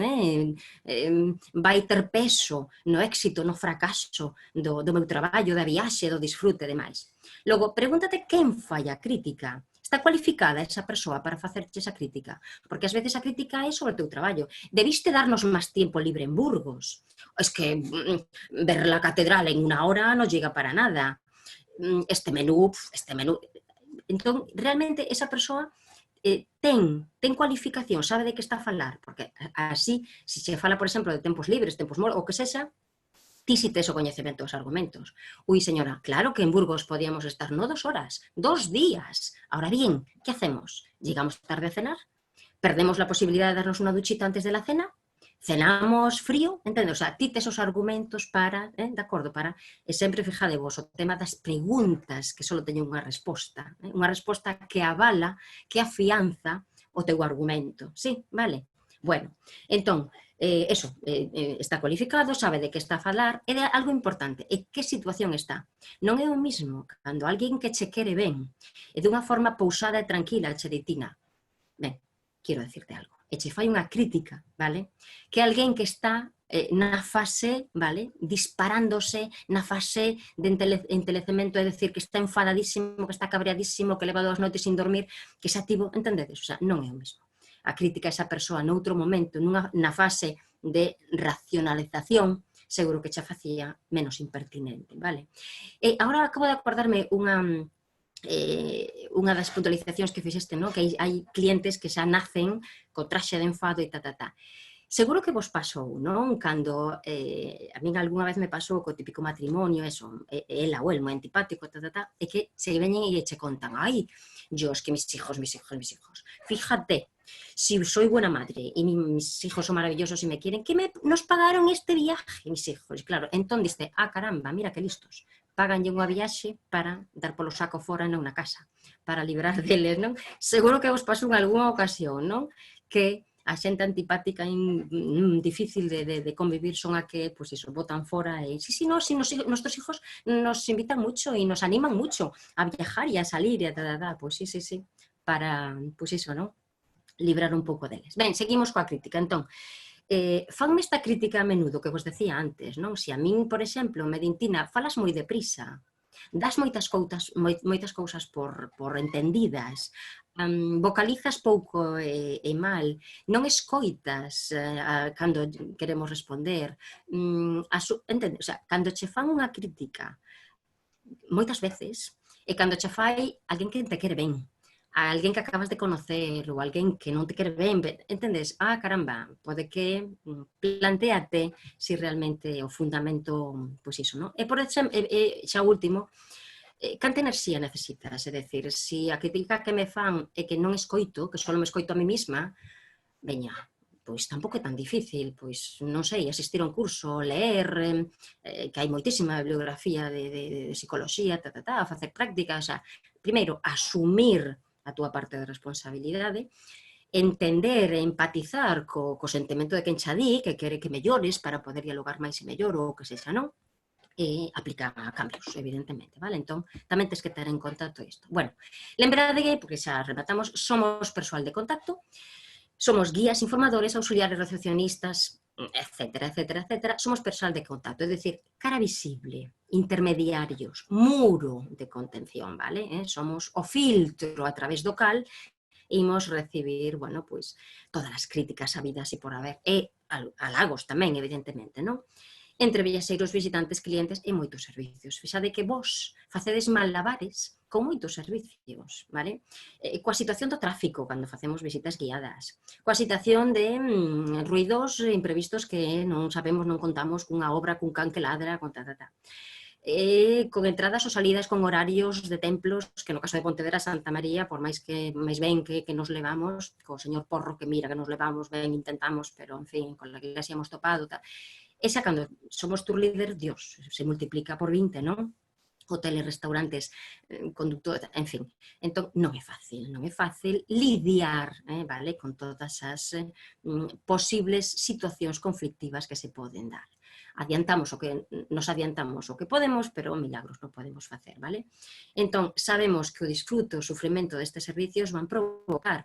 vai ter peso no éxito, no fracaso do meu traballo, da viaxe, do disfrute e demais. Logo, pregúntate quen fai a crítica. Está cualificada esa persoa para facerche esa crítica? Porque ás veces a crítica é sobre o teu traballo. Debiste darnos máis tempo libre en Burgos. Es que ver la catedral en 1 hora non llega para nada. Este menú... Entón, realmente, esa persoa ten cualificación, sabe de que está a falar, porque así, se se fala, por exemplo, de tempos libres, tempos mortos, o que sexa, ti si tes o coñecemento dos argumentos. Ui, señora, claro que en Burgos podíamos estar no 2 horas, 2 días. Ahora bien, ¿qué hacemos? ¿Llegamos tarde a cenar? ¿Perdemos la posibilidad de darnos una duchita antes de la cena? Cenamos frío, entende? O sea, ti tes os argumentos para, de acordo, para, e sempre fijadevos o tema das preguntas que só teñen unha resposta que avala, que afianza o teu argumento, sí, vale? Bueno, entón, eso, está cualificado, sabe de que está a falar, e de algo importante, e que situación está. Non é o mismo cando alguén que che quere ben, e dunha forma pousada e tranquila, che di, Tina, ben, quero decirte algo, e che fai unha crítica, vale? Que alguén que está na fase, vale, disparándose, na fase de entelecemento, é dicir, que está enfadadísimo, que está cabreadísimo, que leva 2 noites sin dormir, que xa tivo, entendedes? O sea, non é o mesmo. A crítica a esa persoa noutro momento, na fase de racionalización, seguro que xa facía menos impertinente, vale? E agora acabo de acordarme unha das puntualizacións que fixeste, no? Que hai clientes que xa nacen co traxe de enfado e Seguro que vos pasou, non? Cando a min algunha vez me pasou co típico matrimonio, eso, ela ou el moi antipático, e que se veñen e che contan, ai, yo, es que mis hijos, fíjate, si soy buena madre y mis hijos son maravillosos y me quieren, que nos pagaron este viaje, mis hijos. Y claro, entón diste, caramba, mira que listos. Paganlle unha viaxe para dar polo saco fora na casa, para librar deles, non? Seguro que vos pasou en algunha ocasión, non? Que a xente antipática difícil de convivir son a que, pues iso, botan fora e sí, nuestros hijos nos invitan mucho y nos animan mucho a viajar y a salir e pues sí, para, pues iso, ¿no? Librar un pouco deles. Ben, seguimos coa crítica, entón, fanme esta crítica a menudo que vos decía antes, non? Se a min, por exemplo, me din, Tina, falas moi deprisa, das moitas cousas por entendidas, vocalizas pouco e mal, non escoitas cando queremos responder, entende? O sea, cando che fan unha crítica, moitas veces, e cando che fai alguén que te quere ben, a alguén que acabas de conocer ou alguén que non te quere ben, entendes? Caramba, pode que planteate se realmente o fundamento, pois iso, non? E por exemplo, xa último, canta enerxía necesitas? É dicir, se a crítica que me fan é que non escoito, que só me escoito a mí mesma, veña, pois tampouco é tan difícil, pois non sei, asistir a un curso, leer, que hai moitísima bibliografía de psicoloxía, facer prácticas, primeiro, asumir a túa parte de responsabilidade, entender e empatizar co sentimento de quen xa di, que quere que mellores para poder dialogar máis e mellor ou que sexa, non? E aplicar cambios, evidentemente, vale? Entón, tamén tens que ter en conta todo isto. Bueno, lembrade que, porque xa rematamos, somos persoal de contacto, somos guías, informadores, auxiliares, recepcionistas, etcétera. Somos persoal de contacto, é dicir, cara visible, intermediarios, muro de contención, vale? Somos o filtro a través do cal imos recibir, bueno, pois, todas as críticas habidas e por haber, e halagos tamén, evidentemente, non? Entre viaxeiros, visitantes, clientes e moitos servicios. Fixade que vos facedes malabares con moitos servicios, vale? Coa situación do tráfico, cando facemos visitas guiadas, coa situación de ruidos imprevistos que non sabemos, non contamos cunha obra, cun can que ladra, con con entradas ou salidas con horarios de templos, que no caso de Pontevedra, Santa María, por máis ben que nos levamos, co señor Porro que mira que nos levamos, ben intentamos, pero en fin, con la iglesia hemos topado, esa cando somos tour leader, Dios, se multiplica por 20, non? Hoteles, restaurantes, conductores, en fin. Entón, non é fácil lidiar, vale, con todas as posibles situacións conflictivas que se poden dar. Nos adiantamos o que podemos, pero milagros non podemos facer, vale? Entón, sabemos que o disfruto, o sufrimento destes servicios van provocar,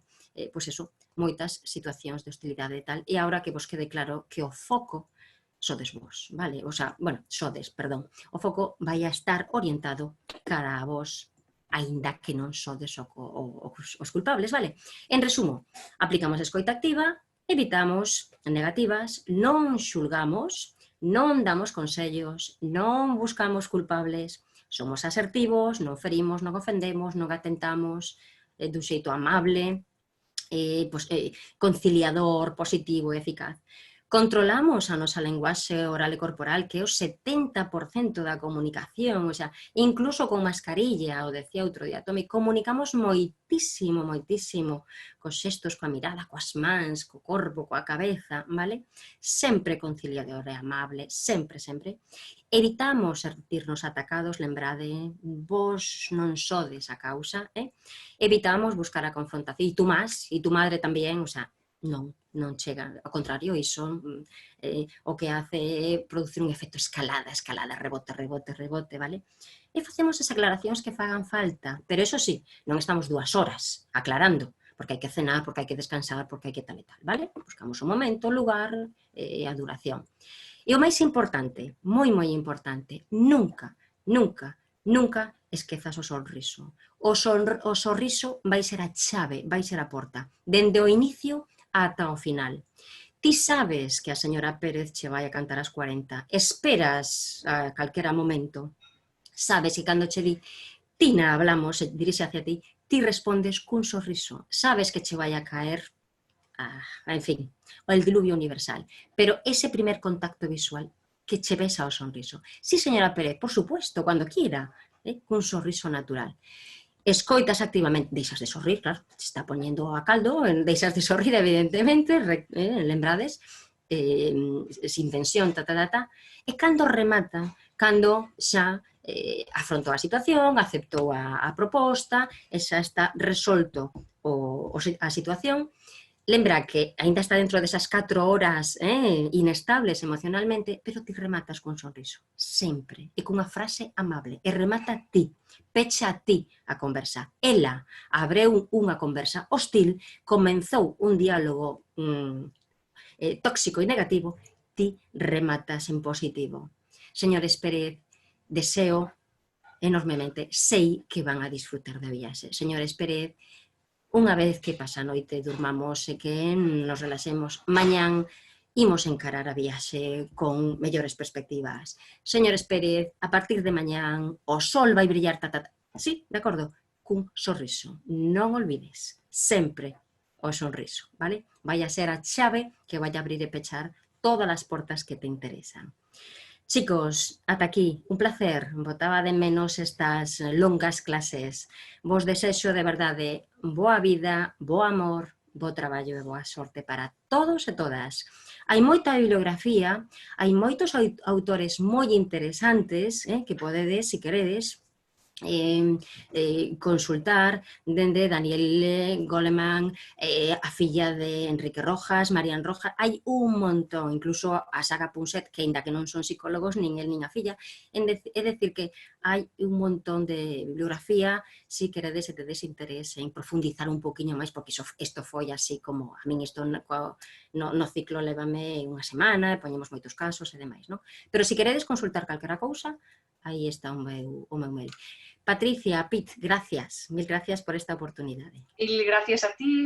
pois eso, moitas situacións de hostilidade e tal, e agora que vos quede claro que o foco sodes vos, vale? O sea, bueno, perdón. O foco vai a estar orientado cara a vos, aínda que non sodes os culpables, vale? En resumo, aplicamos a escoita activa, evitamos negativas, non xulgamos, non damos consellos, non buscamos culpables, somos asertivos, non ferimos, non ofendemos, non atentamos, dun xeito amable, conciliador, positivo e eficaz. Controlamos a nosa linguaxe oral e corporal, que é o 70% da comunicación, o sea, incluso con mascarilla, o decía outro día Tomi, comunicamos moitísimo, cos xestos, coa mirada, coas mans, co corpo, coa cabeza, vale? Sempre conciliador e amable, sempre. Evitamos sentirnos atacados, lembrade, vos non sodes a causa, evitamos buscar a confrontación, e tú madre tamén, o sea, non chega, ao contrario, iso o que hace é producir un efecto escalada, rebote, vale? E facemos as aclaracións que fagan falta, pero eso sí, non estamos 2 horas aclarando, porque hai que cenar, porque hai que descansar, porque hai que tal e tal, vale? Buscamos o momento, o lugar e a duración. E o máis importante, moi importante, nunca esquezas o sorriso. O sorriso vai ser a chave, vai ser a porta, dende o inicio ata o final. Ti sabes que a señora Pérez che vai a cantar as 40, esperas a calquera momento, sabes que cando che di Tina, hablamos, dirixe hacia ti, ti respondes cun sorriso, sabes que che vai a caer, en fin, el diluvio universal, pero ese primer contacto visual que che ves ao sorriso. Sí, señora Pérez, por supuesto, cuando quiera, cun sorriso natural. Escoitas activamente, deixas de sorrir, claro, te está poñendo a caldo, deixas de sorrir, evidentemente, lembrades, sin tensión, e cando remata, cando xa afrontou a situación, aceptou a proposta, e xa está resolto a situación, lembra que aínda está dentro desas 4 horas inestables emocionalmente, pero ti rematas cun sorriso, sempre, e cunha frase amable, e remata ti, pecha a ti a conversa. Ela abreu unha conversa hostil, comenzou un diálogo tóxico e negativo, ti rematas en positivo. Señores Pérez, deseo enormemente, sei que van a disfrutar da viaxe. Señores Pérez, unha vez que pasa a noite, durmamos e que nos relaxemos, mañán imos encarar a viaxe con mellores perspectivas. Señores Pérez, a partir de mañán o sol vai brillar, sí, de acordo, cun sorriso. Non olvides, sempre o sorriso, vale? Vai a ser a chave que vai a abrir e pechar todas as portas que te interesan. Chicos, ata aquí, un placer, botaba de menos estas longas clases. Vos desexo de verdade boa vida, bo amor, bo traballo e boa sorte para todos e todas. Hai moita bibliografía, hai moitos autores moi interesantes que podedes, se queredes, consultar dende Daniel Goleman, a filla de Enrique Rojas, Marian Rojas, hai un montón, incluso a Saga Punset, que ainda que non son psicólogos, nin el nin a filla, é decir que hai un montón de bibliografía, se queredes e tedes interés en profundizar un poquinho máis, porque isto foi así como, a min isto no ciclo lévame unha semana, poñemos moitos casos e demais, non? Pero se queredes consultar calquera cousa, aí está o meu mail. Patricia, Pit, gracias, mil gracias por esta oportunidade. Y gracias a ti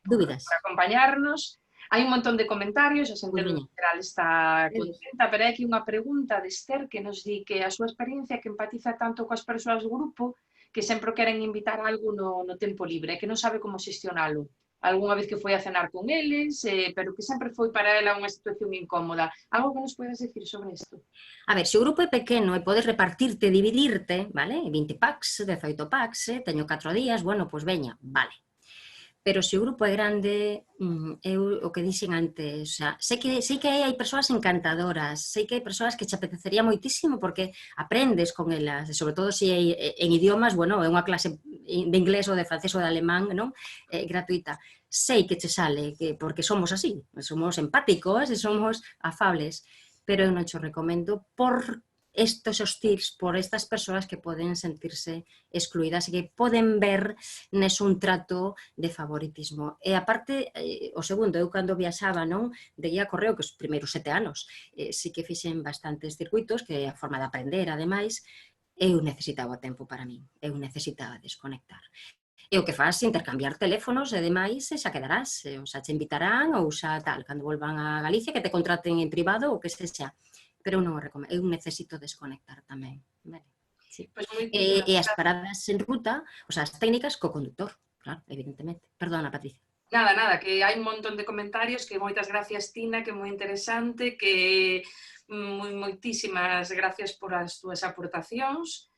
por acompañarnos. Hai un montón de comentarios, a xente en general está contenta, pero hai aquí unha pregunta de Esther que nos di que a súa experiencia que empatiza tanto coas persoas do grupo que sempre queren invitar algo no tempo libre, que non sabe como xestionalo. Algúnha vez que foi a cenar con eles, pero que sempre foi para ela unha situación incómoda. Algo que nos podes decir sobre isto? A ver, se o grupo é pequeno e podes repartirte, dividirte, vale? 20 packs, 18 packs, teño 4 días, bueno, pois veña, vale. Pero se o grupo é grande, eu o que dixen antes, sei que hai persoas encantadoras, sei que hai persoas que te apetecería moitísimo porque aprendes con elas, e sobre todo se hai en idiomas, bueno, é unha clase de inglés ou de francés ou de alemán, non? Gratuita. Sei que te sale, porque somos así, somos empáticos e somos afables, pero eu non te recomendo por estes hostils, por estas persoas que poden sentirse excluídas e que poden ver neso un trato de favoritismo. E aparte, o segundo, eu cando viaxaba, non, de guía correo, que os primeiros 7 anos, sí que fixen bastantes circuitos, que é a forma de aprender, ademais, eu necesitaba tempo para min, eu necesitaba desconectar. E o que faz intercambiar teléfonos e demais, e xa quedarás, ou xa te invitarán, ou xa tal, cando volvan a Galicia, que te contraten en privado, ou que sexa. Pero eu non o recomendo, eu necesito desconectar tamén. Vale? Sí. Pues e as paradas en ruta, o sea, as técnicas co conductor, claro, evidentemente. Perdona, Patricia. Nada, que hai un montón de comentarios, que moitas gracias, Tina, que moi interesante, que moitísimas gracias por as túas aportacións.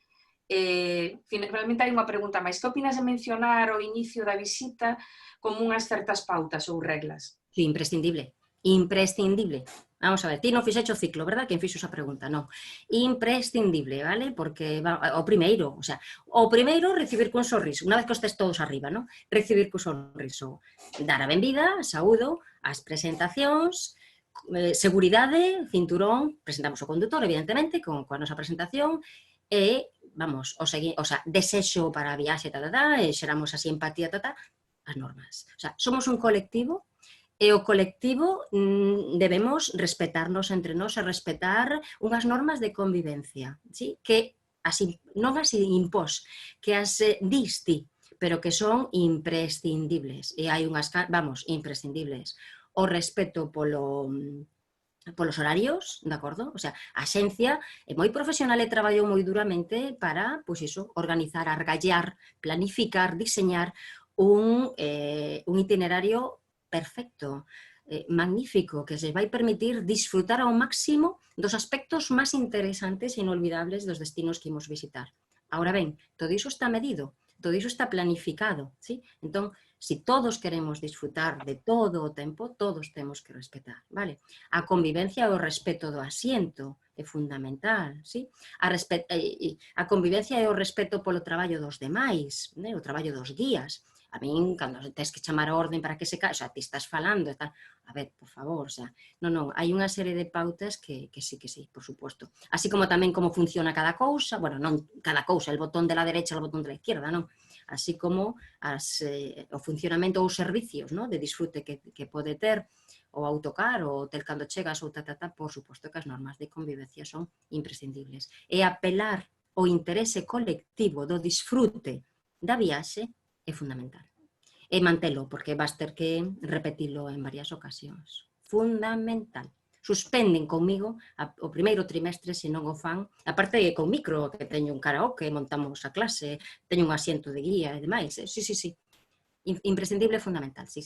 Finalmente hai unha pregunta máis. Que opinas de mencionar o inicio da visita como unhas certas pautas ou reglas? Sí, imprescindible. Imprescindible. Vamos a ver, ti non fixecho o ciclo, verdad? Quen fixo esa pregunta, non. Imprescindible, vale? Porque o primeiro, recibir cun sorriso, unha vez que estés todos arriba, non? Recibir cun sorriso. Dar a benvida, saúdo, as presentacións, seguridade, cinturón, presentamos o condutor, evidentemente, coa nosa presentación, e, vamos, o sea, desexo para a viaxe, e xeramos así empatía, as normas. O sea, somos un colectivo, e o colectivo debemos respetarnos entre nós e respetar unhas normas de convivencia, ¿sí? Que non as impós, que as dis ti, pero que son imprescindibles. E hai unhas, imprescindibles. O respeto polos horarios, de acordo? O sea, a xencia é moi profesional e traballou moi duramente para, pois iso, organizar, argallar, planificar, diseñar un itinerario perfecto, magnífico, que se vai permitir disfrutar ao máximo dos aspectos máis interesantes e inolvidables dos destinos que imos visitar. Ahora ben, todo iso está medido, todo iso está planificado, ¿sí? Entón, se todos queremos disfrutar de todo o tempo, todos temos que respetar, vale? A convivencia e o respeto do asiento é fundamental, ¿sí? A convivencia e o respeto polo traballo dos demais, o traballo dos guías. A min, cando tens que chamar a orden para que se cae, o sea, ti estás falando e tal, a ver, por favor, o sea, non, hai unha serie de pautas que sí, por suposto. Así como tamén como funciona cada cousa, bueno, non cada cousa, el botón de la derecha, el botón de la izquierda, non? Así como o funcionamento ou servicios, non? De disfrute que pode ter o autocar, o hotel cando chegas, ou por suposto que as normas de convivencia son imprescindibles. E apelar o interese colectivo do disfrute da viaxe é fundamental. E mantelo, porque vas ter que repetilo en varias ocasións. Fundamental. Suspenden comigo o primeiro trimestre se non o fan, aparte con micro, que teño un karaoke, montamos a clase, teño un asiento de guía e demais. Sí. Imprescindible e fundamental, sí.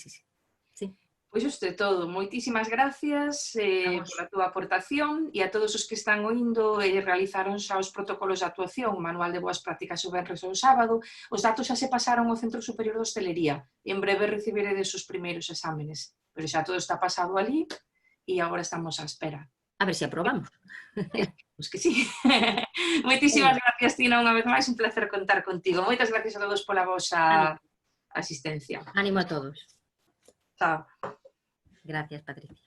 Pois isto é todo. Moitísimas gracias pola túa aportación e a todos os que están oindo realizaron xa os protocolos de actuación, o manual de boas prácticas o venres ou sábado. Os datos xa se pasaron ao Centro Superior de Hostelería e en breve recibiredes os primeiros exámenes. Pero xa todo está pasado ali e agora estamos á espera. A ver se aprobamos. Pois que sí. Moitísimas gracias, Tina, unha vez máis, un placer contar contigo. Moitas gracias a todos pola vosa asistencia. Ánimo a todos. Chao. Gracias, Patricia.